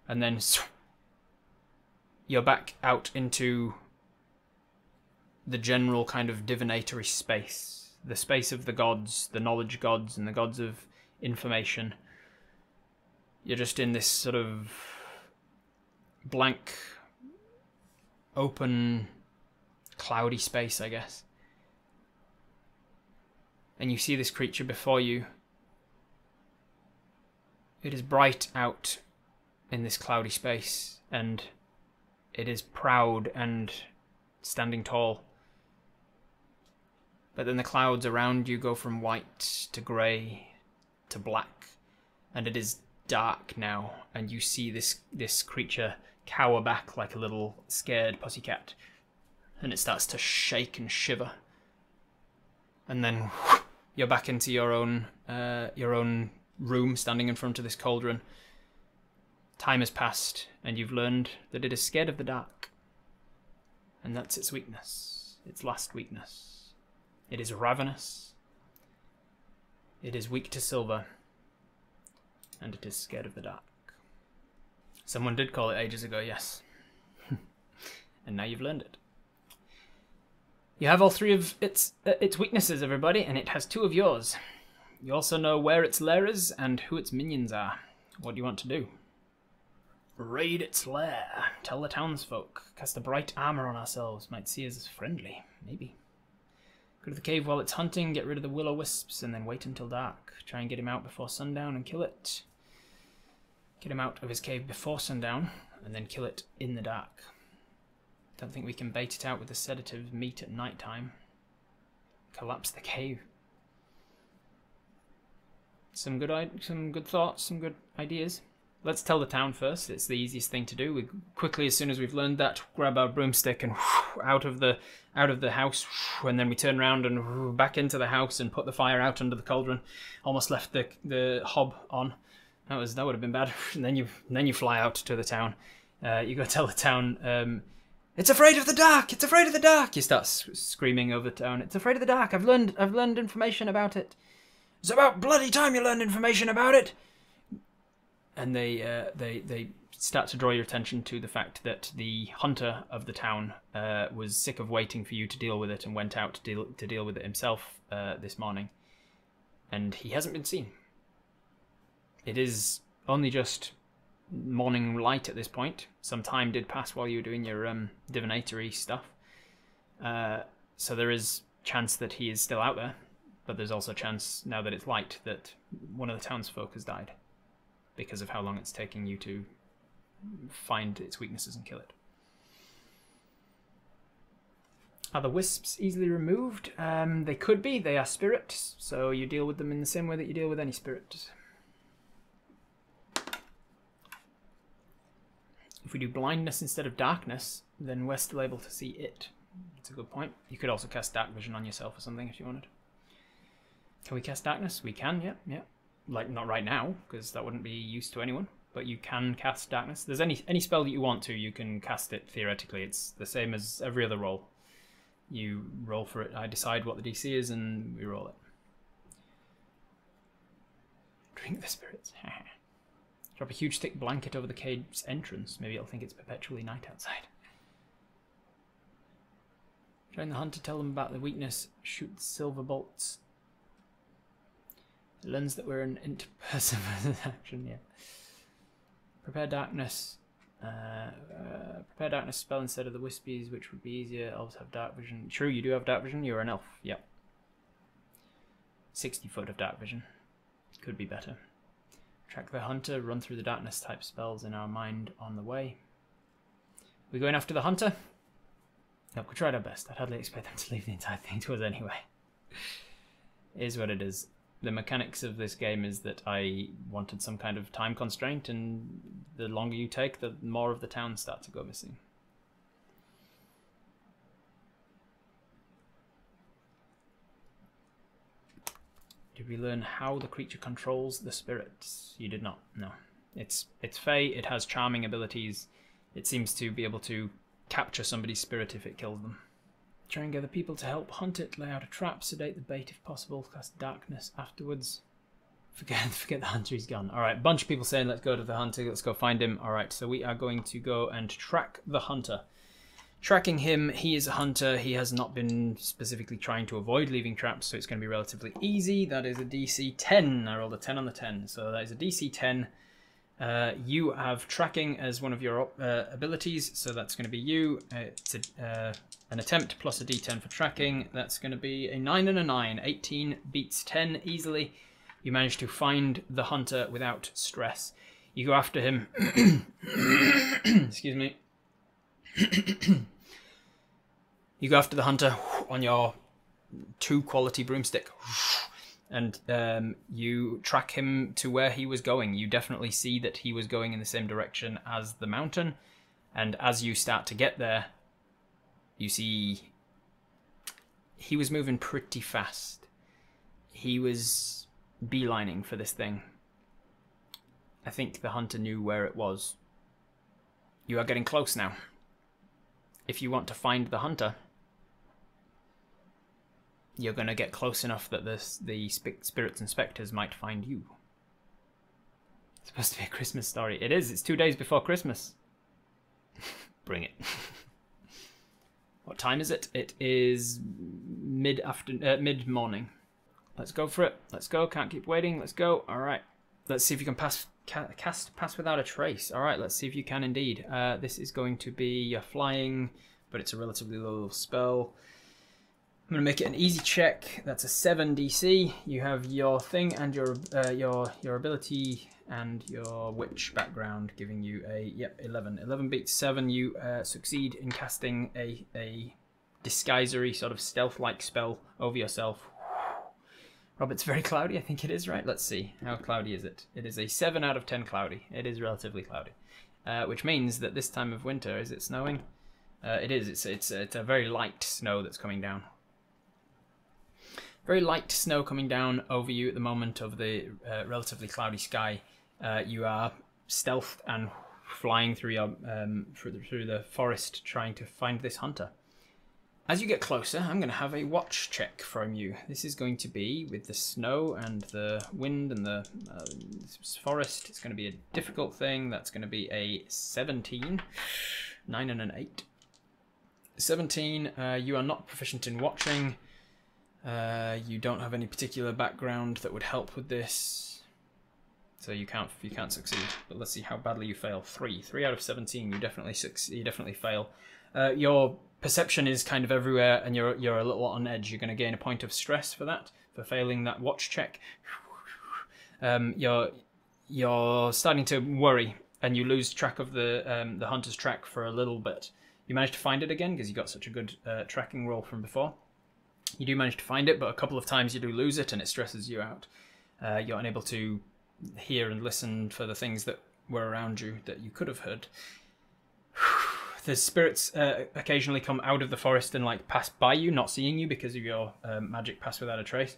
A: And then you're back out into the general kind of divinatory space. The space of the gods, the knowledge gods, and the gods of information. You're just in this sort of blank, open, cloudy space, I guess. And you see this creature before you. It is bright out in this cloudy space, and it is proud and standing tall. But then the clouds around you go from white to grey to black, and it is dark now, and you see this creature cower back like a little scared pussycat, and it starts to shake and shiver. And then you're back into your own room, standing in front of this cauldron. Time has passed, and you've learned that it is scared of the dark. And that's its weakness, its last weakness. It is ravenous. It is weak to silver. And it is scared of the dark. Someone did call it ages ago, yes. And now you've learned it. You have all three of its weaknesses, everybody, and it has two of yours. You also know where its lair is and who its minions are. What do you want to do? Raid its lair. Tell the townsfolk. Cast a bright armor on ourselves. Might see us as friendly. Maybe. Go to the cave while it's hunting, get rid of the will-o-wisps, and then wait until dark. Try and get him out before sundown and kill it. Get him out of his cave before sundown, and then kill it in the dark. Don't think we can bait it out with the sedative meat at night time. Collapse the cave. Some good thoughts, some good ideas. Let's tell the town first. It's the easiest thing to do. We quickly, as soon as we've learned that, grab our broomstick and out of the house, and then we turn around and back into the house and put the fire out under the cauldron. Almost left the hob on. That would have been bad. And then you fly out to the town. You go tell the town, it's afraid of the dark. It's afraid of the dark. You start screaming over the town. It's afraid of the dark. I've learned information about it. It's about bloody time you learned information about it. And they start to draw your attention to the fact that the hunter of the town was sick of waiting for you to deal with it and went out to deal with it himself this morning. And he hasn't been seen. It is only just morning light at this point. Some time did pass while you were doing your divinatory stuff. So there is chance that he is still out there. But there's also a chance, now that it's light, that one of the townsfolk has died. Because of how long it's taking you to find its weaknesses and kill it. Are the wisps easily removed? They could be. They are spirits, so you deal with them in the same way that you deal with any spirit. If we do blindness instead of darkness, then we're still able to see it. That's a good point. You could also cast dark vision on yourself or something if you wanted. Can we cast darkness? We can, yeah. Like, not right now, because that wouldn't be use to anyone, but you can cast darkness. There's any spell that you want to, you can cast it theoretically. It's the same as every other roll. You roll for it. I decide what the DC is, and we roll it. Drink the spirits. Drop a huge thick blanket over the cave's entrance. Maybe it'll think it's perpetually night outside. Join the hunter, tell them about the weakness. Shoot silver bolts. It learns that we're an interpersonal action, yeah. Prepare darkness. Prepare darkness spell instead of the wispies, which would be easier. Elves have dark vision. True, you do have dark vision. You're an elf. Yep. 60 foot of dark vision. Could be better. Track the hunter. Run through the darkness type spells in our mind on the way. We're going after the hunter? Look, we tried our best. I'd hardly expect them to leave the entire thing to us anyway. It is what it is. The mechanics of this game is that I wanted some kind of time constraint, and the longer you take, the more of the towns start to go missing. Did we learn how the creature controls the spirits? You did not, no. It's fey, it has charming abilities. It seems to be able to capture somebody's spirit if it kills them. Try and gather people to help hunt it, lay out a trap, sedate the bait if possible, cast darkness afterwards. Forget the hunter, he's gone. Alright, bunch of people saying let's go to the hunter, let's go find him. Alright, so we are going to go and track the hunter. Tracking him, he is a hunter. He has not been specifically trying to avoid leaving traps, so it's going to be relatively easy. That is a DC 10. I rolled a 10 on the 10, so that is a DC 10. You have tracking as one of your abilities, so that's going to be you. It's an attempt plus a D10 for tracking. That's going to be a 9 and a 9. 18 beats 10 easily. You manage to find the hunter without stress. You go after him. Excuse me. You go after the hunter on your 2 quality broomstick. And you track him to where he was going. You definitely see that he was going in the same direction as the mountain. And as you start to get there, you see he was moving pretty fast. He was beelining for this thing. I think the hunter knew where it was. You are getting close now. If you want to find the hunter, you're going to get close enough that the spirits and spectres might find you. It's supposed to be a Christmas story. It is. It's 2 days before Christmas. Bring it. What time is it? It is mid-morning. Let's go for it. Let's go. Can't keep waiting. Let's go. All right. Let's see if you can pass without a trace. All right. Let's see if you can indeed. This is going to be flying, but it's a relatively low spell. I'm going to make it an easy check. That's a 7 DC. You have your thing and your ability and your witch background giving you a 11. 11 beats 7. You succeed in casting a disguisery sort of stealth-like spell over yourself. Rob, it's very cloudy. I think it is, right? Let's see. How cloudy is it? It is a 7 out of 10 cloudy. It is relatively cloudy, which means that this time of winter, is it snowing? It is. It's a very light snow that's coming down. Very light snow coming down over you at the moment of the relatively cloudy sky. You are stealthed and flying through your through the forest trying to find this hunter. As you get closer, I'm going to have a watch check from you. This is going to be with the snow and the wind and the forest. It's going to be a difficult thing. That's going to be a 17, 9 and an 8. 17. You are not proficient in watching. You don't have any particular background that would help with this, so you can't succeed. But let's see how badly you fail. 3 out of 17. You definitely succeed. You definitely fail. Your perception is kind of everywhere, and you're a little on edge. You're going to gain a point of stress for that, for failing that watch check. You're starting to worry, and you lose track of the hunter's track for a little bit. You manage to find it again because you got such a good tracking roll from before. You do manage to find it, but a couple of times you do lose it, and it stresses you out. You're unable to hear and listen for the things that were around you that you could have heard. The spirits occasionally come out of the forest and like pass by you, not seeing you because of your magic pass without a trace.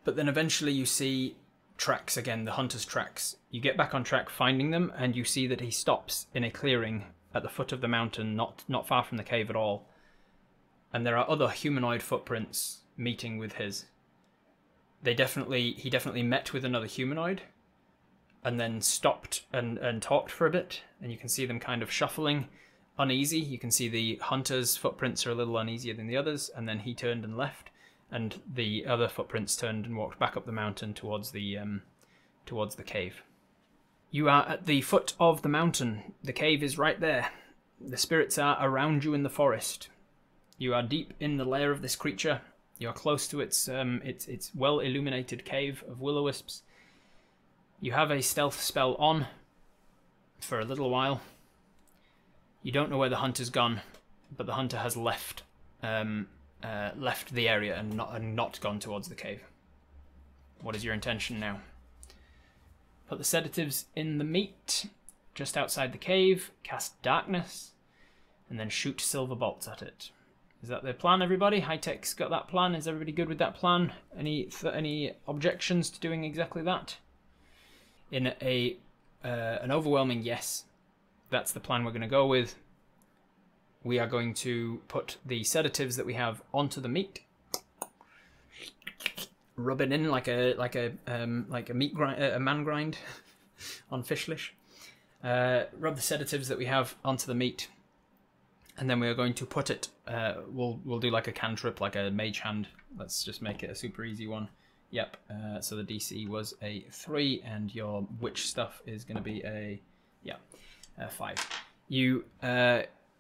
A: But then eventually you see tracks again, the hunter's tracks. You get back on track finding them, and you see that he stops in a clearing at the foot of the mountain, not far from the cave at all. And there are other humanoid footprints meeting with his. He definitely met with another humanoid, and then stopped and talked for a bit, and you can see them kind of shuffling, uneasy. You can see the hunter's footprints are a little uneasier than the others, and then he turned and left, and the other footprints turned and walked back up the mountain towards the cave. You are at the foot of the mountain. The cave is right there. The spirits are around you in the forest. You are deep in the lair of this creature. You are close to its well-illuminated cave of will-o-wisps. You have a stealth spell on for a little while. You don't know where the hunter's gone, but the hunter has left the area and not gone towards the cave. What is your intention now? Put the sedatives in the meat just outside the cave, cast darkness, and then shoot silver bolts at it. Is that the plan, everybody? High-Tech's got that plan. Is everybody good with that plan? Any objections to doing exactly that? In an overwhelming yes, that's the plan we're going to go with. We are going to put the sedatives that we have onto the meat. rub it in like a meat grind, a man grind on Fishlish. Rub the sedatives that we have onto the meat, and then we are going to put it. We'll do like a cantrip, like a mage hand. Let's just make it a super easy one. Yep. So the DC was a 3, and your witch stuff is going to be a 5. You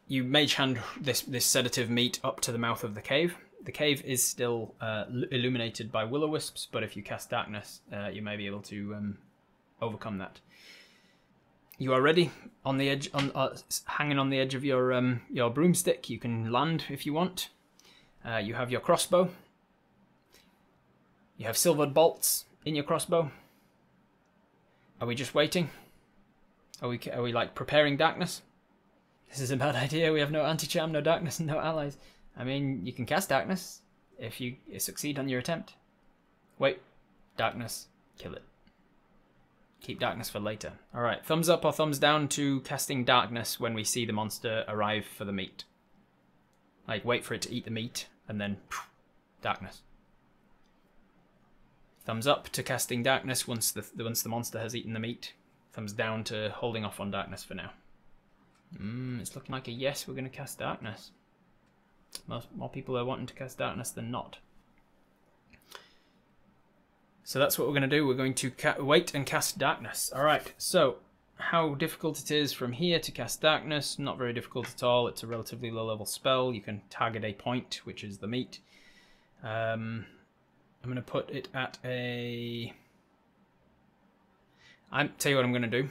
A: mage hand this sedative meat up to the mouth of the cave. The cave is still illuminated by will-o-wisps, but if you cast darkness, you may be able to overcome that. You are ready on the edge, hanging on the edge of your broomstick. You can land if you want. You have your crossbow. You have silvered bolts in your crossbow. Are we just waiting? Are we like preparing darkness? This is a bad idea. We have no anti-charm, no darkness, and no allies. I mean, you can cast darkness if you succeed on your attempt. Wait, darkness, kill it. Keep darkness for later. Alright, thumbs up or thumbs down to casting darkness when we see the monster arrive for the meat. Like, wait for it to eat the meat, and then darkness. Thumbs up to casting darkness once the monster has eaten the meat. Thumbs down to holding off on darkness for now. It's looking like a yes, we're going to cast darkness. More people are wanting to cast darkness than not. So that's what we're going to do. We're going to wait and cast darkness. Alright, so how difficult it is from here to cast darkness. Not very difficult at all. It's a relatively low level spell. You can target a point, which is the meat. I'm going to put it at a... tell you what I'm going to do.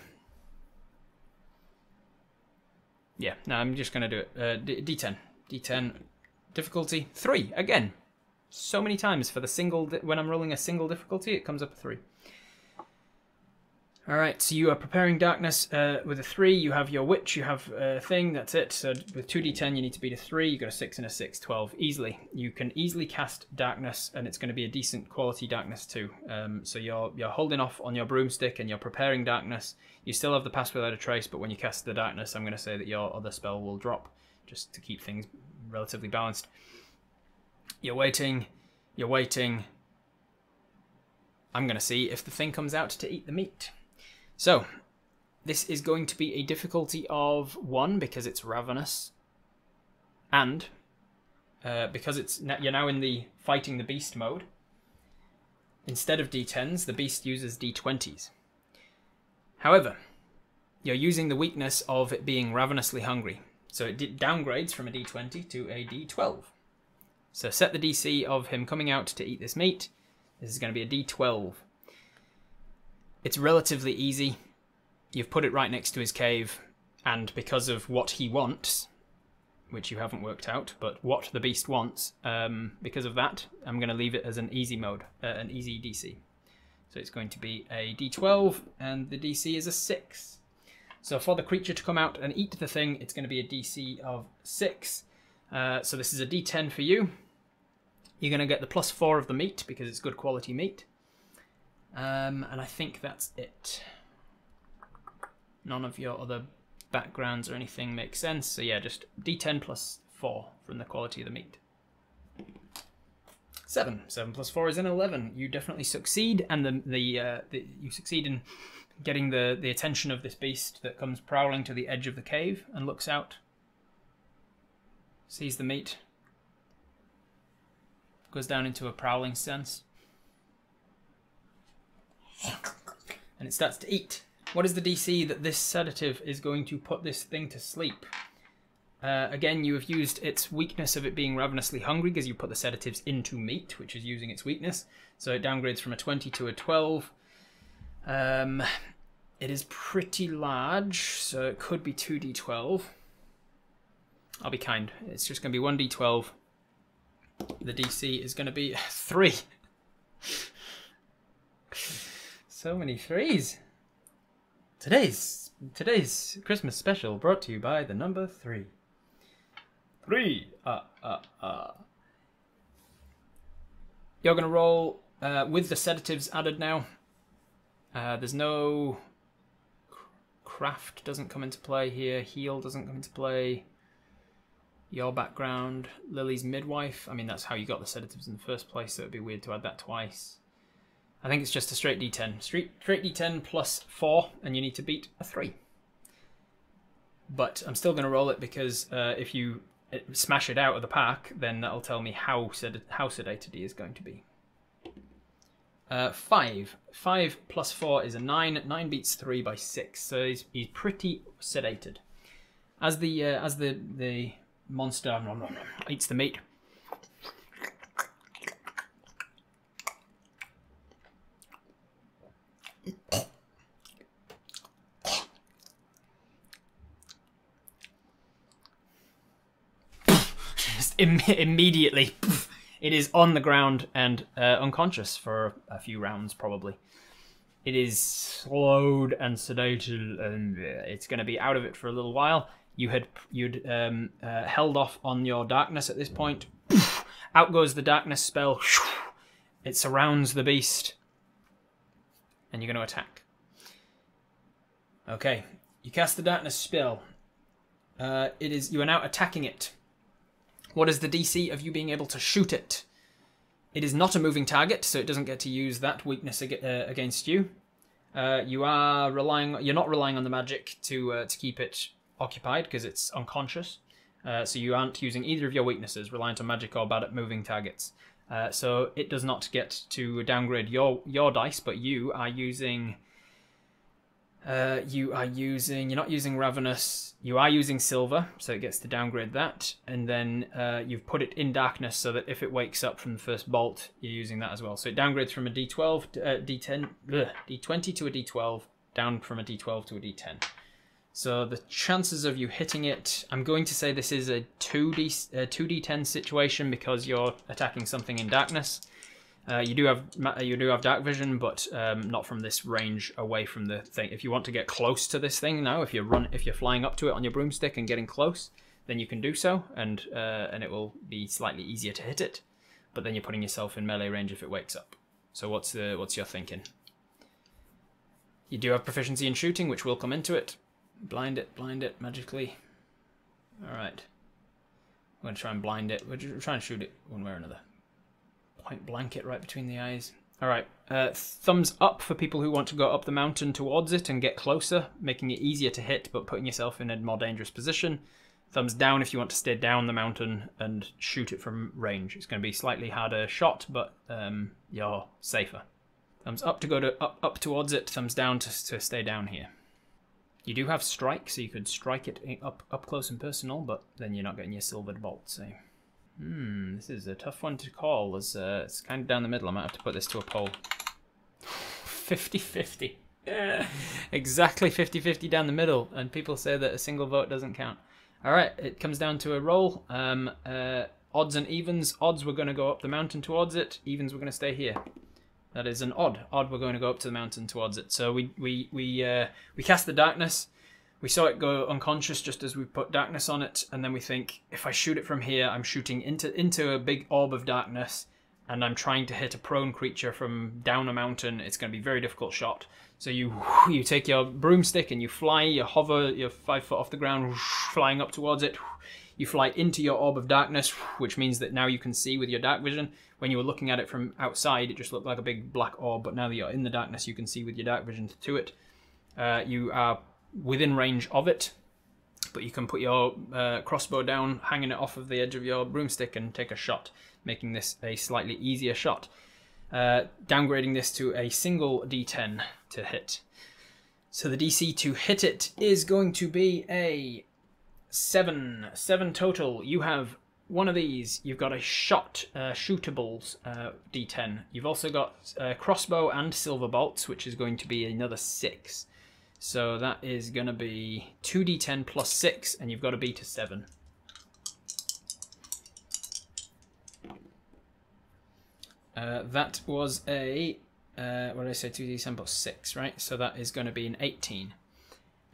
A: Yeah, no, I'm just going to do it. D10. D10 difficulty 3 again. So many times for the single. When I'm rolling a single difficulty, it comes up a 3. All right, so you are preparing darkness with a 3. You have your witch. You have a thing. That's it. So with 2d10, you need to beat a 3. You got a 6 and a 6, 12 easily. You can easily cast darkness, and it's going to be a decent quality darkness too. So you're holding off on your broomstick and you're preparing darkness. You still have the pass without a trace, but when you cast the darkness, I'm going to say that your other spell will drop, just to keep things relatively balanced. You're waiting. You're waiting. I'm going to see if the thing comes out to eat the meat. So, this is going to be a difficulty of 1 because it's ravenous, and because you're now in the fighting the beast mode. Instead of d10s, the beast uses d20s. However, you're using the weakness of it being ravenously hungry, so it downgrades from a d20 to a d12. So set the DC of him coming out to eat this meat. This is going to be a d12. It's relatively easy. You've put it right next to his cave, and because of what he wants, which you haven't worked out, but what the beast wants, because of that, I'm going to leave it as an easy mode, an easy DC. So it's going to be a d12, and the DC is a 6. So for the creature to come out and eat the thing, it's going to be a DC of 6. So this is a d10 for you. You're going to get the +4 of the meat, because it's good quality meat. And I think that's it. None of your other backgrounds or anything makes sense. So yeah, just d10 +4 from the quality of the meat. 7. 7 + 4 is an 11. You definitely succeed, and you succeed in getting the attention of this beast that comes prowling to the edge of the cave and looks out. Sees the meat. Goes down into a prowling stance. And it starts to eat. What is the DC that this sedative is going to put this thing to sleep? Again, you have used its weakness of it being ravenously hungry because you put the sedatives into meat, which is using its weakness. So it downgrades from a 20 to a 12. It is pretty large, so it could be 2d12. I'll be kind. It's just going to be 1d12. The DC is going to be 3. So many 3s. Today's Christmas special brought to you by the number 3. 3. You're going to roll with the sedatives added now. There's no craft doesn't come into play here. Heal doesn't come into play. Your background, Lily's midwife. I mean, that's how you got the sedatives in the first place, so it'd be weird to add that twice. I think it's just a straight D10. Straight D10 plus 4, and you need to beat a 3. But I'm still going to roll it because if you smash it out of the pack, then that'll tell me how sedated he is going to be. 5. 5 plus 4 is a 9. 9 beats 3 by 6, so he's pretty sedated. As the monster eats the meat, just immediately it is on the ground and unconscious for a few rounds probably. It is slowed and sedated, and it's going to be out of it for a little while. You'd held off on your darkness at this point. Out goes the darkness spell. It surrounds the beast, and you're going to attack. Okay, you cast the darkness spell. You are now attacking it. What is the DC of you being able to shoot it? It is not a moving target, so it doesn't get to use that weakness against you. You're not relying on the magic to keep it occupied because it's unconscious. So you aren't using either of your weaknesses, reliant on magic or bad at moving targets. So it does not get to downgrade your dice, but you are using. You're not using Ravenous, you are using Silver, so it gets to downgrade that, and then you've put it in Darkness so that if it wakes up from the first bolt, you're using that as well. So it downgrades from a D12 to a D20 to a D12, down from a D12 to a D10. So the chances of you hitting it, I'm going to say this is a 2D10 situation because you're attacking something in Darkness. You do have dark vision, but not from this range away from the thing. If you want to get close to this thing now, if you're flying up to it on your broomstick and getting close, then you can do so, and it will be slightly easier to hit it. But then you're putting yourself in melee range if it wakes up. So what's your thinking? You do have proficiency in shooting, which will come into it. Blind it magically. All right. I'm gonna try and blind it. We're trying to shoot it one way or another. Point blank it right between the eyes. Alright, thumbs up for people who want to go up the mountain towards it and get closer, making it easier to hit but putting yourself in a more dangerous position. Thumbs down if you want to stay down the mountain and shoot it from range. It's going to be a slightly harder shot, but you're safer. Thumbs up to go up towards it, thumbs down to stay down here. You do have strike, so you could strike it up close and personal, but then you're not getting your silvered bolt, so... this is a tough one to call. It's kind of down the middle. I might have to put this to a poll. 50-50. Exactly 50-50 down the middle. And people say that a single vote doesn't count. Alright, it comes down to a roll. Odds and evens. Odds, we're going to go up the mountain towards it. Evens, we're going to stay here. That is an odd. Odd, we're going to go up to the mountain towards it. So we cast the darkness. We saw it go unconscious just as we put darkness on it, and then we think, if I shoot it from here, I'm shooting into a big orb of darkness, and I'm trying to hit a prone creature from down a mountain. It's going to be a very difficult shot. So you take your broomstick and you fly, you hover, you're 5 foot off the ground, flying up towards it. You fly into your orb of darkness, which means that now you can see with your dark vision. When you were looking at it from outside, it just looked like a big black orb, but now that you're in the darkness, you can see with your dark vision to it. You are within range of it, but you can put your crossbow down, hanging it off of the edge of your broomstick and take a shot, making this a slightly easier shot. Downgrading this to a single D10 to hit. So the DC to hit it is going to be a 7. 7 total. You have one of these. You've got a shootables D10. You've also got crossbow and silver bolts, which is going to be another 6. So that is going to be 2d10 plus 6, and you've got to beat a 7. That was a, what did I say, 2d10 plus 6, right? So that is going to be an 18.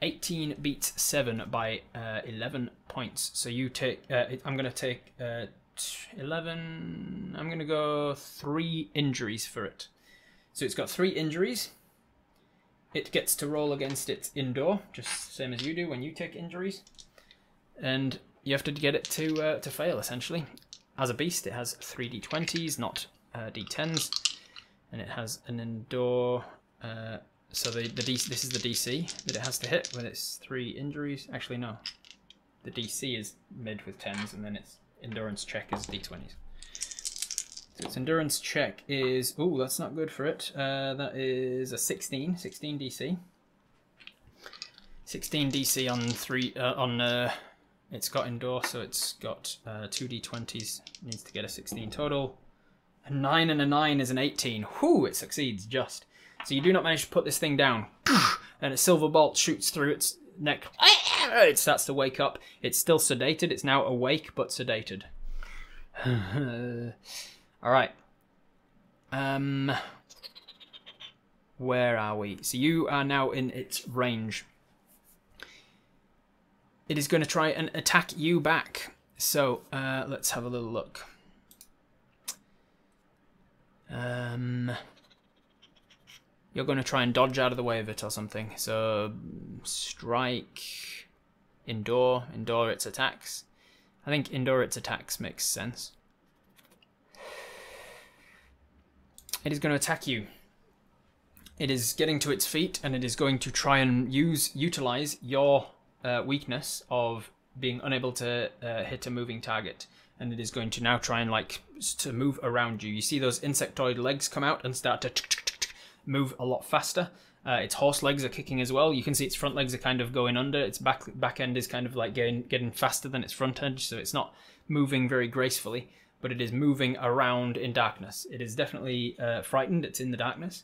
A: 18 beats 7 by 11 points. So you take, I'm going to take 11, I'm going to go 3 injuries for it. So it's got 3 injuries. It gets to roll against its indoor, just same as you do when you take injuries. And you have to get it to fail, essentially. As a beast, it has 3 d20s, not d10s, and it has an endure. So this is the DC that it has to hit when it's 3 injuries. Actually, no. The DC is mid with 10s, and then its endurance check is d20s. So its endurance check is... Ooh, that's not good for it. That is a 16 DC. 16 DC on 3... it's got endure, so it's got 2 d20s. Needs to get a 16 total. A 9 and a 9 is an 18. Whew, it succeeds just. So you do not manage to put this thing down. And a silver bolt shoots through its neck. It starts to wake up. It's still sedated. It's now awake, but sedated. Alright. Where are we? So you are now in its range. It is going to try and attack you back. So, let's have a little look. You're going to try and dodge out of the way of it or something. So, strike, endure its attacks. I think endure its attacks makes sense. It is going to attack you. It is getting to its feet, and it is going to try and utilize your weakness of being unable to hit a moving target. And it is going to now try and to move around you. You see those insectoid legs come out and start to move a lot faster. Its horse legs are kicking as well. You can see its front legs are kind of going under. Its back end is kind of like getting faster than its front end, so it's not moving very gracefully, but it is moving around in darkness. It is definitely frightened. It's in the darkness.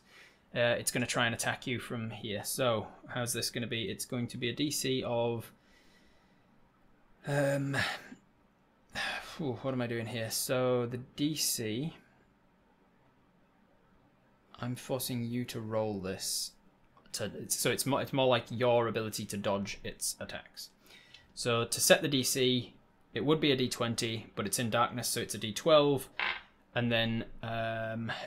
A: It's going to try and attack you from here. So how's this going to be? It's going to be a DC of... what am I doing here? So the DC... I'm forcing you to roll this. So it's more like your ability to dodge its attacks. So to set the DC, it would be a D20, but it's in darkness, so it's a D12. And then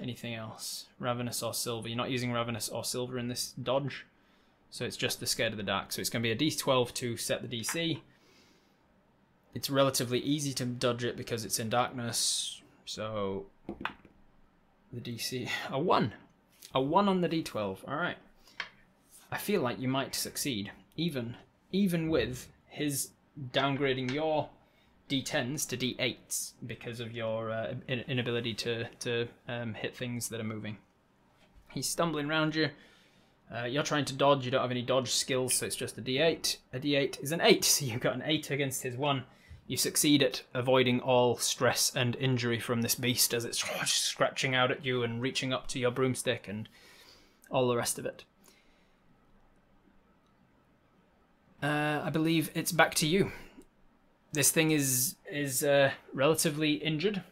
A: anything else? Ravenous or Silver. You're not using Ravenous or Silver in this dodge. So it's just the Scared of the Dark. So it's going to be a D12 to set the DC. It's relatively easy to dodge it because it's in darkness. So the DC... A 1. A 1 on the D12. Alright. I feel like you might succeed. Even with his downgrading your D10s to D8s because of your inability to hit things that are moving. He's stumbling around you. You're trying to dodge. You don't have any dodge skills, so it's just a D8. A D8 is an 8, so you've got an 8 against his 1. You succeed at avoiding all stress and injury from this beast as it's scratching out at you and reaching up to your broomstick and all the rest of it. I believe it's back to you. This thing is relatively injured.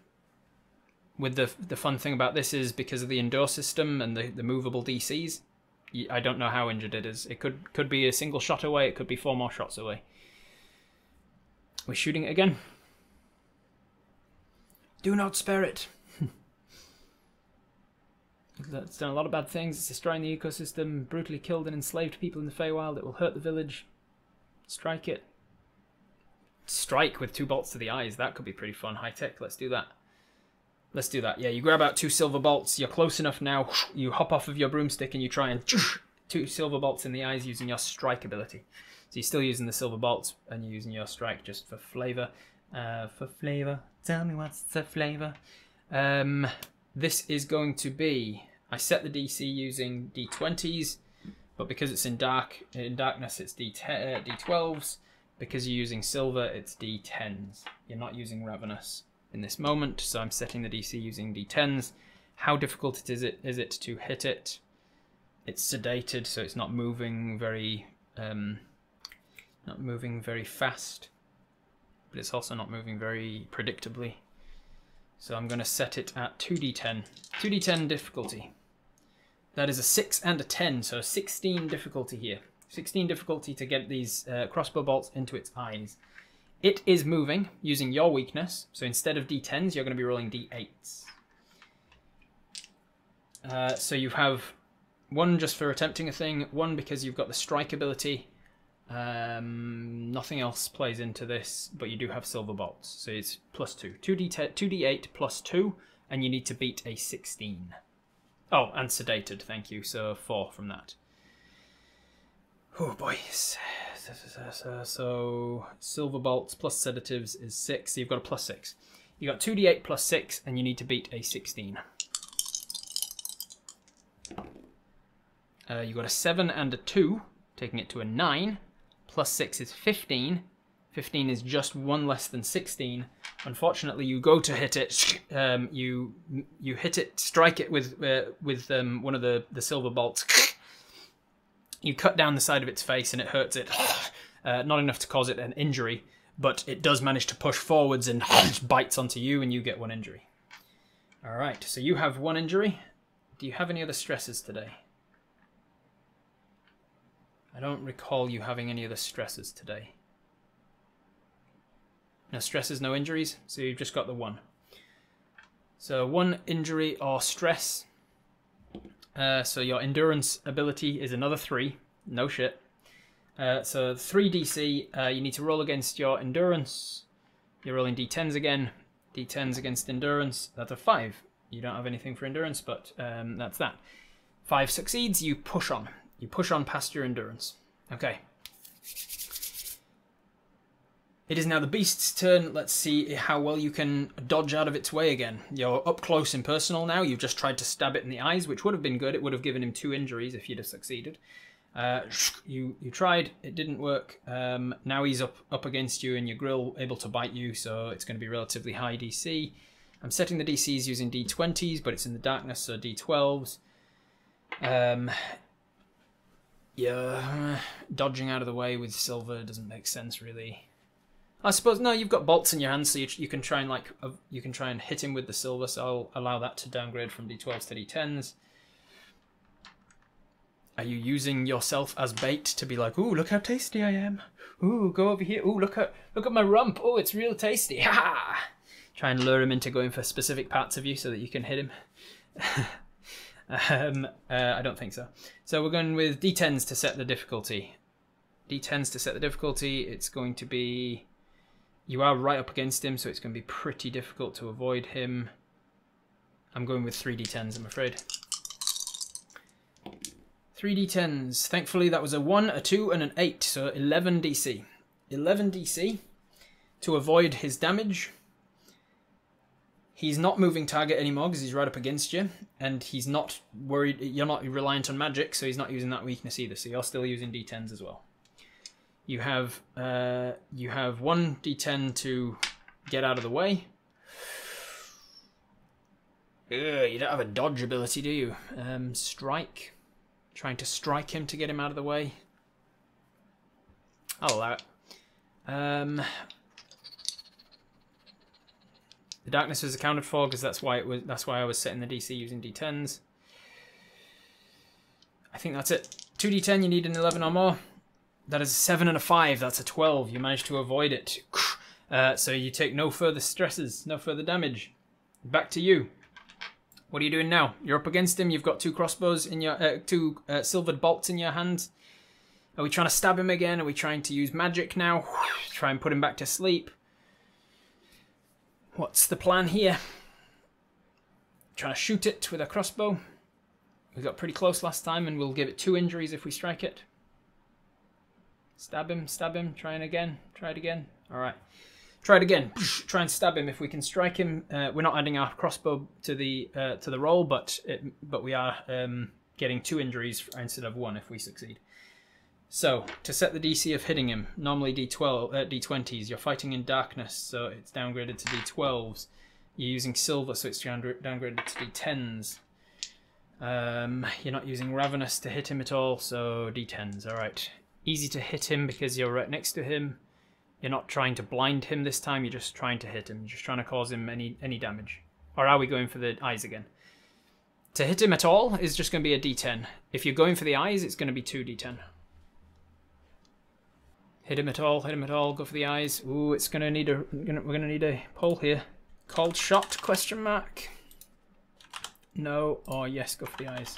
A: With the fun thing about this is because of the endure system and the movable DCs, I don't know how injured it is. It could be a single shot away. It could be 4 more shots away. We're shooting it again. Do not spare it. It's done a lot of bad things. It's destroying the ecosystem, brutally killed and enslaved people in the Feywild. It will hurt the village. Strike it. Strike with 2 bolts to the eyes. That could be pretty fun. High tech. Let's do that. Let's do that. Yeah, you grab out 2 silver bolts. You're close enough now. You hop off of your broomstick and you try and 2 silver bolts in the eyes using your strike ability. So you're still using the silver bolts and you're using your strike just for flavour. Tell me what's the flavour. This is going to be... I set the DC using D20s, but because it's in darkness it's D12s. Because you're using silver, it's D10s. You're not using Ravenous in this moment, so I'm setting the DC using D10s. How difficult is it to hit it? It's sedated, so it's not moving very fast, but it's also not moving very predictably. So I'm going to set it at 2d10. 2d10 difficulty. That is a 6 and a 10, so 16 difficulty here. 16 difficulty to get these crossbow bolts into its eyes. It is moving using your weakness, so instead of d10s, you're going to be rolling d8s. So you have 1 just for attempting a thing, 1 because you've got the strike ability, Nothing else plays into this, but you do have silver bolts, so it's +2. 2d8 +2, and you need to beat a 16. Oh, and sedated, thank you, so 4 from that. Oh, boys. So, silver bolts plus sedatives is 6, so you've got a +6. You got 2d8 +6, and you need to beat a 16. You got a 7 and a 2, taking it to a 9. +6 is 15. 15 is just 1 less than 16. Unfortunately, you go to hit it. You hit it, strike it with one of the silver bolts. You cut down the side of its face, and it hurts it. Not enough to cause it an injury, but it does manage to push forwards and bites onto you, and you get 1 injury. All right, so you have 1 injury. Do you have any other stresses today? I don't recall you having any other stresses today. No stresses, no injuries, so you've just got the 1. So 1 injury or stress. So your endurance ability is another 3. No shit. So 3 DC, you need to roll against your endurance. You're rolling d10s again. D10s against endurance. That's a 5. You don't have anything for endurance, but that's that. 5 succeeds, you push on. You push on past your endurance. Okay. It is now the beast's turn. Let's see how well you can dodge out of its way again. You're up close and personal now. You've just tried to stab it in the eyes, which would have been good. It would have given him 2 injuries if you'd have succeeded. You tried. It didn't work. Now he's up against you and your grill able to bite you, so it's going to be relatively high DC. I'm setting the DCs using D20s, but it's in the darkness, so D12s. Yeah, dodging out of the way with silver doesn't make sense really. I suppose no, you've got bolts in your hands, so you can try and you can try and hit him with the silver. So I'll allow that to downgrade from D12s to D10s. Are you using yourself as bait to be like, ooh, look how tasty I am. Ooh, go over here. Ooh, look at my rump. Oh, it's real tasty. Ha! Try and lure him into going for specific parts of you so that you can hit him. I don't think so. So we're going with D10s to set the difficulty. D10s to set the difficulty. It's going to be... You are right up against him, so it's going to be pretty difficult to avoid him. I'm going with 3 D10s, I'm afraid. 3 D10s. Thankfully, that was a 1, a 2, and an 8, so 11 DC. 11 DC to avoid his damage. He's not moving target anymore because he's right up against you, and he's not worried. You're not reliant on magic, so he's not using that weakness either. So you're still using D10s as well. You have 1 D10 to get out of the way. Ugh, you don't have a dodge ability, do you? Strike. Trying to strike him to get him out of the way. I'll allow it. The darkness is accounted for because that's why I was setting the DC using D10s. I think that's it. 2D10, you need an 11 or more. That is a 7 and a 5. That's a 12. You managed to avoid it. So you take no further stresses, no further damage. Back to you. What are you doing now? You're up against him. You've got 2 crossbows in your 2 silvered bolts in your hands. Are we trying to stab him again? Are we trying to use magic now? Try and put him back to sleep. What's the plan here? Trying to shoot it with a crossbow. We got pretty close last time, and we'll give it 2 injuries if we strike it. Stab him, try it again. Alright. Try it again. Try and stab him. If we can strike him, we're not adding our crossbow to the roll, but we are getting 2 injuries instead of 1 if we succeed. So, to set the DC of hitting him, normally D20s. You're fighting in darkness, so it's downgraded to D12s. You're using silver, so it's downgraded to D10s. You're not using Ravenous to hit him at all, so D10s. Alright. Easy to hit him because you're right next to him. You're not trying to blind him this time, you're just trying to hit him. You're just trying to cause him any damage. Or are we going for the eyes again? To hit him at all is just going to be a D10. If you're going for the eyes, it's going to be 2 D10. Hit him at all, go for the eyes. Ooh, it's gonna need we're gonna need a poll here. Called shot, question mark. No or yes, go for the eyes.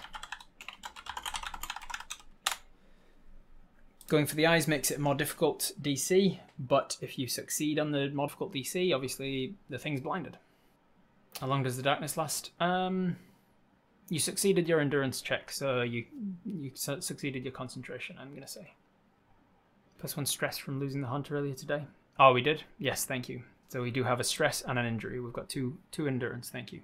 A: Going for the eyes makes it a more difficult DC, but if you succeed on the more difficult DC, obviously the thing's blinded. How long does the darkness last? You succeeded your endurance check, so you succeeded your concentration, I'm going to say. +1 stress from losing the hunt earlier today. Oh, we did? Yes, thank you. So we do have a stress and an injury. We've got two endurance, thank you.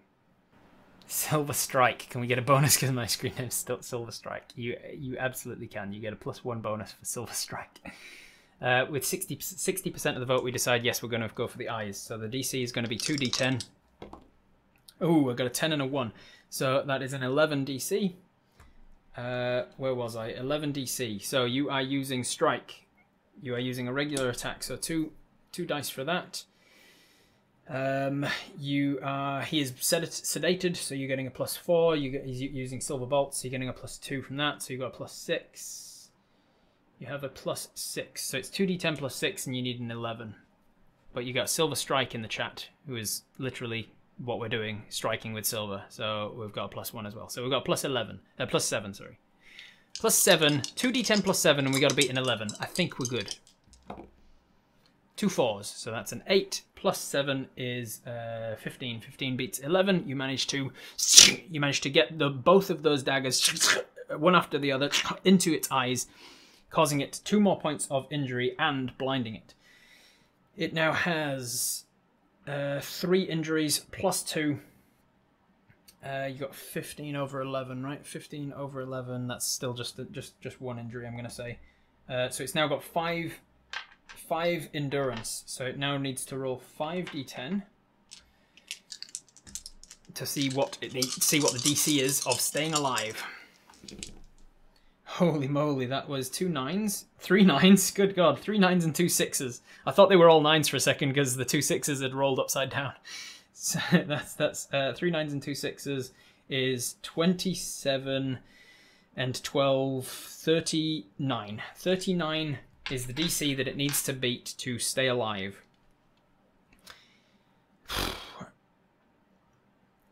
A: Silver Strike. Can we get a bonus because my screen name's still Silver Strike? You absolutely can. You get a +1 bonus for Silver Strike. With 60% of the vote, we decide yes, we're going to go for the eyes. So the DC is going to be 2d10. Oh, I got a 10 and a 1. So that is an 11 DC. Where was I? 11 DC. So you are using Strike. You are using a regular attack. So two dice for that. He is sedated, so you're getting a +4. He's using silver bolts, so you're getting a +2 from that, so you've got a +6. You have a +6, so it's 2d10 +6, and you need an 11. But you got Silver Strike in the chat, who is literally what we're doing, striking with silver. So we've got a +1 as well. So we've got +7, sorry. +7, 2d10 +7, and we got to beat an 11. I think we're good. 2 4s, so that's an 8 +7 is 15. 15 beats 11. You manage to get both of those daggers, one after the other, into its eyes, causing it 2 more points of injury and blinding it. It now has 3 injuries +2. You got 15 over 11, right? 15 over 11. That's still just 1 injury, I'm going to say. So it's now got 5 endurance, so it now needs to roll 5d10 to see what the DC is of staying alive. Holy moly, that was 2 9s, 3 9s. Good God, 3 9s and 2 6s. I thought they were all 9s for a second because the 2 6s had rolled upside down. So that's 3 9s and 2 6s is 27 and 12, 39. 39 is the DC that it needs to beat to stay alive.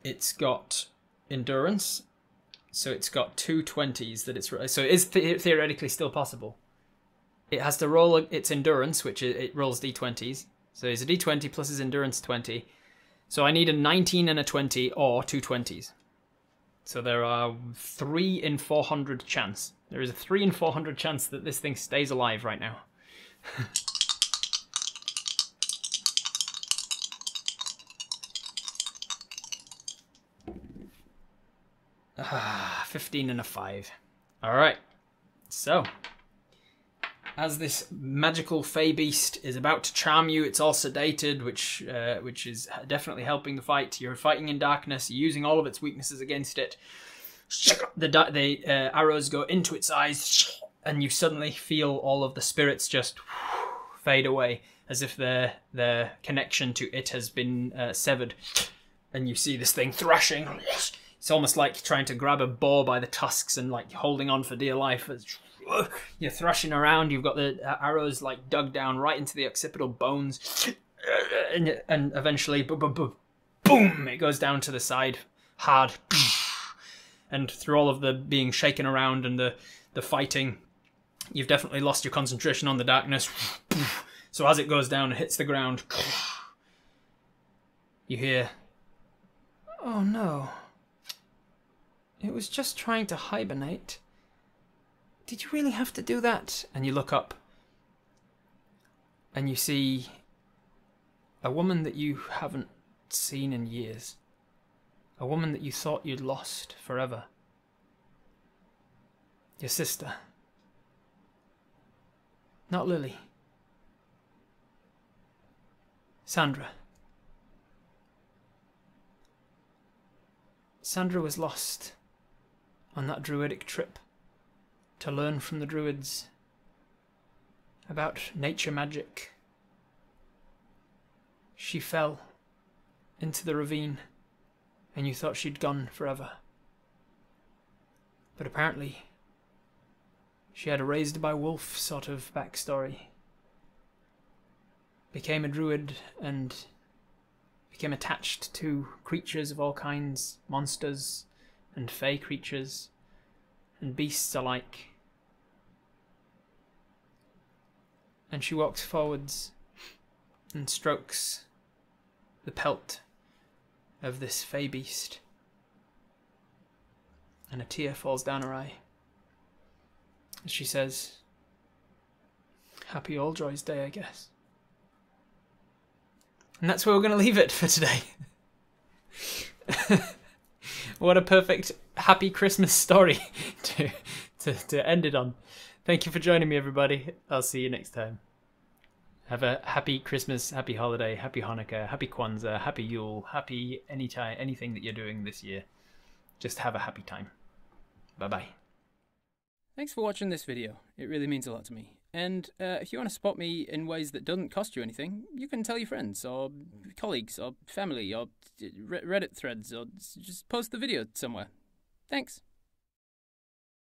A: It's got endurance, so it's got 2 20s that it's so it is theoretically still possible. It has to roll its endurance, which it rolls d20s. So it's a d20 plus its endurance 20. So I need a 19 and a 20 or 2 20s. So there are 3 in 400 chance. There is a 3 in 400 chance that this thing stays alive right now. 15 and a 5. Alright. So, as this magical fey beast is about to charm you, it's all sedated, which is definitely helping the fight. You're fighting in darkness, you're using all of its weaknesses against it. The arrows go into its eyes, and you suddenly feel all of the spirits just fade away, as if their connection to it has been severed. And you see this thing thrashing. It's almost like trying to grab a boar by the tusks and like holding on for dear life. You're thrashing around. You've got the arrows like dug down right into the occipital bones, and eventually, boom! It goes down to the side, hard. And through all of the being shaken around and the fighting, you've definitely lost your concentration on the darkness. So as it goes down and hits the ground, you hear, "Oh no. It was just trying to hibernate. Did you really have to do that?" And you look up and you see a woman that you haven't seen in years. A woman that you thought you'd lost forever. Your sister. Not Lily. Sandra. Sandra was lost on that druidic trip to learn from the druids about nature magic. She fell into the ravine, and you thought she'd gone forever. But apparently, she had a raised by wolf sort of backstory. Became a druid and became attached to creatures of all kinds, monsters and fey creatures and beasts alike. And she walks forwards and strokes the pelt of this fey beast. And a tear falls down her eye. And she says, "Happy Aldroy's Day, I guess." And that's where we're going to leave it for today. What a perfect happy Christmas story to end it on. Thank you for joining me, everybody. I'll see you next time. Have a happy Christmas, happy holiday, happy Hanukkah, happy Kwanzaa, happy Yule, happy anything that you're doing this year. Just have a happy time. Bye-bye.
C: Thanks for watching this video. It really means a lot to me. And if you want to support me in ways that doesn't cost you anything, you can tell your friends, or colleagues, or family, or Reddit threads, or just post the video somewhere. Thanks.